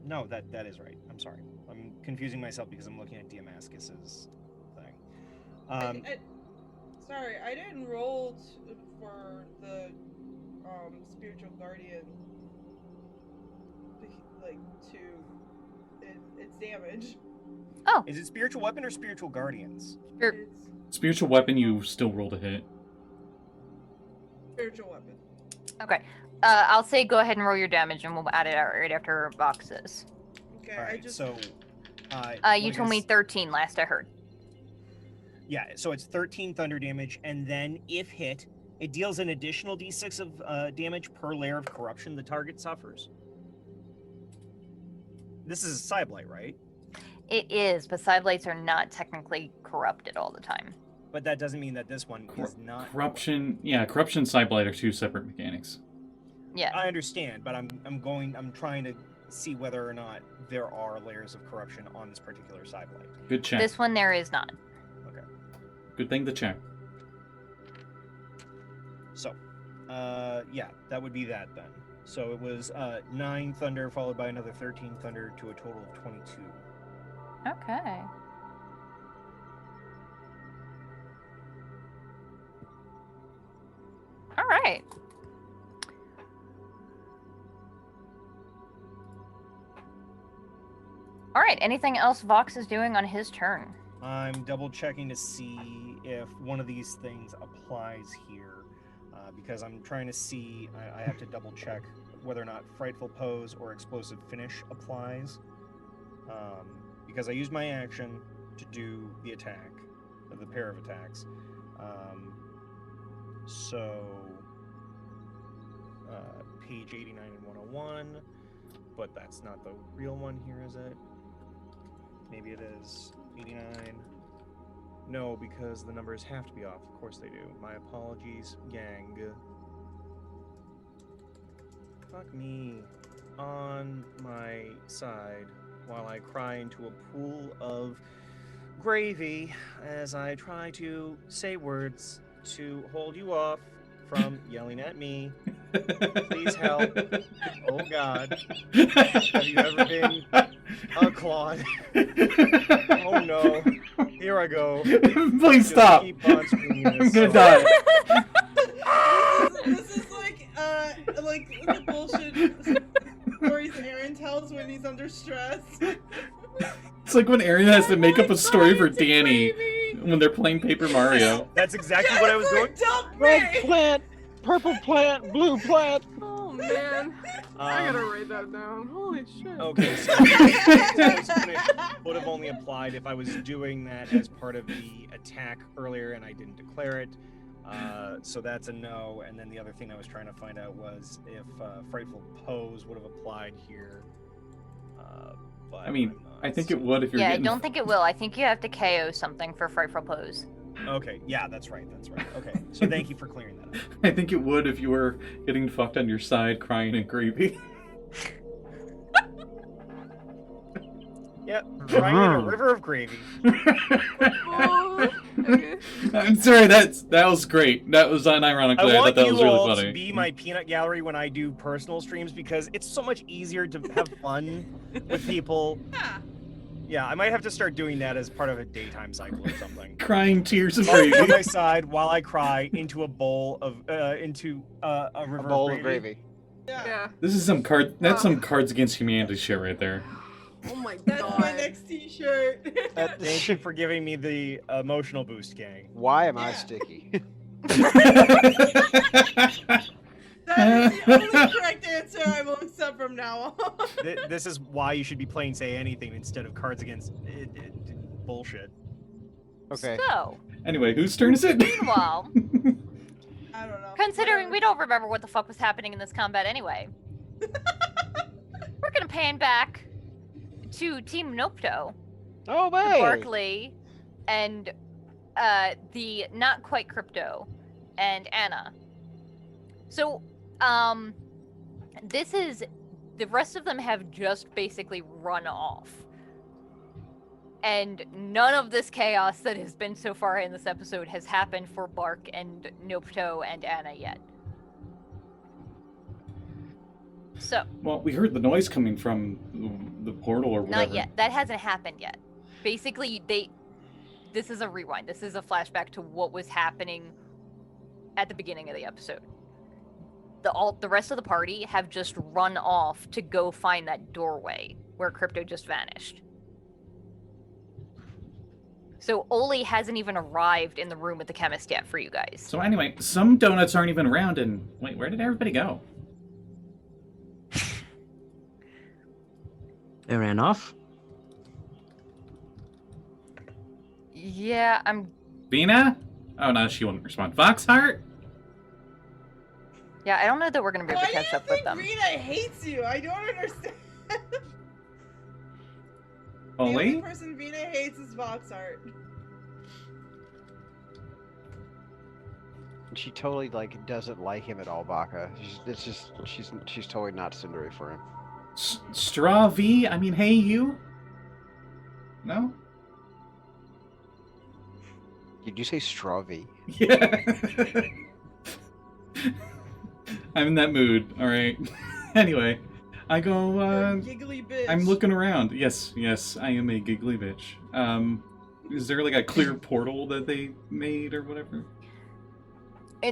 No, that is right. I'm sorry. I'm confusing myself because I'm looking at Damascus's thing. Sorry, I didn't roll for the spiritual guardian. Like to its damage. Oh, Is it spiritual weapon or spiritual guardians? Spir- It's Spiritual weapon, you still roll to hit. spiritual weapon. okay. I'll say go ahead and roll your damage, and we'll add it out right after boxes. Okay, All I right, just. so. You told me 13 last I heard. Yeah, so it's 13 thunder damage, and then if hit, it deals an additional d6 of damage per layer of corruption the target suffers. This is a side blight, right? It is, but side blights are not technically corrupted all the time. But that doesn't mean that this one is not. Corruption, yeah, corruption and side blight are two separate mechanics. Yeah. I understand, but I'm trying to see whether or not there are layers of corruption on this particular side blight. Good check. This one there is not. Okay. Good thing to check. So, yeah, that would be that then. So it was 9 thunder followed by another 13 thunder to a total of 22. Okay. All right. All right. Anything else Vox is doing on his turn? I'm double checking to see if one of these things applies here, because I'm trying to see. I have to double check whether or not Frightful Pose or Explosive Finish applies, because I used my action to do the attack, the pair of attacks. So, page 89 and 101, but that's not the real one here, is it? Maybe it is. 89. No, because the numbers have to be off. Of course they do. My apologies, gang. Fuck me. On my side, while I cry into a pool of gravy as I try to say words to hold you off from yelling at me. Please help. Oh God. Have you ever been a Claude? Oh no. Here I go. Please stop. Keep on screaming I'm this, gonna so- die. This is like the bullshit stories Aaron tells when he's under stress. It's like when Aaron has to make up a story for Crying to Danny gravy. when they're playing Paper Mario. That's exactly what I was going. Dump Red me! plant, purple plant, blue plant. Oh man, I gotta write that down. Holy shit. Okay, so it would have only applied if I was doing that as part of the attack earlier and I didn't declare it. So that's a no. And then the other thing I was trying to find out was if Frightful Pose would have applied here. But I mean, I'm not I think it would if you're Yeah, I getting... don't think it will. I think you have to KO something for Frightful Pose. Okay, yeah, that's right. Okay, so thank you for clearing that up. I think it would if you were getting fucked on your side, crying in gravy. Yep, crying in a river of gravy. Oh, okay. I'm sorry, that was great. That was unironically. I I thought want that was you really all funny. to be my peanut gallery when I do personal streams because it's so much easier to have fun with people. Yeah. Yeah, I might have to start doing that as part of a daytime cycle or something. Crying tears of On gravy. my side while I cry into a bowl of into a river A bowl of of gravy. gravy. Yeah. This is some card. That's some Cards Against Humanity shit right there. Oh my That's god. my next t-shirt. Thank you for giving me the emotional boost, gang. Why am I Yeah. sticky? That is the only correct answer I will accept from now on. This is why you should be playing Say Anything instead of Cards Against bullshit. Okay. So, Anyway, whose turn is it? meanwhile, I don't know. considering we don't remember what the fuck was happening in this combat anyway, we're gonna pan back to Team Nopto, Oh man. Barkley, and the not quite crypto, and Anna. So, this is the rest of them have just basically run off. And none of this chaos that has been so far in this episode has happened for Bark and Nopto and Anna yet. So, Well, we heard the noise coming from the portal or whatever. not yet. That hasn't happened yet. Basically, this is a rewind. This is a flashback to what was happening at the beginning of the episode. The rest of the party have just run off to go find that doorway where Crypto just vanished. So Oli hasn't even arrived in the room with the chemist yet for you guys. So anyway, some donuts aren't even around, and wait, where did everybody go? They ran off. Yeah, I'm Vinna? Oh no, she wouldn't respond. Voxhart? Yeah, I don't know that we're gonna be able to catch up with them. Vinna hates you? I don't understand. The Oli? only person Vinna hates is Voxhart. She totally like doesn't like him at all, Baka. She's totally not Cindery for him. Straw V? I mean, hey you? No? Did you say Straw V? Yeah. I'm in that mood, alright. Anyway, I go, You're a giggly bitch. I'm looking around. Yes, I am a giggly bitch. Is there like a clear portal that they made or whatever?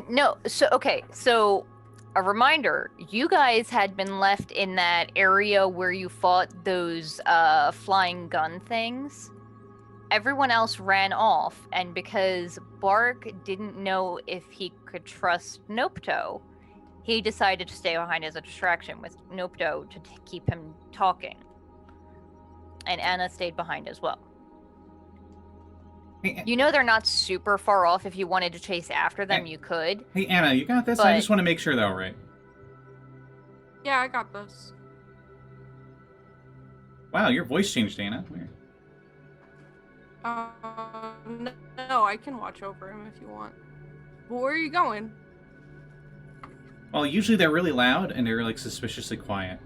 No, so a reminder, you guys had been left in that area where you fought those flying gun things. Everyone else ran off, and because Bark didn't know if he could trust Nopto, he decided to stay behind as a distraction with Nopto to keep him talking. And Anna stayed behind as well. Hey, you know they're not super far off. If you wanted to chase after them, you could. Hey Anna, you got this? I just want to make sure though, right? Yeah, I got this. Wow, your voice changed, Anna. Weird. No, I can watch over him if you want. But where are you going? Well, usually they're really loud and they're like suspiciously quiet.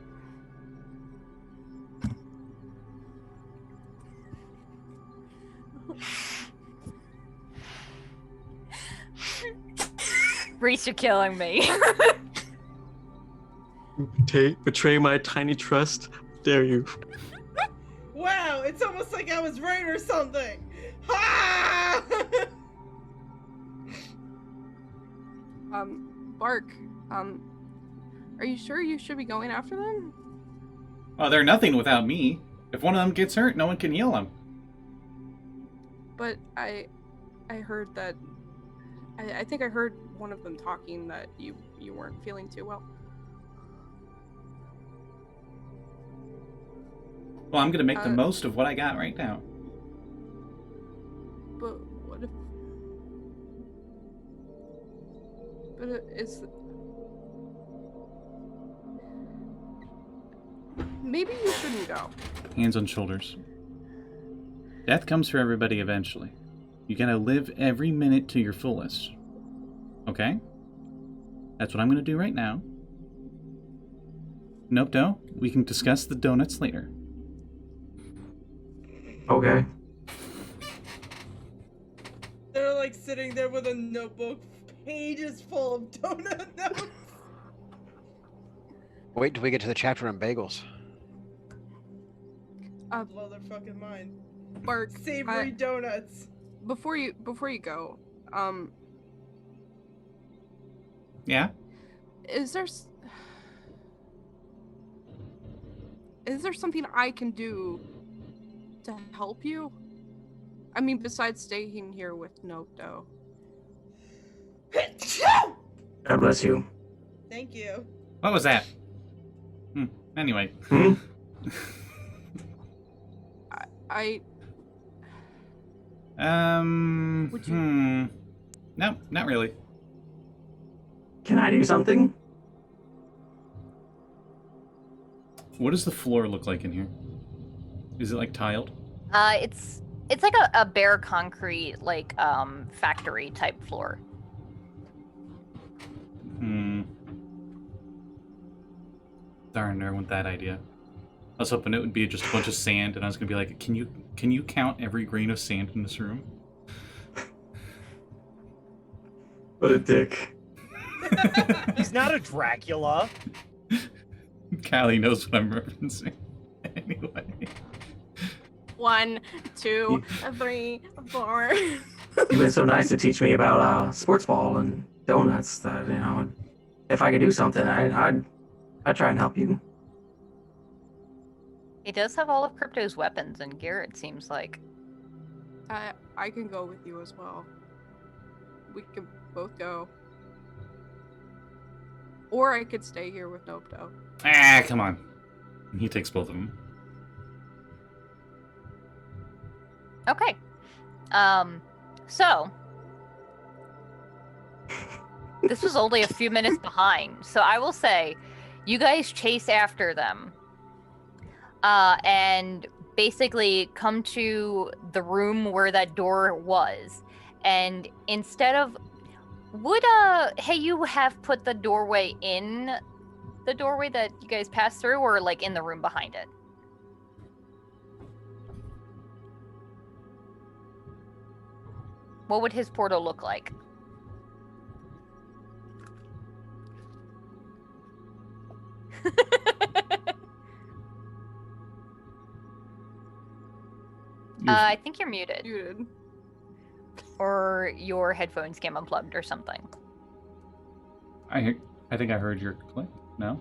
Reese, you're killing me. Betray my tiny trust. Dare you? Wow, it's almost like I was right or something. Ha! Bark, are you sure you should be going after them? Oh, they're nothing without me. If one of them gets hurt, no one can heal him. But I heard that. I think I heard one of them talking that you weren't feeling too well. Well, I'm gonna make the most of what I got right now. But what if? But it's. Maybe you shouldn't go. Hands on shoulders. Death comes for everybody eventually. You gotta live every minute to your fullest. Okay? That's what I'm gonna do right now. Nope, we can discuss the donuts later. Okay. They're like sitting there with a notebook, pages full of donut notes. Wait till we get to the chapter on bagels. Blow their fucking mind. Bark, Savory donuts. Before you go, Yeah? is there something I can do to help you? I mean, besides staying here with Nopto. God bless you. Thank you. What was that? Anyway. Would you... No, not really. Can I do something? What does the floor look like in here? Is it like tiled? It's like a bare concrete, like factory type floor. Darn, I went that idea. I was hoping it would be just a bunch of sand, and I was gonna be like, can you count every grain of sand in this room? What a dick. He's not a Dracula. Callie knows what I'm referencing. Anyway. 1, 2, 3, 4. You've been so nice to teach me about sports ball and donuts that, you know, if I could do something, I'd try and help you. He does have all of Crypto's weapons and gear, it seems like. I can go with you as well. We can both go. Or I could stay here with Nopto. Ah, come on. He takes both of them. Okay. So, This was only a few minutes behind, so I will say, you guys chase after them, and basically come to the room where that door was, and instead of, would hey, you have put the doorway in the doorway that you guys passed through, or like in the room behind it? What would his portal look like? I think you're muted. Muted. Or your headphones came unplugged or something. I think I heard your click. No?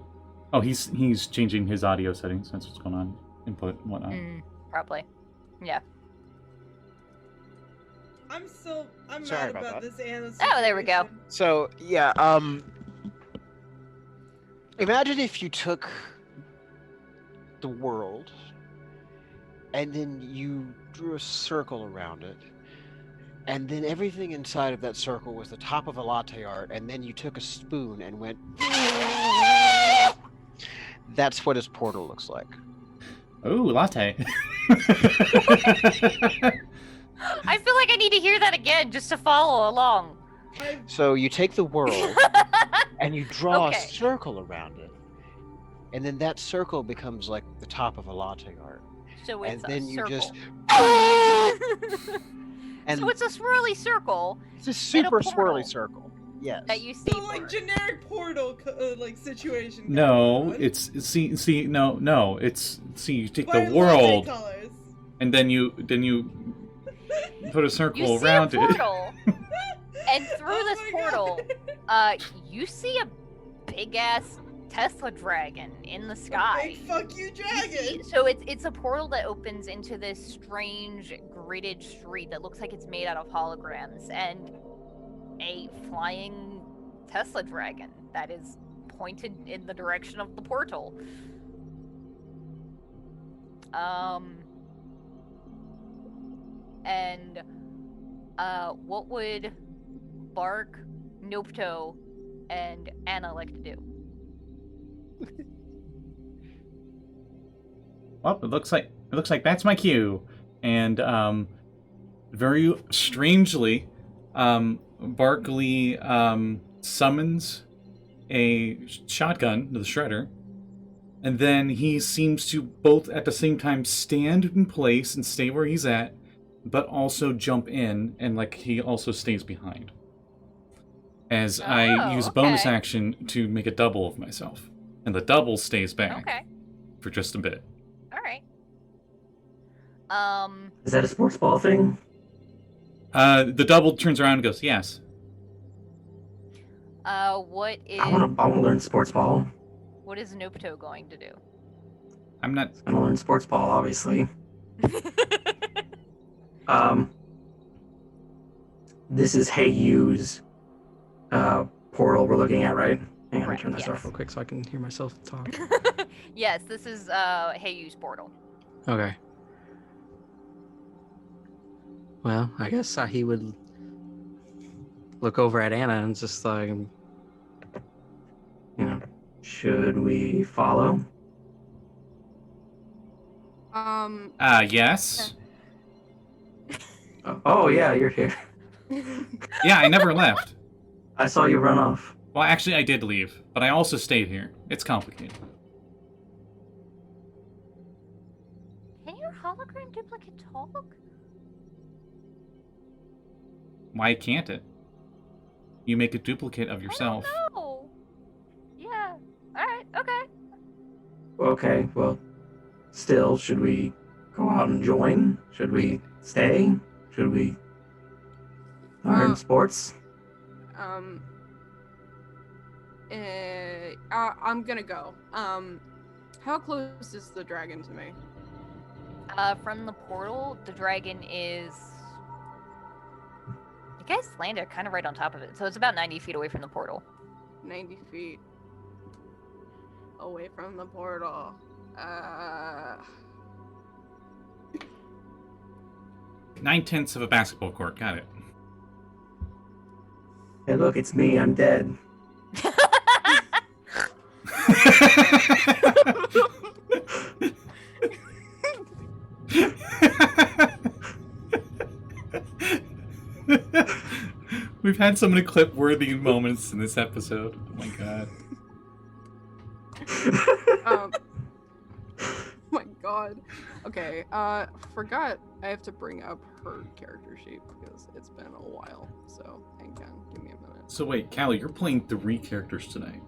Oh, he's changing his audio settings. That's what's going on. Input and whatnot. Probably. Yeah. I'm Sorry mad about about that. this Anna Oh, there we go. situation. So yeah, imagine if you took the world and then you drew a circle around it, and then everything inside of that circle was the top of a latte art, and then you took a spoon and went. That's what his portal looks like. Ooh, latte. I feel like I need to hear that again just to follow along. So you take the world and you draw Okay. a circle around it, and then that circle becomes like the top of a latte art. So it's And then a you circle. just and So it's a swirly circle it's a super portal. swirly circle. Yes. that you see. So like generic portal like situation. No, going on. it's no. It's you take By the world latte colors. and then you put a circle You see around a portal, and through Oh this my portal, God. you see a big ass Tesla dragon in the sky. Big fuck you, You dragon. see- so it's a portal that opens into this strange gridded street that looks like it's made out of holograms, and a flying Tesla dragon that is pointed in the direction of the portal. And what would Bark, Nopto, and Anna like to do? Well, it looks like that's my cue, and very strangely, Barkley summons a shotgun to the shredder, and then he seems to both at the same time stand in place and stay where he's at, but also jump in, and like he also stays behind. As I use a bonus okay. action to make a double of myself, and the double stays back Okay, for just a bit. all right. Is that a sports ball thing? The double turns around and goes, yes. What is I want to learn sports ball. what is Nopto going to do? I'm not. I'm gonna learn sports ball, obviously. This is Heiyu's portal we're looking at, right? Hang on, let me turn this Yes. off real quick so I can hear myself talk. Yes, this is Heiyu's portal. Okay. Well, I guess he would look over at Anna and just like, should we follow? Yes. Oh yeah, you're here. Yeah, I never left. I saw you run off. Well, actually, I did leave, but I also stayed here. It's complicated. Can your hologram duplicate talk? Why can't it? You make a duplicate of yourself. I don't know. Yeah. Alright, okay. Okay, well, still, should we go out and join? Should we stay? Should we learn sports? I'm gonna go. How close is the dragon to me? From the portal, the dragon is. You guys landed kind of right on top of it, so it's about 90 feet away from the portal. 90 feet away from the portal. 9/10 of a basketball court. Got it. Hey, look, it's me. I'm dead. We've had so many clip-worthy moments in this episode. Oh my god. Oh my god. Okay, forgot I have to bring up her character sheet because it's been a while. So, hang on, give me a minute. So wait, Callie, you're playing 3 characters tonight.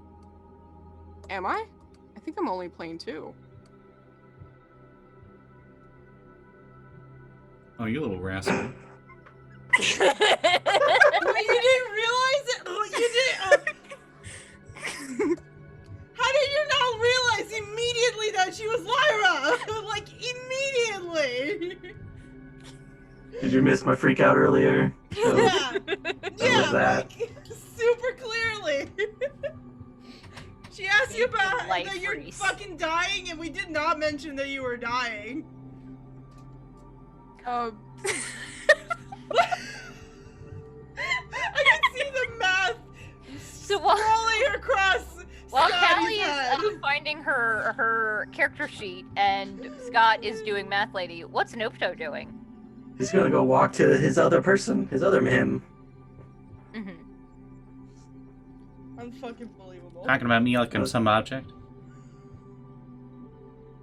Am I? I think I'm only playing 2. Oh, you little rascal. Wait, you didn't realize it? Oh, you did. How did you not realize immediately that she was Lyra? Like immediately. Did you miss my freak out earlier? Yeah, yeah, that. like super clearly. She asked you about Life, that you're Reese. fucking dying, and we did not mention that you were dying. I can see the math So while rolling across While Scotty's Callie head. is finding her character sheet and Scott is doing Math Lady, what's Nopto doing? He's gonna go walk to his other person, his other him. Mm-hmm. Unfucking believable. Talking about me like I'm some object?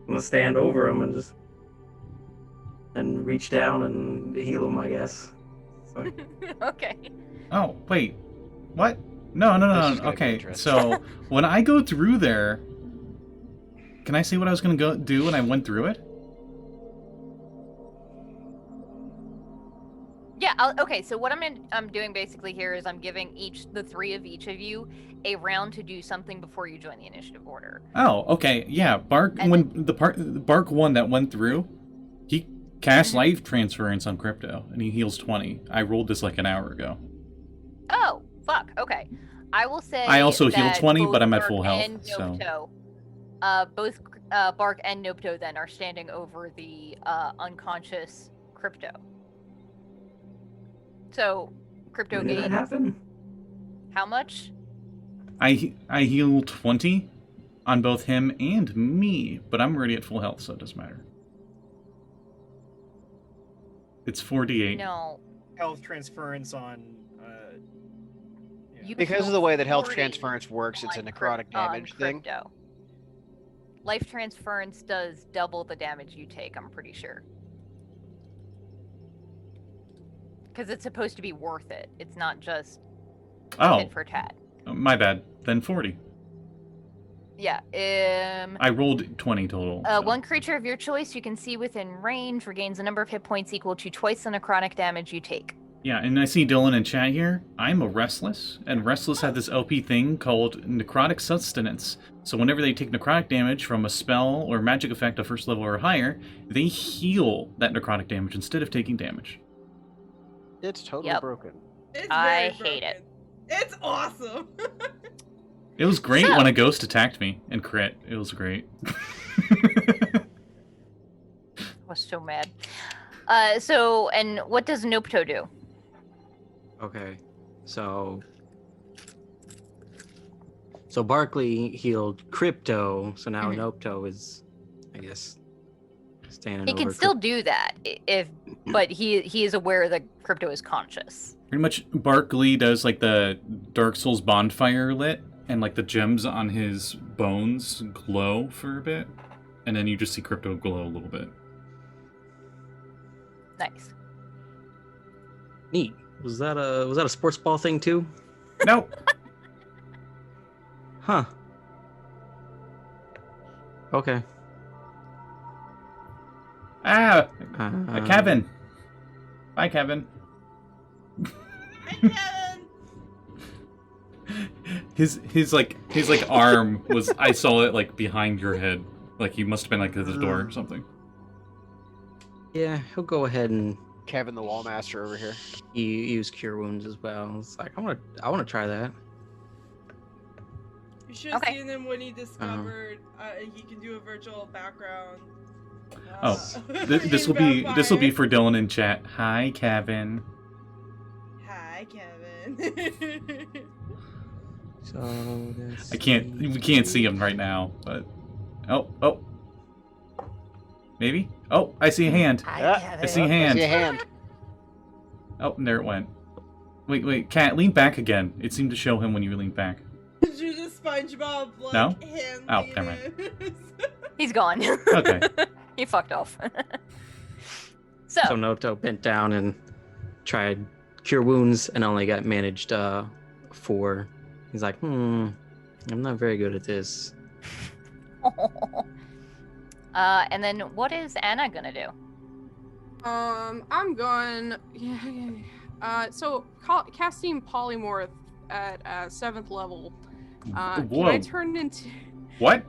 I'm gonna stand over him and reach down and heal him, I guess. So, Okay. Oh, wait. What? No. This is gonna be Okay, interesting. so when I go through there, can I say what I was gonna go do when I went through it? Yeah. Okay. So what I'm doing basically here is I'm giving the 3 of each of you a round to do something before you join the initiative order. Oh, okay, yeah. Bark And when the Bark one that went through, he cast life transference on Crypto and he heals 20. I rolled this like an hour ago. Oh, fuck. Okay. I will say. I also healed that 20, both but I'm at Bark full health, and so- Nopto, both Bark and Nopto then are standing over the unconscious Crypto. So, Crypto when did that gained happen? how much? I healed 20 on both him and me, but I'm already at full health, so it doesn't matter. It's 4d8. No. Health transference on. You Because of healed the way that health 40 transference works, it's a on necrotic damage thing. Crypto. Life transference does double the damage you take, I'm pretty sure. Because it's supposed to be worth it. It's not just Oh, tit for tat. my bad. Then 40. Yeah. I rolled 20 total. so- One creature of your choice you can see within range regains a number of hit points equal to twice the necrotic damage you take. Yeah, and I see Dylan in chat here. I'm a Restless, and Restless have this OP thing called Necrotic Sustenance. So whenever they take necrotic damage from a spell or magic effect of first level or higher, they heal that necrotic damage instead of taking damage. It's totally Yep. broken. It's I very hate it. broken. It's awesome. It was great So- when a ghost attacked me and crit. It was great. I was so mad. And what does Nopto do? Okay, so Barkley healed Crypto, so now Mhm. Nopto is, I guess, standing He over. can still do that, but he is aware that Crypto is conscious. Pretty much, Barkley does like the Dark Souls bonfire lit, and like the gems on his bones glow for a bit, and then you just see Crypto glow a little bit. Nice. Neat. Was that a sports ball thing too? Nope. Huh. Okay. Ah, Um, Kevin. Bye, Kevin. Hi, Kevin. His arm was. I saw it like behind your head. Like he must have been like at the door or something. Yeah, he'll go ahead and Kevin the Wallmaster over here. use Cure Wounds as well. It's like I want to try that. You should have Okay. seen him when he discovered he can do a virtual background. Oh, this will be for Dylan in chat. Hi, Kevin. Hi, Kevin. happening. So We can't see him right now, but oh. Maybe? Oh, I see a hand. I see a hand. I see a hand. Oh, and there it went. Wait, Cat, lean back again. It seemed to show him when you leaned back. Did you just SpongeBob like No? hand Oh, lean never mind. in? He's gone. Okay. He fucked off. So Noto bent down and tried cure wounds and only got managed 4. He's like, I'm not very good at this. And then what is Anna gonna do? I'm going. So casting polymorph at 7th level. Can I Whoa. turn into? What?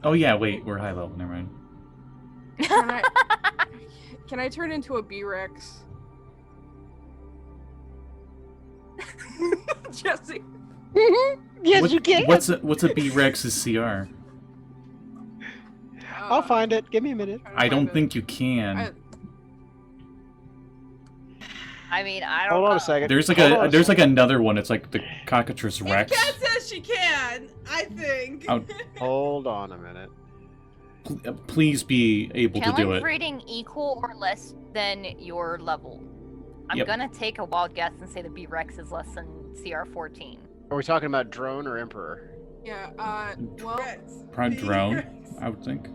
Oh yeah, wait, we're high level, never mind. Can I turn into a B-Rex? Jesse. Yes, you can. What's a B-Rex's CR? I'll find it. Give me a minute. I don't think you can. I mean, I don't Hold know. on a second. There's like another one. It's like the Cockatrice Rex. Cat says she can, I think. Hold on a minute. Please be able to do Challenge it. rating equal or less than your level. I'm gonna take a wild guess and say the B-Rex is less than CR 14. Are we talking about drone or emperor? Yeah. Well. Prime drone, I would think.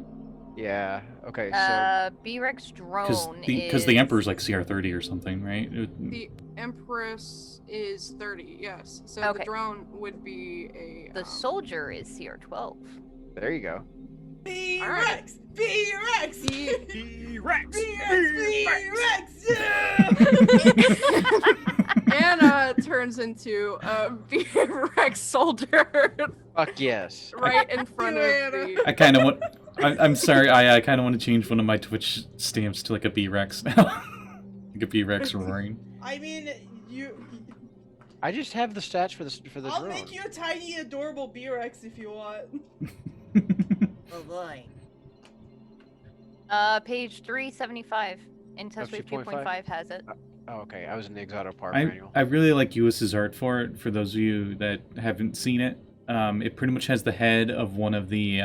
Yeah. Okay. So B-Rex drone Because the Emperor's like CR 30 or something, right? The Empress is 30. Yes. So Okay. the drone would be a. The soldier is CR 12. there you go. B-Rex! B-Rex! B-Rex! B-Rex! Anna turns into a B-Rex soldier Fuck yes. right in front of the. I kind of want. I'm sorry. I kind of want to change one of my Twitch stamps to like a B-Rex now. Like a B-Rex roaring. I mean, I just have the stats for the I'll drone. make you a tiny, adorable B-Rex if you want. Oh boy. Page 375. Intense Wave 2.5 has it. Oh, okay. I was in the Exoto Park I manual. really like Lluis's art for it. For those of you that haven't seen it, it pretty much has the head of one of the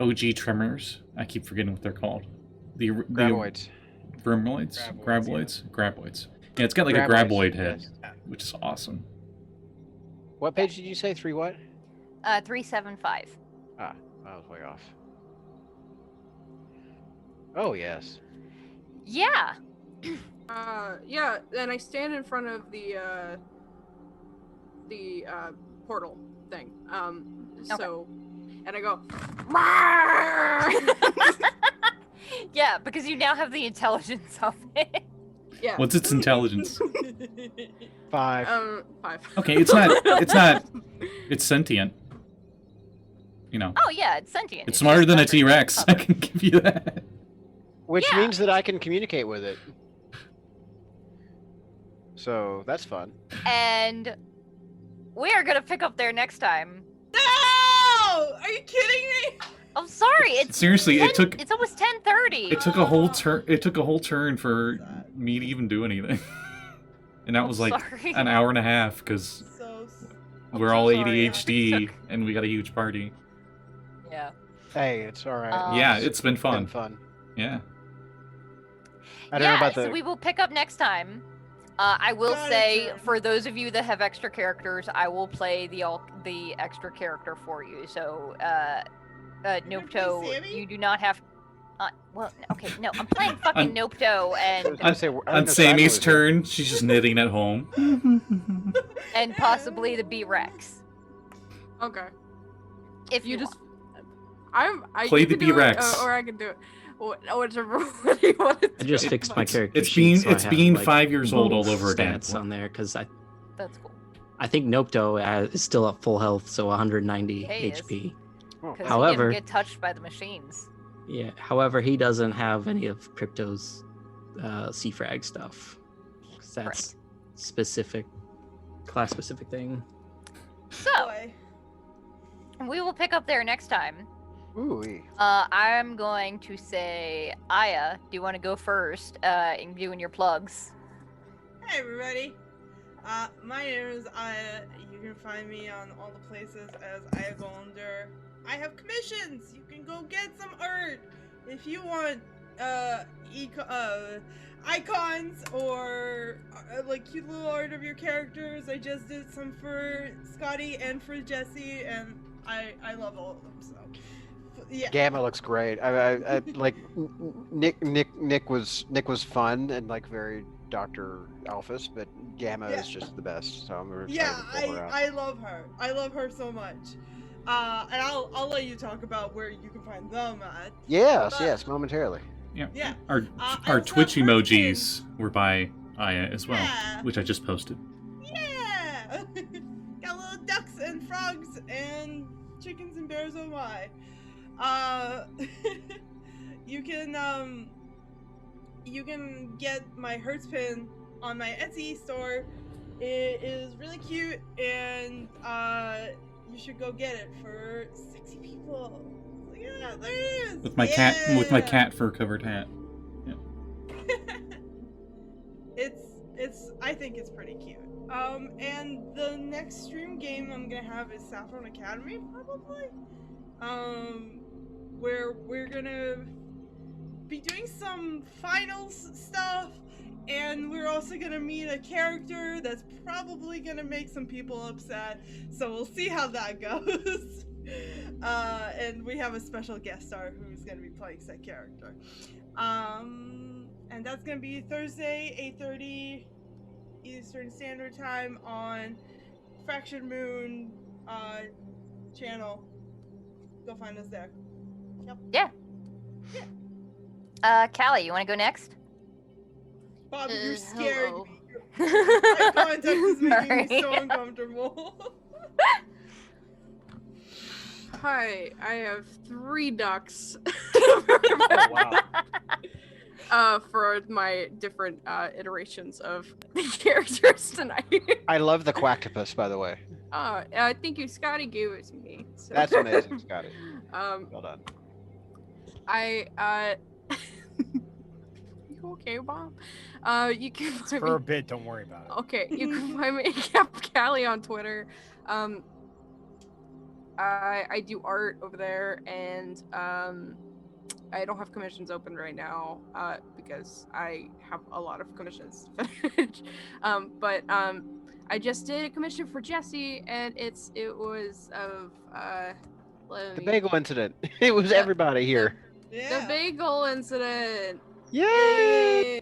OG tremors. I keep forgetting what they're called. The Graboids. Vermoids? Graboids, Graboids. Yeah, it's got like Graboids, a graboid head, yes. which is awesome. What page did you say? 3 what? 375. Ah, I was way off. Oh yes. Yeah. Yeah. Then I stand in front of the portal thing. So, and I go. Yeah, because you now have the intelligence of it. Yeah. What's its intelligence? 5. 5. Okay, it's not. It's sentient. You know. Oh yeah, it's sentient. It's smarter just than a wondering. T-Rex. I can give you that. Which Yeah. means that I can communicate with it. So that's fun. And we are gonna pick up there next time. No! Are you kidding me? I'm sorry. It's Seriously, it took It's almost 10:30. it took a whole turn. It took a whole turn for me to even do anything, and that I'm was like sorry. an hour and a half because So we're all sorry. ADHD and we got a huge party. Yeah. Hey, it's all right. Yeah, it's been fun. Fun. Yeah. I don't know about so the. we will pick up next time. I will Got it, say, Jordan. for those of you that have extra characters, I will play the extra character for you. So, Nopto, Sammy? you do not have. Well, okay, no, I'm playing fucking Nopto I was and gonna say, I didn't On know Sammy's Simon was turn, she's just knitting at home. and possibly the B-Rex. Okay. If You you just. want. Play you the can do it, B-Rex. or I can do it. Whichever one do you want to do? I just fixed my character it's sheet, being- so I it's have, being like, 5 years old all both over again. stats on there because That's cool. I think Nopto is still at full health, so 190 Hey, it is. HP. Oh, Because However- he didn't get touched by the machines. Yeah. However, he doesn't have any of Crypto's C-Frag stuff. 'Cause that's specific, class specific thing. So boy. we will pick up there next time. Ooh. I'm going to say, Aya, do you want to go first in doing your plugs? Hey everybody. My name is Aya. You can find me on all the places as Aya Golander. I have commissions. You can go get some art if you want. Icons or like cute little art of your characters. I just did some for Scotty and for Jesse, and I love all of them. So yeah. Gamma looks great. I like Nick was fun and like very Dr. Alphys, but Gamma is just the best. So I'm very excited to pull her out. I love her. I love her so much. And I'll let you talk about where you can find them at. Yes, momentarily. Yeah. Our Twitch emojis were by Aya as well, which I just posted. Yeah. Got little ducks and frogs and chickens and bears. Oh my. You can get my Hertz pin on my Etsy store. It is really cute, and you should go get it for sexy people. Yeah, there it is. With my cat fur covered hat. Yeah. I think it's pretty cute. And the next stream game I'm gonna have is Saffron Academy, probably. Where we're gonna be doing some finals stuff, and we're also gonna meet a character that's probably gonna make some people upset, so we'll see how that goes. And we have a special guest star who's gonna be playing said character. And that's gonna be Thursday, 8:30 Eastern Standard Time on Fractured Moon channel. Go find us there. Yep. Yeah. Callie, you want to go next? Bob, you're scaring hello. me. Eye contact is making me so uncomfortable. Hi, I have 3 ducks. Oh, wow. For my different iterations of characters tonight. I love the Quacktopus, by the way. Thank you. Scotty gave it to me. So. That's amazing, Scotty. Well done. You okay, Bob? You can It's find for me... a bit, don't worry about it. Okay, you can find me at Callie on Twitter. I do art over there, and I don't have commissions open right now because I have a lot of commissions to finish. But I just did a commission for Jesse, and it was of The bagel incident. It was everybody here. Yeah. the bagel incident. Yay!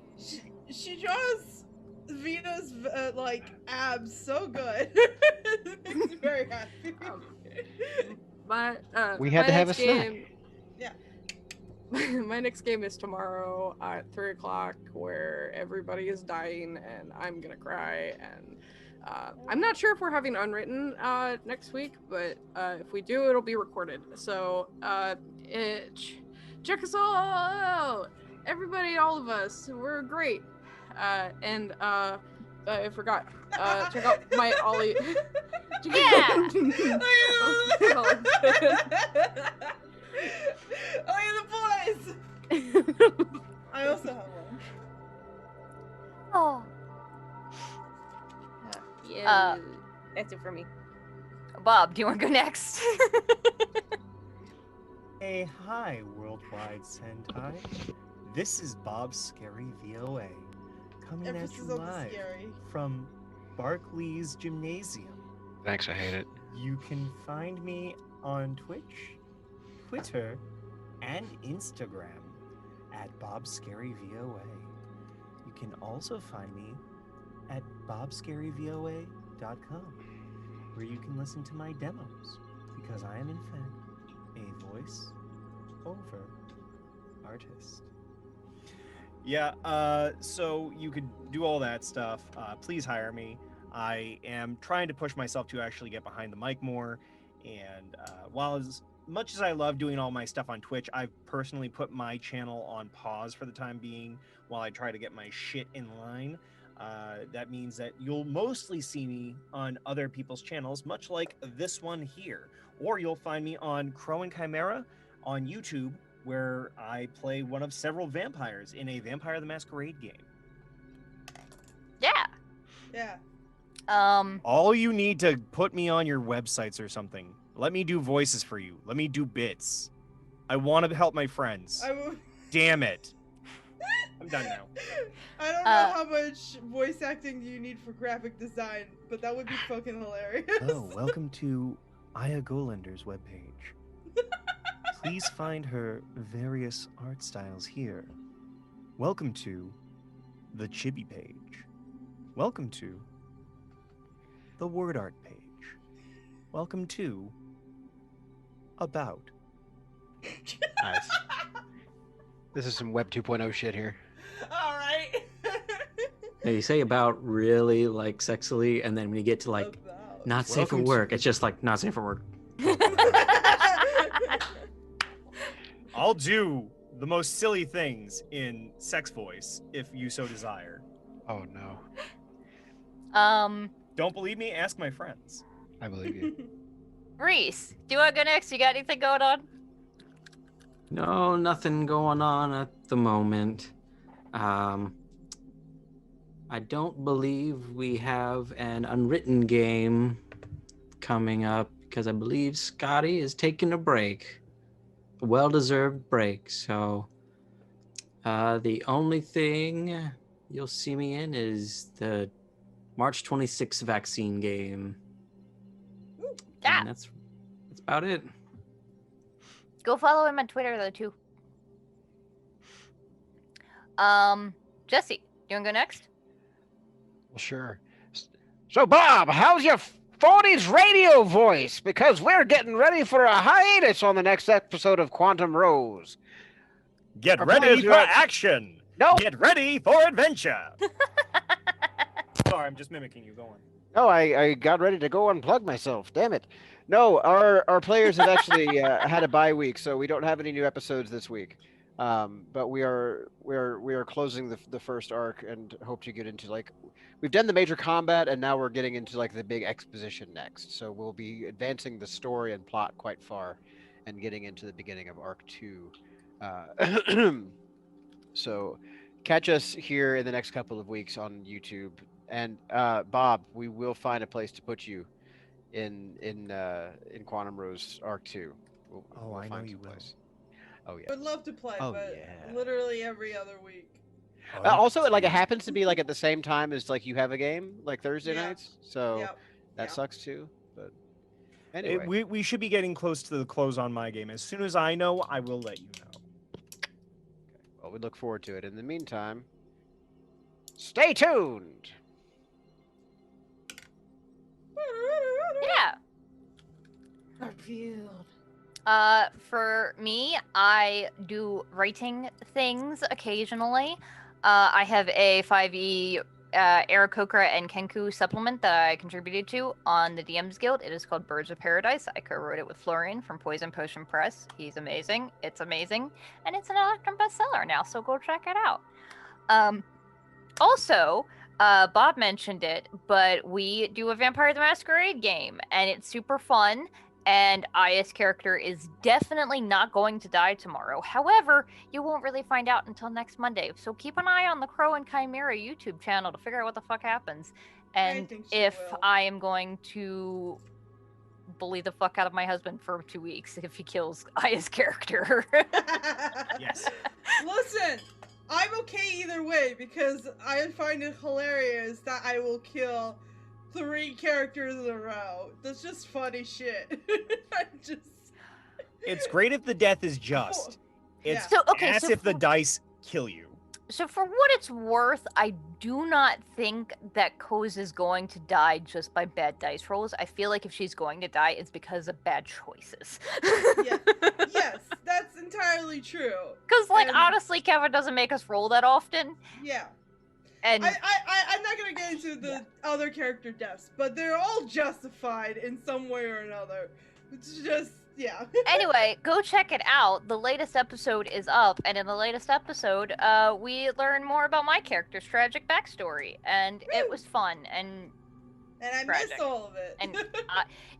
She draws Vinna's like abs so good. Makes me very happy. We had to have a game, Yeah. My next game is tomorrow at 3:00, where everybody is dying and I'm gonna cry. And I'm not sure if we're having unwritten next week, but if we do, it'll be recorded. So check us all out, everybody, all of us. We're great. And I forgot. Check out my Ollie. Yeah. Oh, yeah, the boys. I also have one. Oh. Yeah. That's it for me. Bob, do you want to go next? Hey, hi, Worldwide Sentai. This is Bob's Scary VOA, coming at Emphasis you on the live scary. from Barclays Gymnasium. Thanks, I hate it. You can find me on Twitch, Twitter, and Instagram at Bob's Scary VOA. You can also find me at bobscaryvoa.com, where you can listen to my demos, because I am in fact a voice-over artist. Yeah, so you could do all that stuff. Please hire me. I am trying to push myself to actually get behind the mic more. And while as much as I love doing all my stuff on Twitch, I've personally put my channel on pause for the time being while I try to get my shit in line. That means that you'll mostly see me on other people's channels, much like this one here. Or you'll find me on Crow and Chimera on YouTube, where I play one of several vampires in a Vampire the Masquerade game. Yeah. Yeah. All you need to put me on your websites or something. Let me do voices for you. Let me do bits. I want to help my friends. Damn it. I'm done now. I don't know how much voice acting you need for graphic design, but that would be fucking hilarious. Oh, welcome to Aya Golander's webpage. Please find her various art styles here. Welcome to the Chibi page. Welcome to the word art page. Welcome to About. Nice. This is some Web 2.0 shit here. All right. Yeah, you say about really like sexily, and then when you get to like not safe for work, it's just like not safe for work. I'll do the most silly things in sex voice if you so desire. Oh no. Don't believe me? Ask my friends. I believe you. Reese, do you want to go next? You got anything going on? No, nothing going on at the moment. I don't believe we have an unwritten game coming up because I believe Scotty is taking a break. A well-deserved break. So the only thing you'll see me in is the March 26th vaccine game. Yeah. And that's about it. Go follow him on Twitter though too. Jesse, you wanna go next? Well, sure. So, Bob, how's your 40s radio voice? Because we're getting ready for a hiatus on the next episode of Quantum Rose. Get Our ready players for who have- action! No. Get ready for adventure! Sorry, I'm just mimicking you. Go on. No, I got ready to go unplug myself. Damn it. No, our players have actually had a bye week, so we don't have any new episodes this week. But we are closing the first arc and hope to get into like we've done the major combat and now we're getting into like the big exposition next. So we'll be advancing the story and plot quite far and getting into the beginning of arc 2. So catch us here in the next couple of weeks on YouTube. And Bob, we will find a place to put you in Quantum Rose Arc 2. We'll I know find you some will. place. Oh yeah. I would love to play, Oh, but yeah. literally every other week. Also, like it happens to be like at the same time as like you have a game like Thursday Yeah. nights, so Yep. that Yeah. sucks too. But anyway, We should be getting close to the close on my game. As soon as I know, I will let you know. well, we look forward to it. In the meantime, stay tuned. Yeah. Revealed. For me, I do writing things occasionally. I have a 5e Aarakocra and Kenku supplement that I contributed to on the DM's Guild. It is called Birds of Paradise. I co-wrote it with Florian from Poison Potion Press. He's amazing. It's amazing. And it's an Electrum bestseller now, so go check it out. Also, Bob mentioned it, but we do a Vampire the Masquerade game, and it's super fun. And Aya's character is definitely not going to die tomorrow. However, you won't really find out until next Monday. So keep an eye on the Crow and Chimera YouTube channel to figure out what the fuck happens. And think she if will. I am going to bully the fuck out of my husband for 2 weeks if he kills Aya's character. Yes. Listen, I'm okay either way because I find it hilarious that I will kill 3 characters in a row. That's just funny shit. It's great if the death is just. It's So, okay, as so if the for- dice kill you. So for what it's worth, I do not think that Koz is going to die just by bad dice rolls. I feel like if she's going to die, it's because of bad choices. Yeah. Yes, that's entirely true. Because, like, And- honestly, Kevin doesn't make us roll that often. Yeah. And I'm not gonna get into the other character deaths, but they're all justified in some way or another. It's just, yeah. anyway, go check it out. The latest episode is up, and in the latest episode, we learn more about my character's tragic backstory, and it was fun. And I tragic. missed all of it. And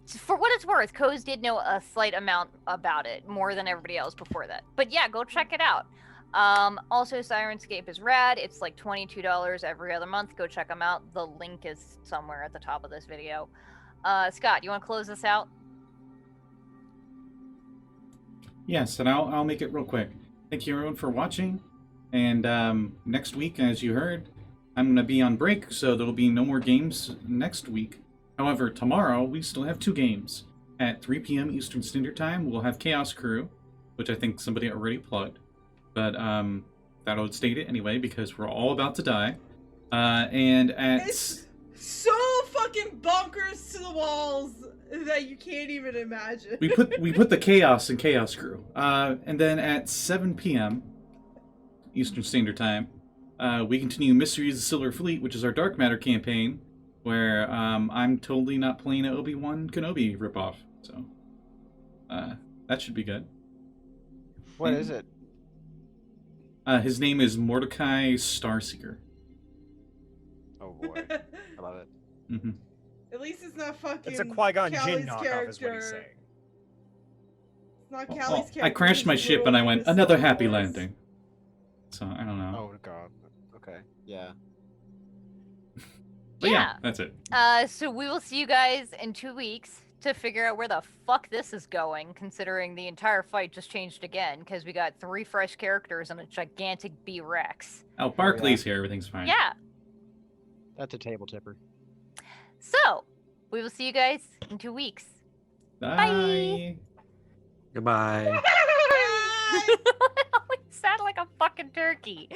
for what it's worth, Koz did know a slight amount about it, more than everybody else before that. But yeah, go check it out. Also, Sirenscape is rad. It's like $22 every other month. Go check them out. The link is somewhere at the top of this video. Scott, you want to close this out? Yes, and I'll make it real quick. Thank you everyone for watching. And next week, as you heard, I'm going to be on break, so there'll be no more games next week. However, tomorrow we still have 2 games. At 3 p.m. Eastern Standard Time, we'll have Chaos Crew, which I think somebody already plugged. But that'll state it anyway, because we're all about to die. And at... It's so fucking bonkers to the walls that you can't even imagine. we put the chaos in Chaos Crew. And then at 7 p.m. Eastern Standard Time, we continue Mysteries of the Silver Fleet, which is our Dark Matter campaign, where I'm totally not playing an Obi-Wan Kenobi ripoff. So that should be good. What is it? His name is Mordecai Starseeker. Oh boy, I love it. Mm-hmm. At least it's not fucking. It's a Qui-Gon Callie's Jinn knockoff, is what he's character. saying. It's not Well, Callie's character. I crashed my who's ship and I went, literally another Star happy Wars. landing. So, I don't know. Oh god. Okay. Yeah. But yeah, that's it. So we will see you guys in 2 weeks to figure out where the fuck this is going, considering the entire fight just changed again, because we got 3 fresh characters and a gigantic B-Rex. Oh, Barclay's here. Everything's fine. Yeah. That's a table tipper. So, we will see you guys in 2 weeks. Bye. Goodbye. Sound like a fucking turkey.